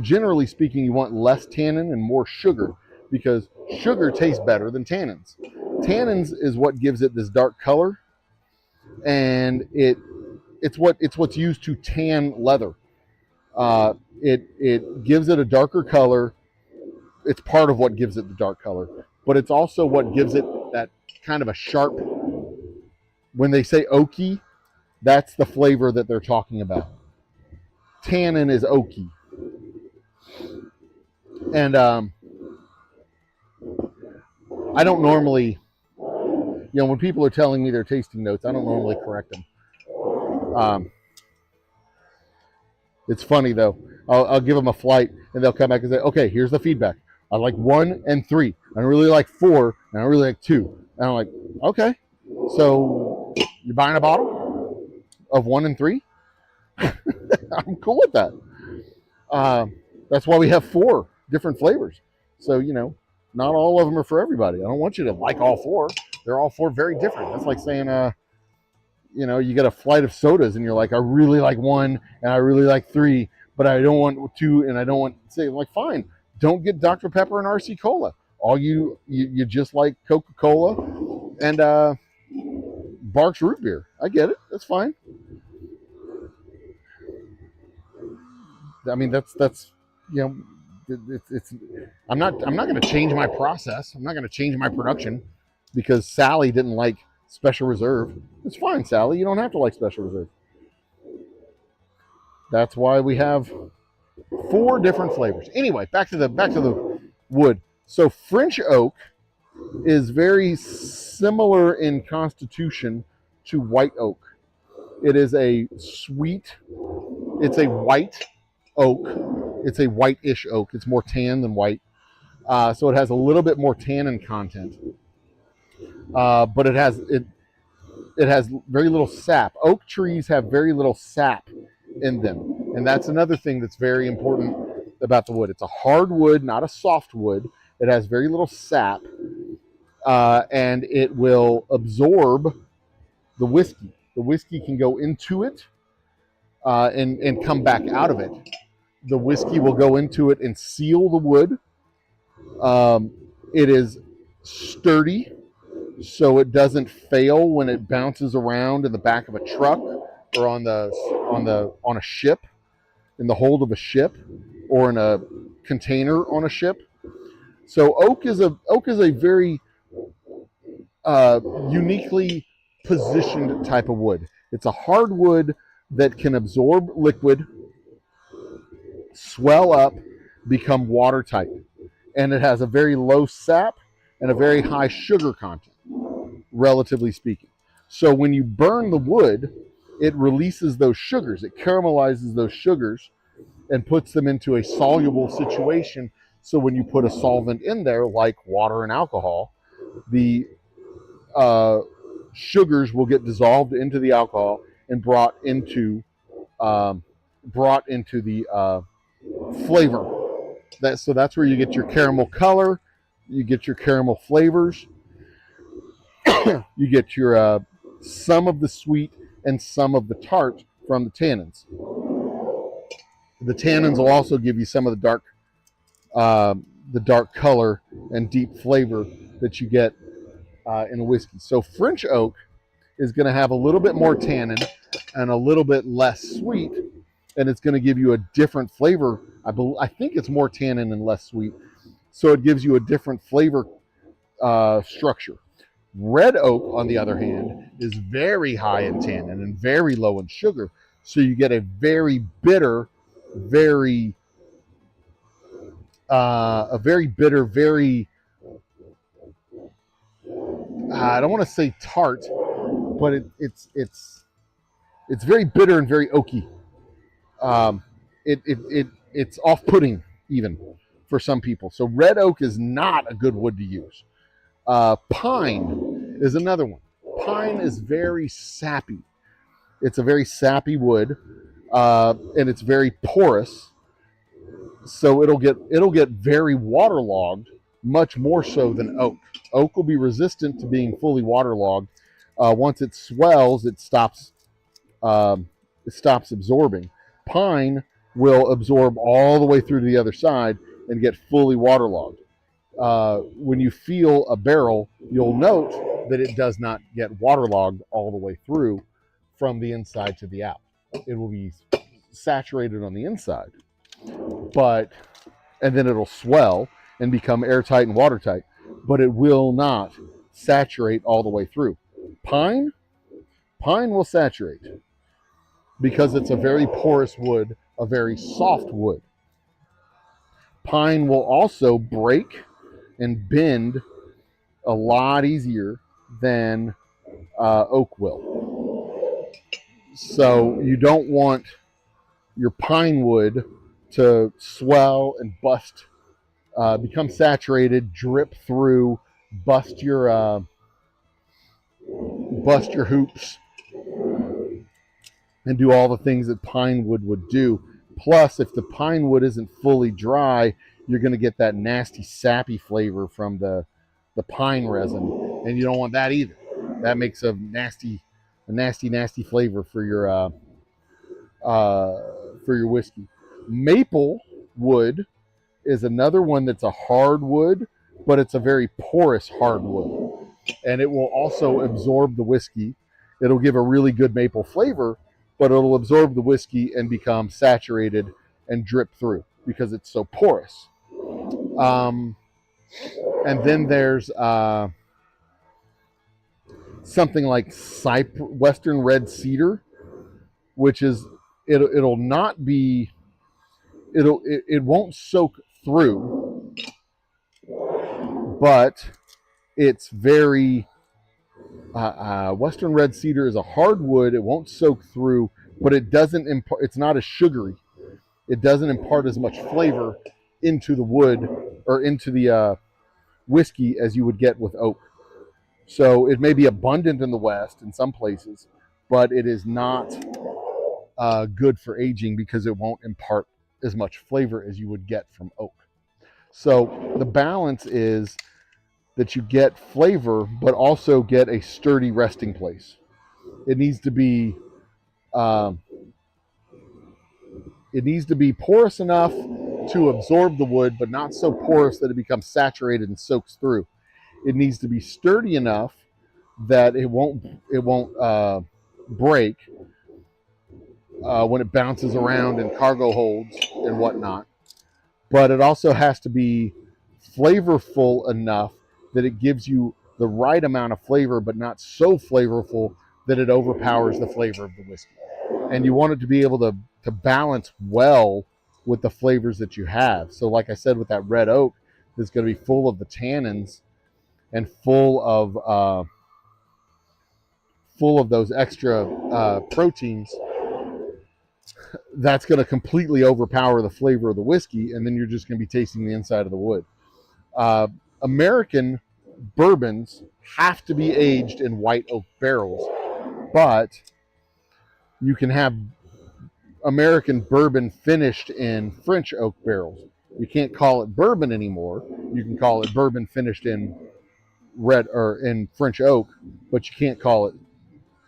generally speaking, you want less tannin and more sugar, because sugar tastes better than tannins. Tannins is what gives it this dark color, and it's what's used to tan leather. It gives it a darker color. It's part of what gives it the dark color, but it's also what gives it that kind of a sharp. When they say oaky, that's the flavor that they're talking about. Tannin is oaky. And I don't normally, when people are telling me their tasting notes, I don't normally correct them. It's funny though. I'll give them a flight and they'll come back and say, okay, here's the feedback. I like 1 and 3. I don't really like 4, and I really like 2. And I'm like, okay, so you're buying a bottle of 1 and 3? I'm cool with that. That's why we have 4 different flavors. So, not all of them are for everybody. I don't want you to like all 4. They're all 4 very different. That's like saying, you get a flight of sodas and you're like, I really like 1 and I really like 3, but I don't want 2 and I don't want 6. I'm like, fine, don't get Dr. Pepper and RC Cola. All you just like Coca-Cola and Barks Root Beer. I get it. That's fine. I mean, that's it's I'm not going to change my process. I'm not going to change my production because Sally didn't like Special Reserve. It's fine, Sally. You don't have to like Special Reserve. That's why we have 4 different flavors. Anyway, back to the wood. So French oak is very similar in constitution to white oak. It is a sweet. It's a white oak. It's a whitish oak. It's more tan than white. So it has a little bit more tannin content. But it has very little sap. Oak trees have very little sap in them, and that's another thing that's very important about the wood. It's a hard wood, not a soft wood. It has very little sap, and it will absorb the whiskey. The whiskey can go into it and come back out of it. The whiskey will go into it and seal the wood. It is sturdy, so it doesn't fail when it bounces around in the back of a truck or on a ship, in the hold of a ship, or in a container on a ship. So oak is a very uniquely positioned type of wood. It's a hard wood that can absorb liquid, swell up, become watertight, and it has a very low sap and a very high sugar content, relatively speaking. So when you burn the wood, it releases those sugars. It caramelizes those sugars and puts them into a soluble situation. So when you put a solvent in there, like water and alcohol, the sugars will get dissolved into the alcohol and brought into the flavor. So that's where you get your caramel color, you get your caramel flavors, you get your some of the sweet and some of the tart from the tannins. The tannins will also give you some of the dark color and deep flavor that you get in a whiskey. So French oak is going to have a little bit more tannin and a little bit less sweet, and it's going to give you a different flavor. I think it's more tannin and less sweet, so it gives you a different flavor structure. Red oak, on the other hand, is very high in tannin and very low in sugar, so you get a very bitter, very very I don't want to say tart, but it's very bitter and very oaky. It's off-putting even for some people. So red oak is not a good wood to use. Pine is another one. Pine is very sappy. It's a very sappy wood, and it's very porous. So it'll get very waterlogged, much more so than oak. Oak will be resistant to being fully waterlogged. Once it swells, it stops absorbing. Pine will absorb all the way through to the other side and get fully waterlogged. When you feel a barrel, you'll note that it does not get waterlogged all the way through from the inside to the out. It will be saturated on the inside, and then it'll swell and become airtight and watertight, but it will not saturate all the way through. Pine will saturate because it's a very porous wood, a very soft wood. Pine will also break and bend a lot easier than oak will. So you don't want your pine wood to swell and bust, become saturated, drip through, bust your hoops, and do all the things that pine wood would do. Plus, if the pine wood isn't fully dry, you're going to get that nasty sappy flavor from the pine resin, and you don't want that either. That makes a nasty flavor for your whiskey. Maple wood is another one that's a hardwood, but it's a very porous hardwood, and it will also absorb the whiskey. It'll give a really good maple flavor, but it'll absorb the whiskey and become saturated and drip through because it's so porous. And then there's something like Western red cedar, which is it won't soak through, but it's very Western red cedar is a hardwood. It won't soak through, but it doesn't it's not as sugary. It doesn't impart as much flavor into the wood or into the whiskey as you would get with oak. So it may be abundant in the West in some places, but it is not good for aging because it won't impart as much flavor as you would get from oak. So the balance is that you get flavor, but also get a sturdy resting place. It needs to be porous enough to absorb the wood, but not so porous that it becomes saturated and soaks through. It needs to be sturdy enough that it won't break when it bounces around in cargo holds and whatnot. But it also has to be flavorful enough that it gives you the right amount of flavor, but not so flavorful that it overpowers the flavor of the whiskey. And you want it to be able to balance well with the flavors that you have. So like I said, with that red oak, it's going to be full of the tannins and full of those extra proteins. That's going to completely overpower the flavor of the whiskey, and then you're just going to be tasting the inside of the wood. American bourbons have to be aged in white oak barrels, but you can have American bourbon finished in French oak barrels. You can't call it bourbon anymore. You can call it bourbon finished in red or in French oak, but you can't call it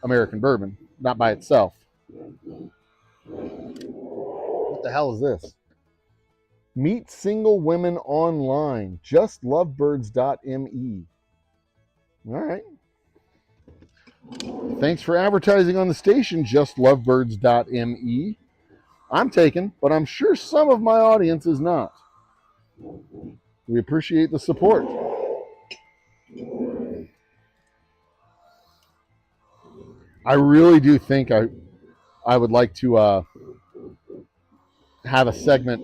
American bourbon, not by itself. What the hell is this? Meet single women online. Justlovebirds.me. All right. Thanks for advertising on the station, Justlovebirds.me. I'm taken, but I'm sure some of my audience is not. We appreciate the support. I really do think I would like to have a segment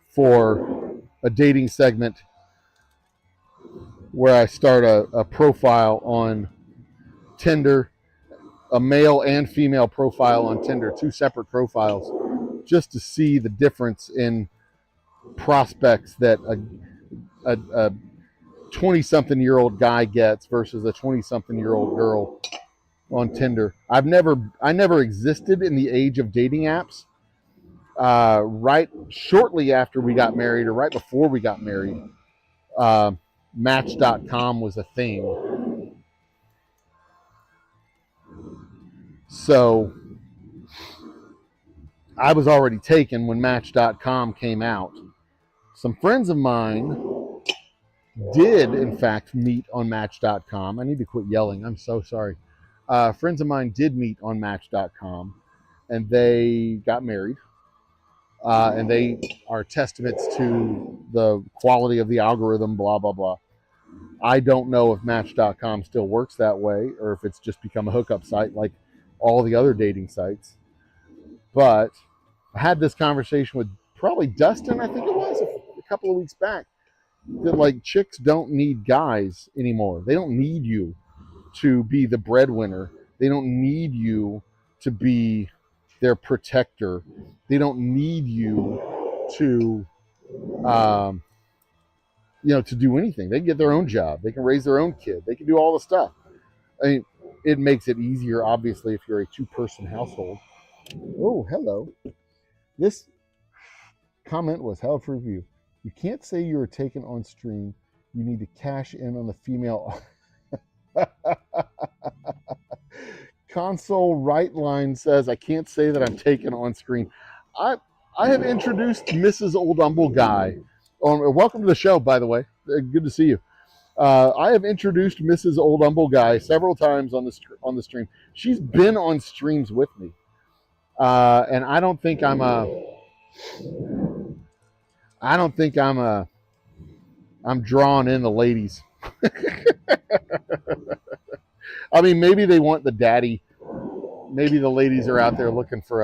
for a dating segment where I start a profile on Tinder, a male and female profile on Tinder, two separate profiles, just to see the difference in prospects that a 20-something-year-old guy gets versus a 20-something-year-old girl on Tinder. I never existed in the age of dating apps. Right shortly after we got married, or right before we got married, Match.com was a thing. So I was already taken when Match.com came out. Some friends of mine did, in fact, meet on Match.com. I need to quit yelling. I'm so sorry. Friends of mine did meet on Match.com, and they got married. And they are testaments to the quality of the algorithm, blah, blah, blah. I don't know if Match.com still works that way or if it's just become a hookup site like all the other dating sites. But I had this conversation with probably Dustin, I think it was, a couple of weeks back, that like chicks don't need guys anymore. They don't need you to be the breadwinner. They don't need you to be their protector. They don't need you to to do anything. They can get their own job. They can raise their own kid. They can do all the stuff. I mean, it makes it easier, obviously, if you're a two-person household. Oh, hello. This comment was held for review. You can't say you were taken on stream. You need to cash in on the female. Console right line says, I can't say that I'm taken on screen. I have introduced Mrs. Old Humble Guy. Welcome to the show, by the way. Good to see you. I have introduced Mrs. Old Humble Guy several times on the stream. She's been on streams with me, and I don't think I'm drawing in the ladies. I mean, maybe they want the daddy. Maybe the ladies are out there looking for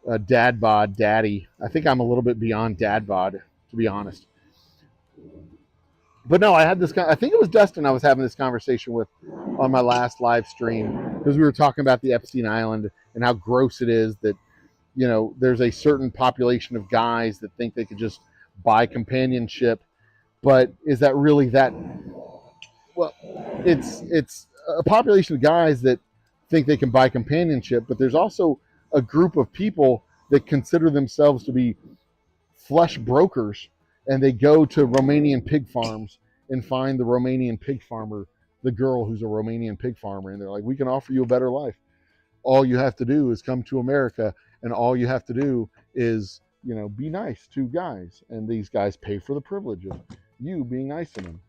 a dad bod daddy. I think I'm a little bit beyond dad bod, to be honest. But no, I think it was Dustin I was having this conversation with on my last live stream, because we were talking about the Epstein Island and how gross it is that, there's a certain population of guys that think they could just buy companionship. But is that really that? Well, it's a population of guys that think they can buy companionship, but there's also a group of people that consider themselves to be flesh brokers, and they go to Romanian pig farms and find the Romanian pig farmer, the girl who's a Romanian pig farmer, and they're like, we can offer you a better life. All you have to do is come to America, and all you have to do is, be nice to guys, and these guys pay for the privilege of you being nice to them.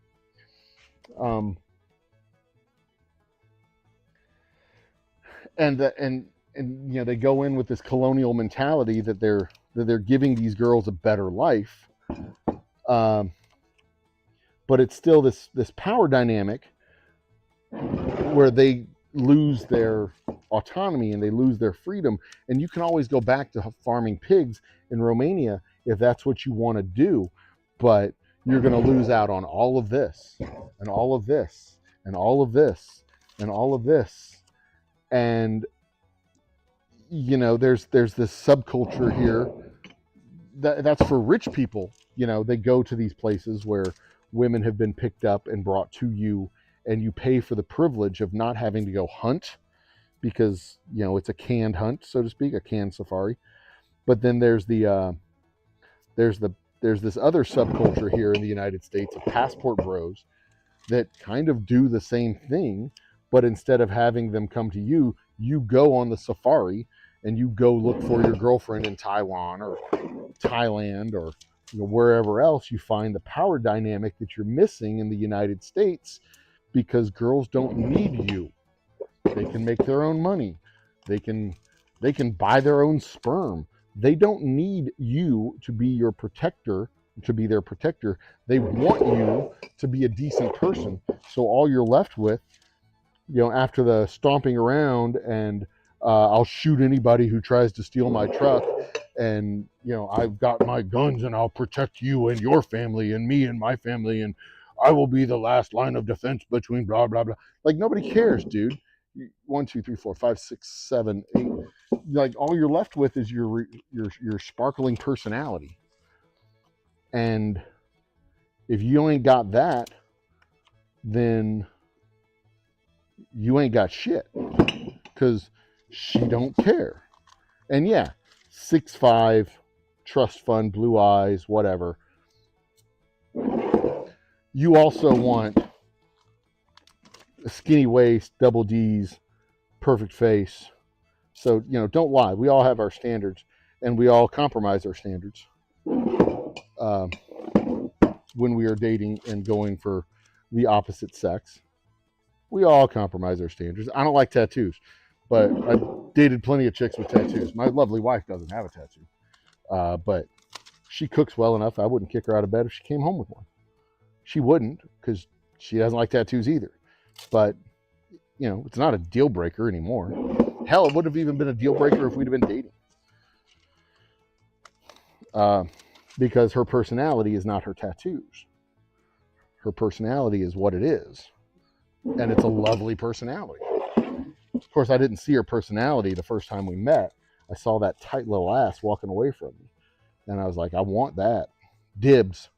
And they go in with this colonial mentality that they're giving these girls a better life, but it's still this power dynamic where they lose their autonomy and they lose their freedom. And you can always go back to farming pigs in Romania if that's what you want to do, but you're going to lose out on all of this and all of this and all of this and all of this. And there's this subculture here that's for rich people. They go to these places where women have been picked up and brought to you, and you pay for the privilege of not having to go hunt, because it's a canned hunt, so to speak, a canned safari. But then there's this other subculture here in the United States of passport bros that kind of do the same thing, but instead of having them come to you, you go on the safari and you go look for your girlfriend in Taiwan or Thailand or wherever else. You find the power dynamic that you're missing in the United States, because girls don't need you. They can make their own money. They can They can buy their own sperm. They don't need you to be your protector, to be their protector. They want you to be a decent person. So all you're left with, after the stomping around and I'll shoot anybody who tries to steal my truck, and I've got my guns and I'll protect you and your family and me and my family, and I will be the last line of defense between blah blah blah. Like, nobody cares, dude. 1, 2, 3, 4, 5, 6, 7, 8. Like, all you're left with is your sparkling personality, and if you ain't got that, then you ain't got shit, because she don't care. And yeah, 6'5", trust fund, blue eyes, whatever. You also want a skinny waist, double D's, perfect face. So, don't lie. We all have our standards, and we all compromise our standards when we are dating and going for the opposite sex. We all compromise our standards. I don't like tattoos, but I've dated plenty of chicks with tattoos. My lovely wife doesn't have a tattoo, but she cooks well enough. I wouldn't kick her out of bed if she came home with one. She wouldn't, because she doesn't like tattoos either. But, it's not a deal breaker anymore. Hell, it would have even been a deal breaker if we'd have been dating. Because her personality is not her tattoos. Her personality is what it is. And it's a lovely personality. Of course, I didn't see her personality the first time we met. I saw that tight little ass walking away from me. And I was like, I want that. Dibs.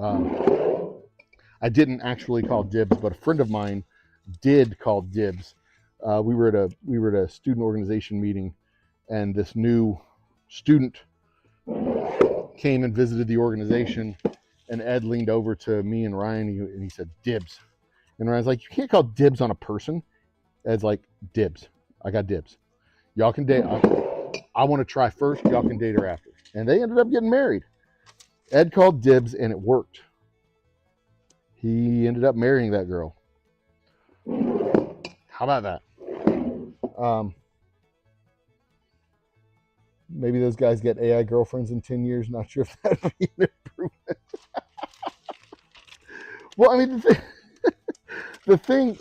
I didn't actually call dibs, but a friend of mine did call dibs. We were at a student organization meeting, and this new student came and visited the organization, and Ed leaned over to me and Ryan, and he said, dibs. And Ryan's like, you can't call dibs on a person. Ed's like, dibs. I got dibs. Y'all can date. I want to try first. Y'all can date her after. And they ended up getting married. Ed called dibs, and it worked. He ended up marrying that girl. How about that? Maybe those guys get AI girlfriends in 10 years. Not sure if that would be an improvement. Well, I mean, the thing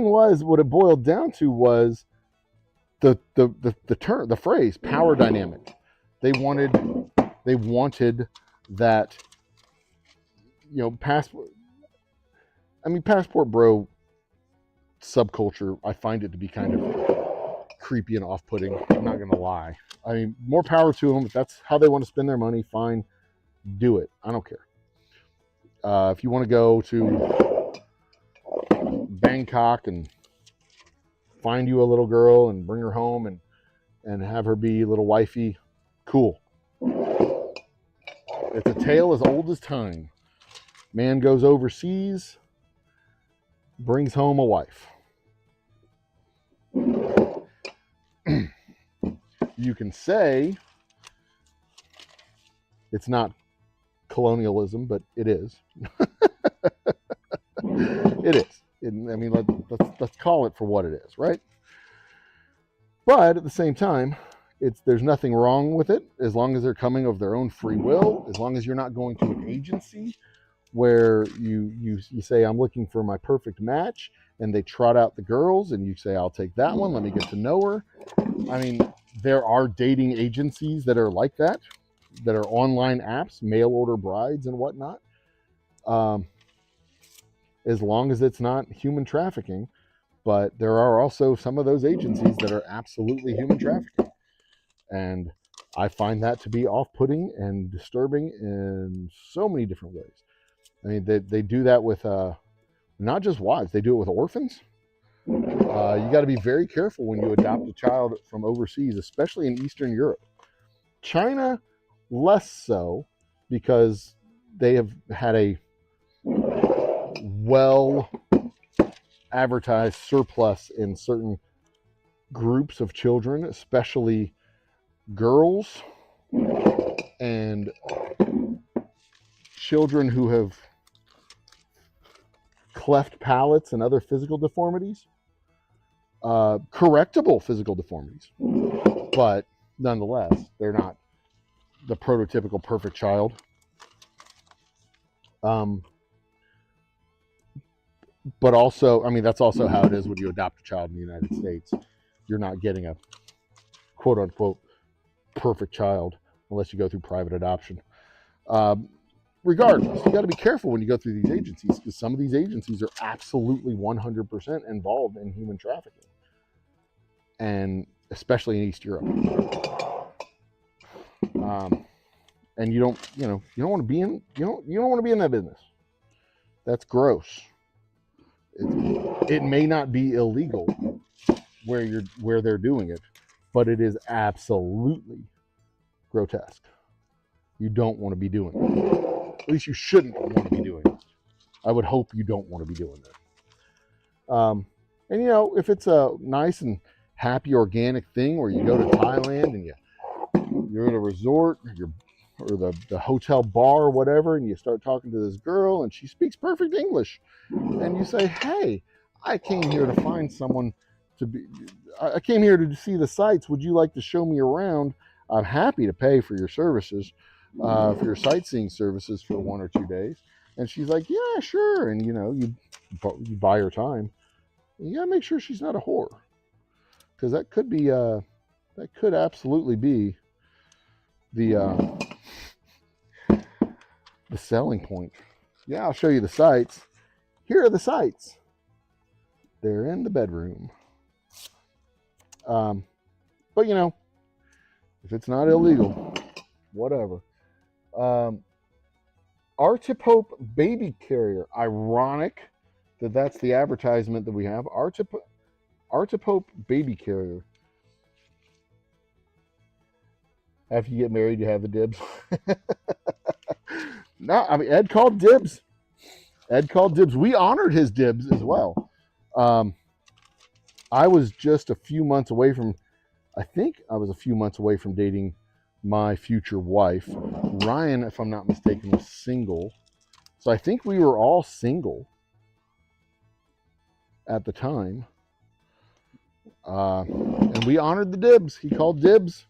was, what it boiled down to was the phrase power dynamic. They wanted that, passport bro subculture. I find it to be kind of creepy and off-putting. I'm not gonna lie. I mean, more power to them. If that's how they want to spend their money, fine, do it. I don't care. If you want to go to Bangkok and find you a little girl and bring her home and have her be a little wifey, cool. It's a tale as old as time. Man goes overseas, brings home a wife. You can say it's not colonialism, but it is. It is. Let's call it for what it is, right? But at the same time, there's nothing wrong with it as long as they're coming of their own free will, as long as you're not going to an agency where you say, I'm looking for my perfect match, and they trot out the girls, and you say, I'll take that one, let me get to know her. I mean, there are dating agencies that are like that are online apps, mail order brides and whatnot. As long as it's not human trafficking. But there are also some of those agencies that are absolutely human trafficking. And I find that to be off-putting and disturbing in so many different ways. I mean, they do that with not just wives, they do it with orphans. You got to be very careful when you adopt a child from overseas, especially in Eastern Europe. China, less so, because they have had a well advertised surplus in certain groups of children, especially girls and children who have cleft palates and other physical deformities. correctable physical deformities, but nonetheless, they're not the prototypical perfect child. But also, I mean, that's also how it is when you adopt a child in the United States. You're not getting a quote unquote perfect child unless you go through private adoption. Regardless, you got to be careful when you go through these agencies, because some of these agencies are absolutely 100% involved in human trafficking, and especially in East Europe. And you don't want to be in that business. That's gross. It may not be illegal where they're doing it, but it is absolutely grotesque. You don't want to be doing it. At least you shouldn't want to be doing it. I would hope you don't want to be doing that. And if it's a nice and happy organic thing where you go to Thailand and you're at a resort, or the hotel bar or whatever, and you start talking to this girl and she speaks perfect English, and you say, hey, I came here to find someone I came here to see the sights. Would you like to show me around? I'm happy to pay for your services, for your sightseeing services for 1 or 2 days. And she's like, yeah, sure. And you buy her time. You gotta make sure she's not a whore, because that could absolutely be the selling point. Yeah, I'll show you the sights. Here are the sights. They're in the bedroom. But if it's not illegal, whatever. Artipope baby carrier. Ironic that that's the advertisement that we have. Artipope baby carrier. After you get married, you have the dibs. No, I mean, Ed called dibs. We honored his dibs as well. I was just a few months away from dating my future wife. Ryan, if I'm not mistaken, was single. So I think we were all single at the time. And we honored the dibs. He called dibs.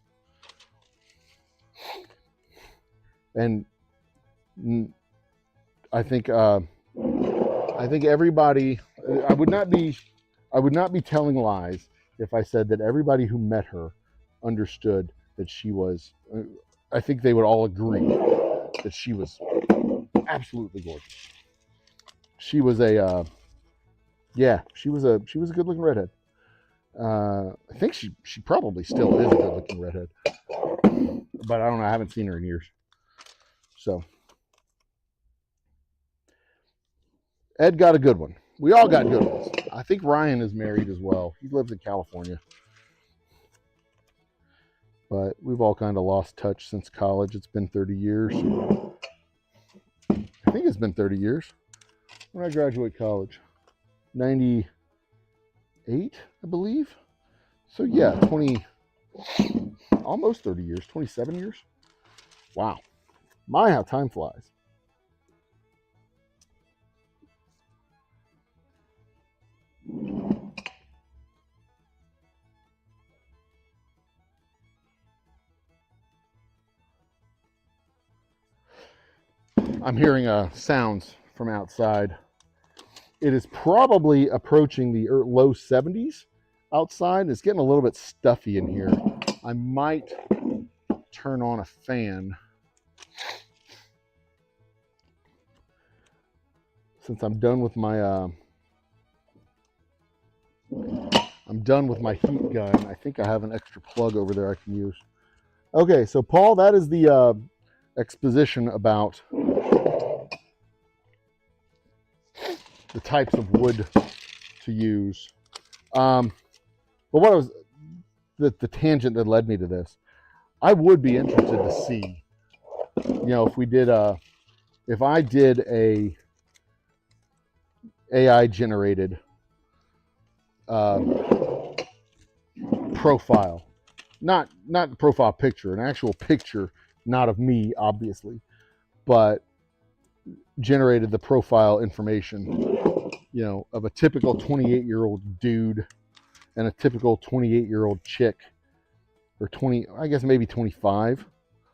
And I think everybody, I would not be telling lies if I said that everybody who met her understood that she was, I think they would all agree that she was absolutely gorgeous. She was a good looking redhead. I think she probably still is a good looking redhead, but I don't know. I haven't seen her in years. So Ed got a good one. We all got good ones. I think Ryan is married as well. He lives in California. But we've all kind of lost touch since college. It's been 30 years. I think it's been 30 years. When I graduate college. 98, I believe. So yeah, almost 30 years, 27 years. Wow. My, how time flies. I'm hearing sounds from outside. It is probably approaching the low 70s outside. It's getting a little bit stuffy in here. I might turn on a fan since I'm done with my heat gun. I think I have an extra plug over there I can use. Okay, so Paul, that is the exposition about the types of wood to use. But what was the tangent that led me to this? I would be interested to see, if I did a AI generated profile, not profile picture, an actual picture, not of me, obviously, but generated the profile information, of a typical 28-year-old dude and a typical 28-year-old chick, or 20, I guess maybe 25.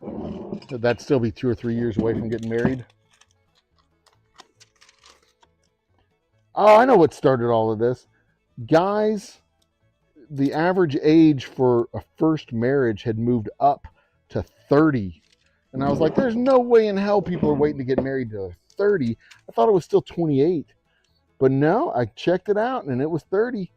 So that'd still be 2 or 3 years away from getting married. Oh, I know what started all of this. Guys, the average age for a first marriage had moved up to 30. And I was like, there's no way in hell people are waiting to get married to 30. I thought it was still 28. But no, I checked it out and it was 30.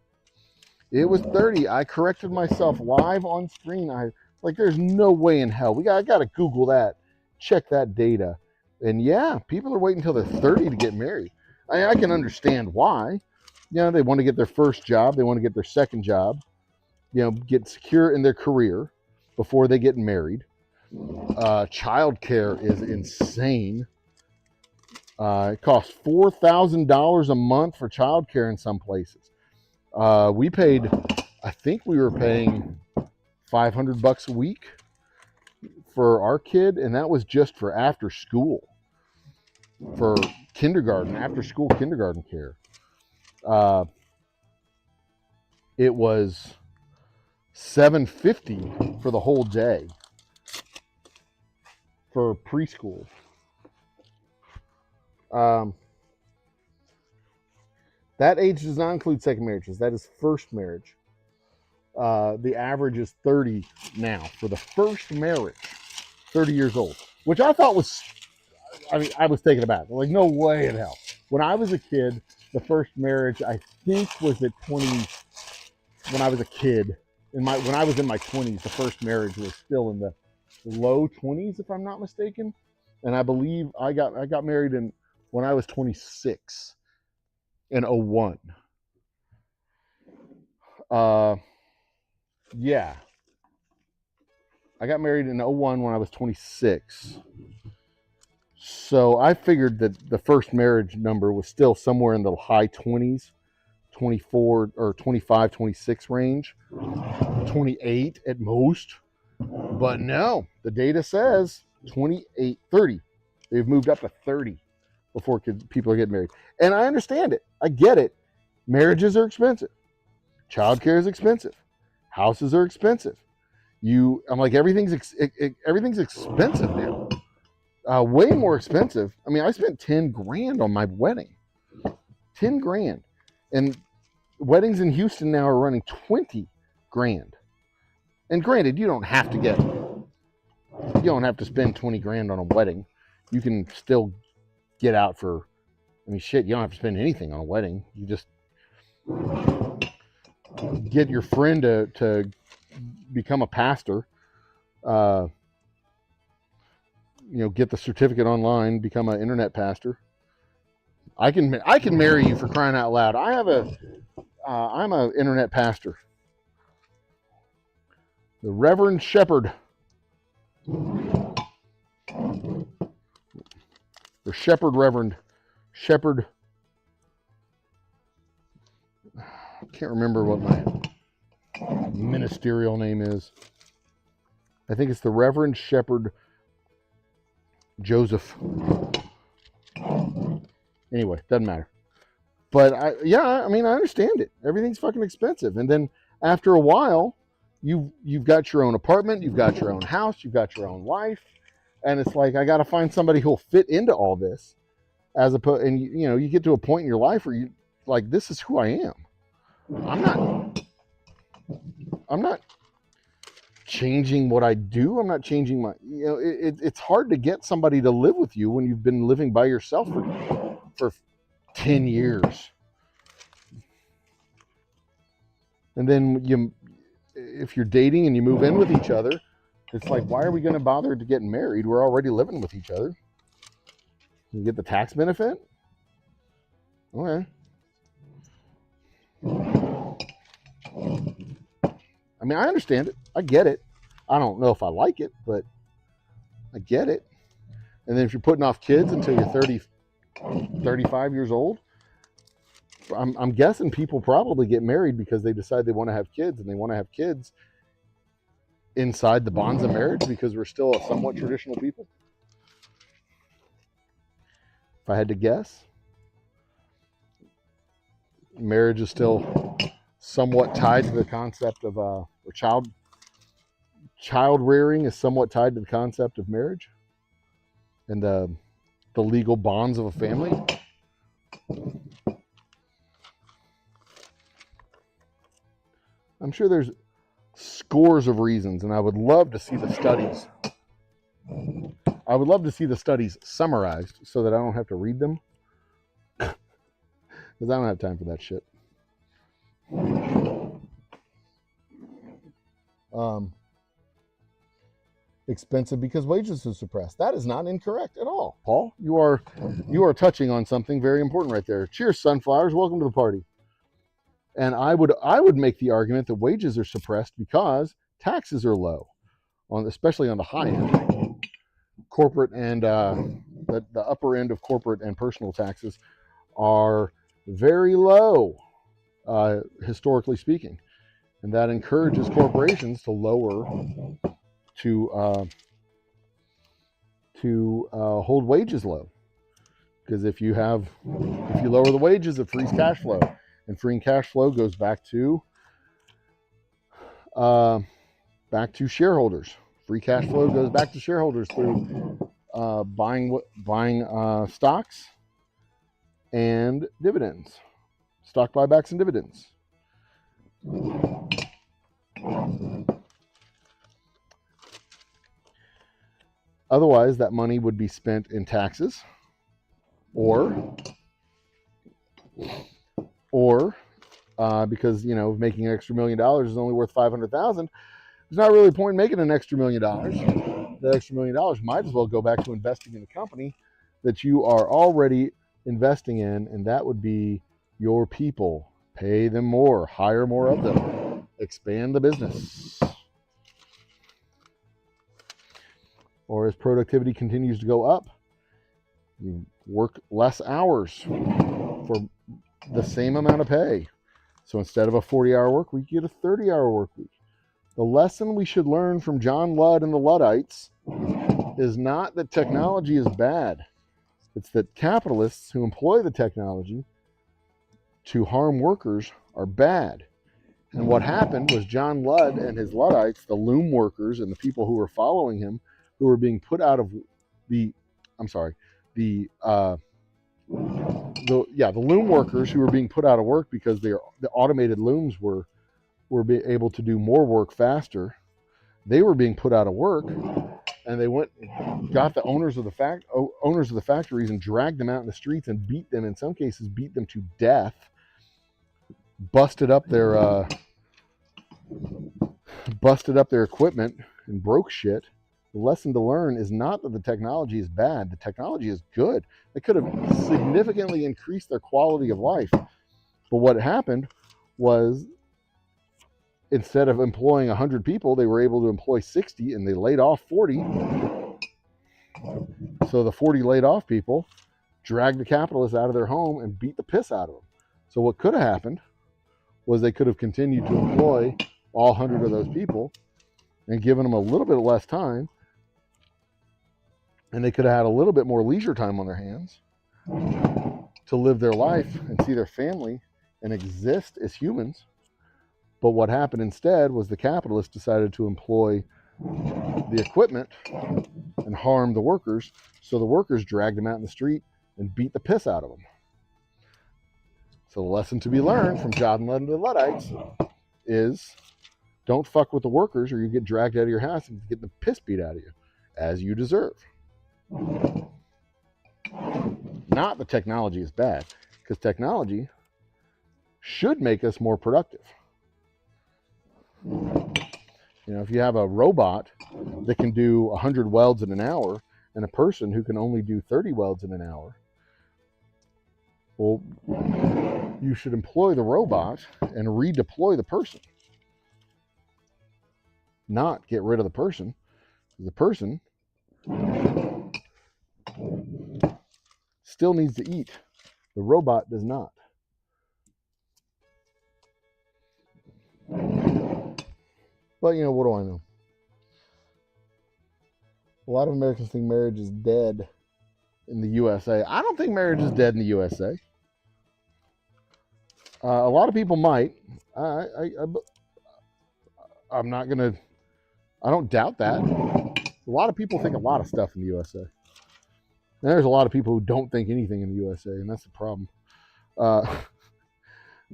It was 30. I corrected myself live on screen. I like, there's no way in hell. I got to Google that, check that data. And yeah, people are waiting until they're 30 to get married. I can understand why. You know, they want to get their first job. They want to get their second job, you know, get secure in their career before they get married. Childcare is insane. It costs $4,000 a month for childcare in some places. We paid, I think we were paying $500 a week for our kid, and that was just for after school, for kindergarten, after school kindergarten care. It was $750 for the whole day for preschool. That age does not include second marriages. That is first marriage. The average is 30 now for the first marriage, 30 years old, which I thought was, I mean, I was taken aback. Like, no way in hell. When I was a kid, the first marriage, I think, was at 20. When I was a kid, when I was in my 20s, the first marriage was still in the low 20s, if I'm not mistaken. And I believe I got married when I was 26 in 01. Yeah. I got married in 01 when I was 26. So I figured that the first marriage number was still somewhere in the high 20s, 24 or 25, 26 range, 28 at most. But no, the data says 28, 30. They've moved up to 30 before people are getting married. And I understand it. I get it. Marriages are expensive. Childcare is expensive. Houses are expensive. I'm like, everything's expensive now. Way more expensive. I mean, I spent 10 grand on my wedding. 10 grand. And weddings in Houston now are running 20 grand. And granted, you don't have to spend 20 grand on a wedding. You can still get out for, I mean, shit, you don't have to spend anything on a wedding. You just get your friend to become a pastor, get the certificate online, become an internet pastor. I can marry you, for crying out loud. I'm an internet pastor. The Reverend Shepherd. Or Shepherd Reverend. Shepherd. I can't remember what my ministerial name is. I think it's the Reverend Shepherd Joseph. Anyway, doesn't matter. But I understand it. Everything's fucking expensive. And then after a while, you've got your own apartment, you've got your own house, you've got your own life, and it's like, I got to find somebody who'll fit into all this. And you get to a point in your life where you like, this is who I am. I'm not changing what I do. I'm not changing my, it's hard to get somebody to live with you when you've been living by yourself for 10 years. And then if you're dating and you move in with each other, it's like, why are we going to bother to get married? We're already living with each other. You get the tax benefit? Okay. I mean, I understand it. I get it. I don't know if I like it, but I get it. And then if you're putting off kids until you're 30, 35 years old, I'm guessing people probably get married because they decide they want to have kids, and they want to have kids inside the bonds of marriage because we're still a somewhat traditional people. If I had to guess, marriage is still somewhat tied to the concept of or child rearing is somewhat tied to the concept of marriage and the legal bonds of a family. I'm sure there's scores of reasons, and I would love to see the studies. I would love to see the studies summarized so that I don't have to read them, because I don't have time for that shit. Expensive because wages are suppressed. That is not incorrect at all, Paul. You are touching on something very important right there. Cheers, sunflowers. Welcome to the party. And I would make the argument that wages are suppressed because taxes are low, especially on the high end. Corporate and the upper end of corporate and personal taxes are very low, historically speaking, and that encourages corporations to lower to hold wages low, because if you lower the wages, it frees cash flow, and freeing cash flow goes back to shareholders. Free cash flow goes back to shareholders through buying stocks and dividends, stock buybacks and dividends. Otherwise, that money would be spent in taxes, or because making an extra $1 million is only worth $500,000. There's not really a point in making an extra $1 million. That extra $1 million might as well go back to investing in the company that you are already investing in, and that would be your people. Pay them more, hire more of them, expand the business. Or as productivity continues to go up, you work less hours for the same amount of pay. So instead of a 40-hour work week, you get a 30-hour work week. The lesson we should learn from John Ludd and the Luddites is not that technology is bad. It's that capitalists who employ the technology to harm workers are bad. And what happened was John Ludd and his Luddites, the loom workers and the people who were following him, who were being put out of the loom workers who were being put out of work because the automated looms were able to do more work faster. They were being put out of work, and they got the owners of the factories and dragged them out in the streets and beat them. In some cases, beat them to death. Busted up their equipment and broke shit. The lesson to learn is not that the technology is bad. The technology is good. They could have significantly increased their quality of life. But what happened was, instead of employing 100 people, they were able to employ 60, and they laid off 40. So the 40 laid off people dragged the capitalists out of their home and beat the piss out of them. So what could have happened was they could have continued to employ all 100 of those people and given them a little bit less time, and they could have had a little bit more leisure time on their hands to live their life and see their family and exist as humans. But what happened instead was the capitalists decided to employ the equipment and harm the workers, so the workers dragged them out in the street and beat the piss out of them. So the lesson to be learned from John Ludd and the Luddites is, don't fuck with the workers or you get dragged out of your house and get the piss beat out of you, as you deserve. Not that technology is bad, because technology should make us more productive. If you have a robot that can do 100 welds in an hour and a person who can only do 30 welds in an hour, well, you should employ the robot and redeploy the person, not get rid of the person. The person still needs to eat. The robot does not. But, what do I know? A lot of Americans think marriage is dead in the USA. I don't think marriage is dead in the USA. A lot of people might. I'm not going to, I don't doubt that. A lot of people think a lot of stuff in the USA. And there's a lot of people who don't think anything in the USA, and that's the problem. I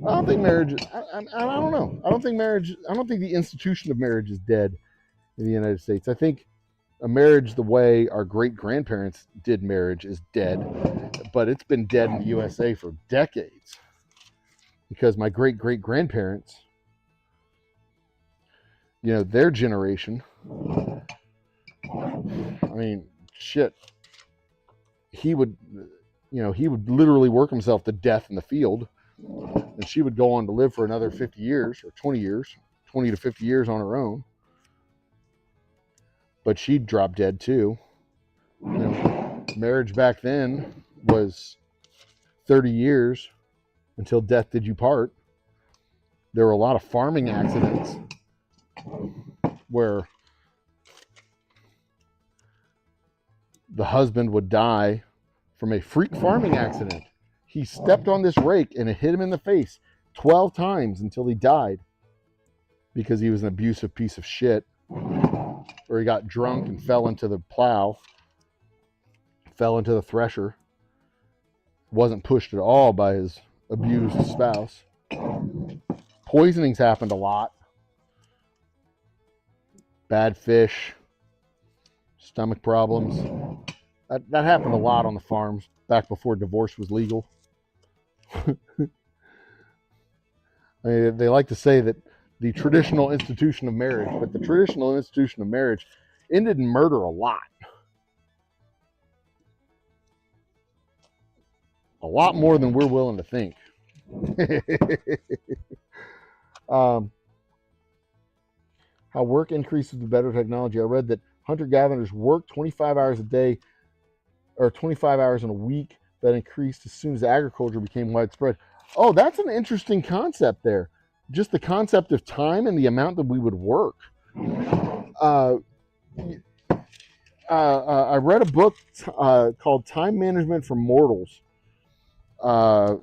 don't think marriage, I don't know. I don't think the institution of marriage is dead in the United States. I think a marriage the way our great-grandparents did marriage is dead, but it's been dead in the USA for decades. Because my great-great-grandparents, you know, their generation, I mean, shit, he would literally work himself to death in the field, and she would go on to live for another 50 years or 20 years, 20 to 50 years on her own. But she'd drop dead too. You know, marriage back then was 30 years until death did you part. There were a lot of farming accidents where the husband would die from a freak farming accident. He stepped on this rake and it hit him in the face 12 times until he died because he was an abusive piece of shit. Or he got drunk and fell into the plow, fell into the thresher, wasn't pushed at all by his abused spouse. Poisonings happened a lot. Bad fish, stomach problems. That happened a lot on the farms back before divorce was legal. They like to say that the traditional institution of marriage, but the traditional institution of marriage ended in murder a lot. A lot more than we're willing to think. How work increases with better technology. I read that hunter-gatherers work 25 hours a day or 25 hours in a week. That increased as soon as agriculture became widespread. Oh, that's an interesting concept there. Just the concept of time and the amount that we would work. I read a book called Time Management for Mortals.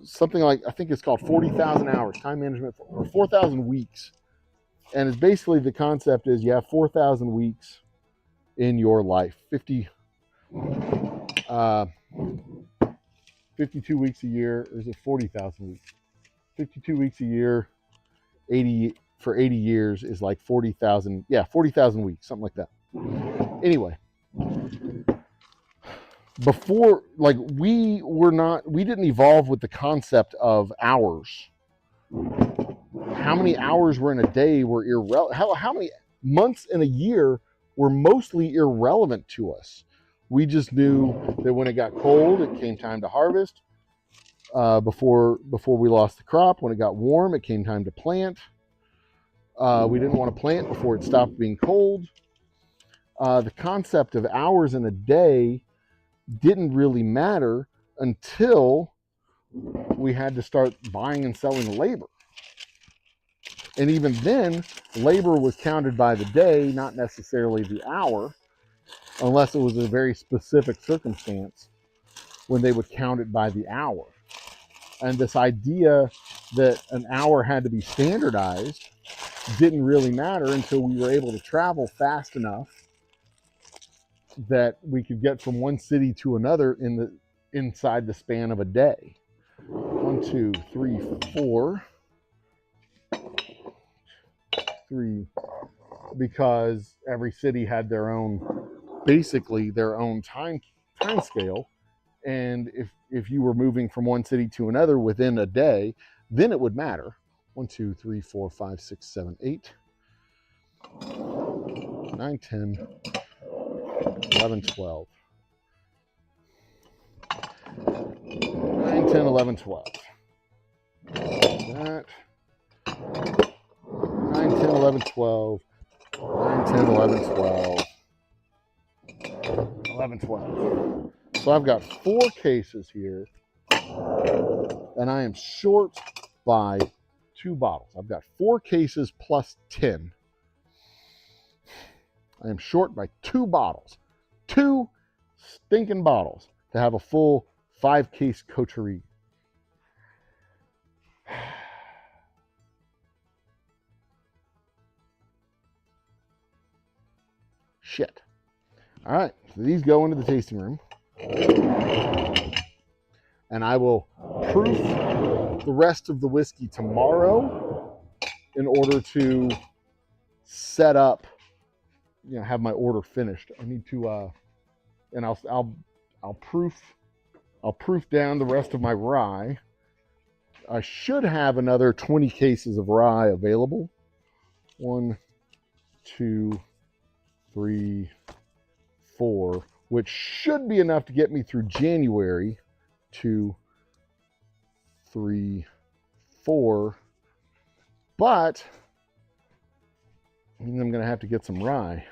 Something like, I think it's called 40,000 Hours, Time Management or 4,000 Weeks. And it's basically the concept is you have 4,000 weeks in your life. 52 weeks a year, or is it 40,000 weeks? 52 weeks a year, 80 for 80 years is like 40,000. Yeah, 40,000 weeks, something like that. Anyway, before, like, we didn't evolve with the concept of hours. How many hours were in a day were irrelevant. How many months in a year were mostly irrelevant to us. We just knew that when it got cold, it came time to harvest. Before we lost the crop, when it got warm, it came time to plant. We didn't want to plant before it stopped being cold. The concept of hours in a day didn't really matter until we had to start buying and selling labor. And even then, labor was counted by the day, not necessarily the hour, unless it was a very specific circumstance when they would count it by the hour. And this idea that an hour had to be standardized didn't really matter until we were able to travel fast enough that we could get from one city to another inside the span of a day. 1, 2, 3, 4. 3, because every city had their own, basically their own time scale. And if you were moving from one city to another within a day, then it would matter. 1, 2, 3, 4, 5, 6, 7, 8, 9, 10, 11, 12. 9, 10, 11, 12. That. 9, 10, 11, 12. 9, 10, 11, 12. 11, 12. So I've got 4 cases here, and I am short by 2 bottles. I've got 4 cases plus 10. I am short by 2 bottles. 2 stinking bottles to have a full 5-case coterie. shit. All right, so these go into the tasting room. And I will proof the rest of the whiskey tomorrow in order to set up, have my order finished. I need to, and I'll proof down the rest of my rye. I should have another 20 cases of rye available. 1, 2, 3, 4, which should be enough to get me through January. 2, 3, 4, but means I'm going to have to get some rye,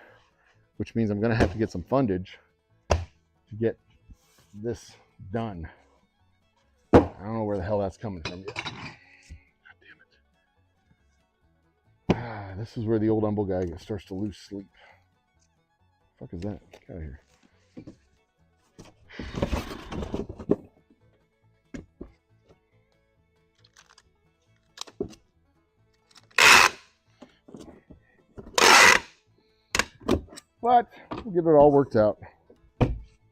which means I'm going to have to get some fundage to get this done. I don't know where the hell that's coming from yet. God damn it. This is where the old humble guy starts to lose sleep. The fuck is that? Get out of here. But we'll get it all worked out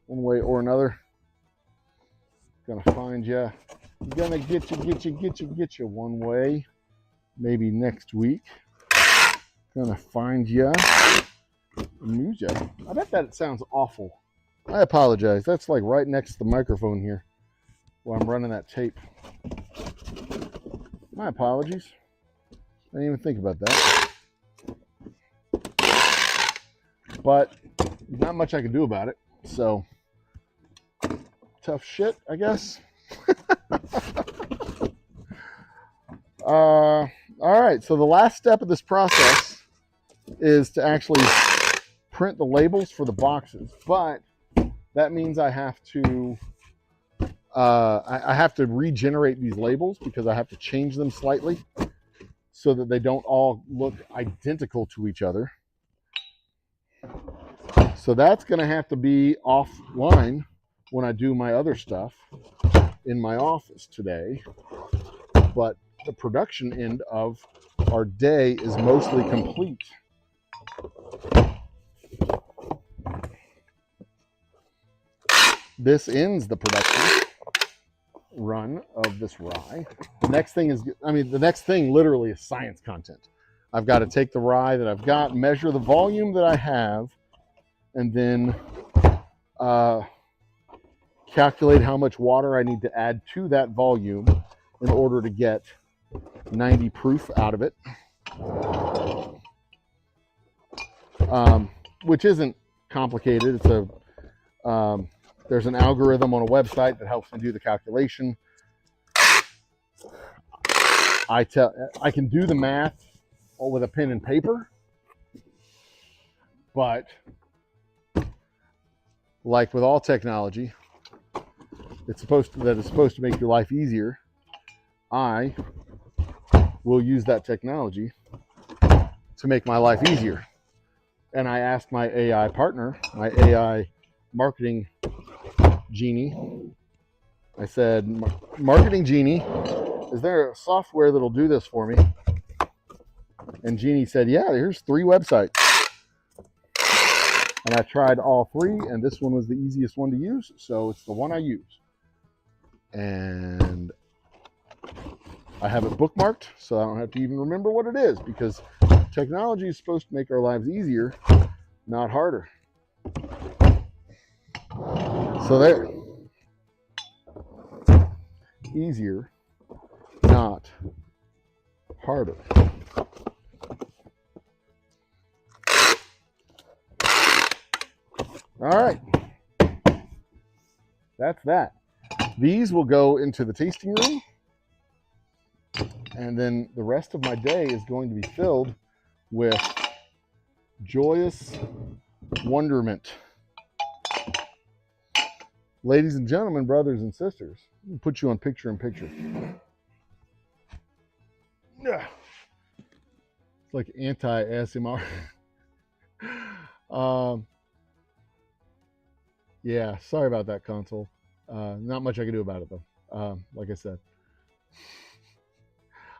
one way or another. Gonna find you. Gonna get you one way. Maybe next week. Gonna find you. Lose you. I bet that sounds awful. I apologize. That's like right next to the microphone here while I'm running that tape. My apologies. I didn't even think about that. But not much I can do about it. So, tough shit, I guess. All right. So the last step of this process is to actually print the labels for the boxes. But that means I have to I have to regenerate these labels because I have to change them slightly so that they don't all look identical to each other. So that's going to have to be offline when I do my other stuff in my office today. But the production end of our day is mostly complete. This ends the production run of this rye. The next thing is, the next thing literally is science content. I've got to take the rye that I've got, measure the volume that I have, and then calculate how much water I need to add to that volume in order to get 90 proof out of it. Which isn't complicated. It's there's an algorithm on a website that helps me do the calculation. I can do the math with a pen and paper, but like with all technology, it's supposed to make your life easier. I will use that technology to make my life easier. And I asked my AI partner, my AI marketing genie, I said, marketing genie, is there a software that'll do this for me? And Genie said, yeah, here's 3 websites. And I tried all 3, and this one was the easiest one to use, so it's the one I use. And I have it bookmarked, so I don't have to even remember what it is, because technology is supposed to make our lives easier, not harder. So there. Easier, not harder. All right. That's that. These will go into the tasting room. And then the rest of my day is going to be filled with joyous wonderment. Ladies and gentlemen, brothers and sisters, I'll put you on picture in picture. It's like anti-ASMR. Yeah, sorry about that, console. Not much I can do about it, though. Like I said,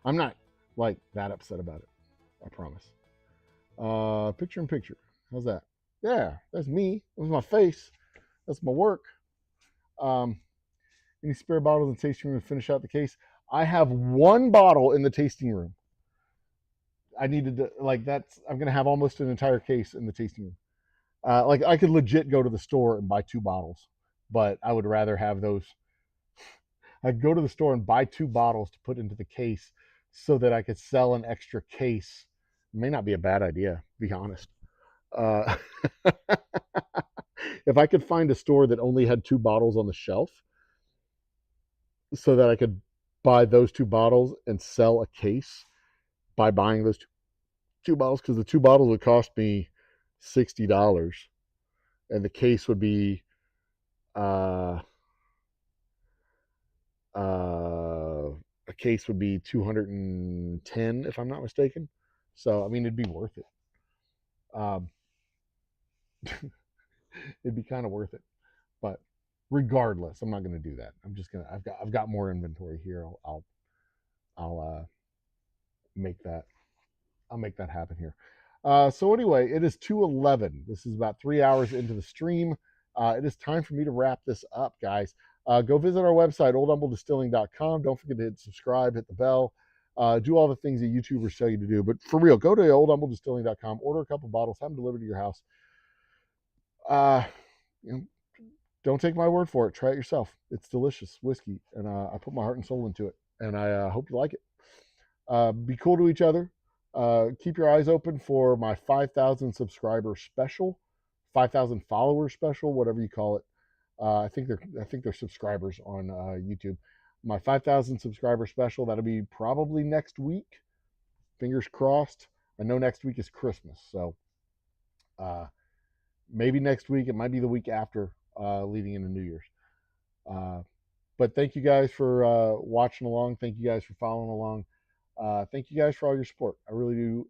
I'm not like that upset about it. I promise. Picture in picture. How's that? Yeah, that's me. That's my face. That's my work. Um, any spare bottles in the tasting room to finish out the case? I have one bottle in the tasting room. I needed to like that's. I'm gonna have almost an entire case in the tasting room. Like I could legit go to the store and buy 2 bottles, but I would rather have those. I'd go to the store and buy 2 bottles to put into the case so that I could sell an extra case. It may not be a bad idea, to be honest. Uh, if I could find a store that only had 2 bottles on the shelf so that I could buy those 2 bottles and sell a case by buying those two bottles, because the 2 bottles would cost me $60 and the case would be uh, a case would be 210 if I'm not mistaken. So I mean it'd be worth it. Um, it'd be kind of worth it. But regardless, I'm not going to do that. I'm just gonna. I've got more inventory here. I'll make that. I'll make that happen here. So anyway, it is 2:11. This is about 3 hours into the stream. It is time for me to wrap this up, guys. Go visit our website, oldhumblедistilling.com. Don't forget to hit subscribe, hit the bell, do all the things that YouTubers tell you to do. But for real, go to oldhumblедistilling.com, order a couple bottles, have them delivered to your house. Uh, you know, don't take my word for it. Try it yourself. It's delicious whiskey, and I put my heart and soul into it, and I hope you like it. Be cool to each other. Keep your eyes open for my 5,000 subscriber special, 5,000 follower special, whatever you call it. I think they're subscribers on YouTube. My 5,000 subscriber special, that'll be probably next week. Fingers crossed. I know next week is Christmas, so maybe next week. It might be the week after, leading into New Year's. But thank you guys for watching along. Thank you guys for following along. Thank you guys for all your support. I really do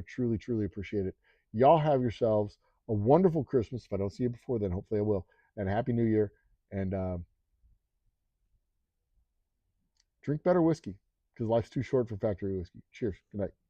truly, truly appreciate it. Y'all have yourselves a wonderful Christmas. If I don't see you before then, hopefully I will. And a Happy New Year. And drink better whiskey because life's too short for factory whiskey. Cheers. Good night.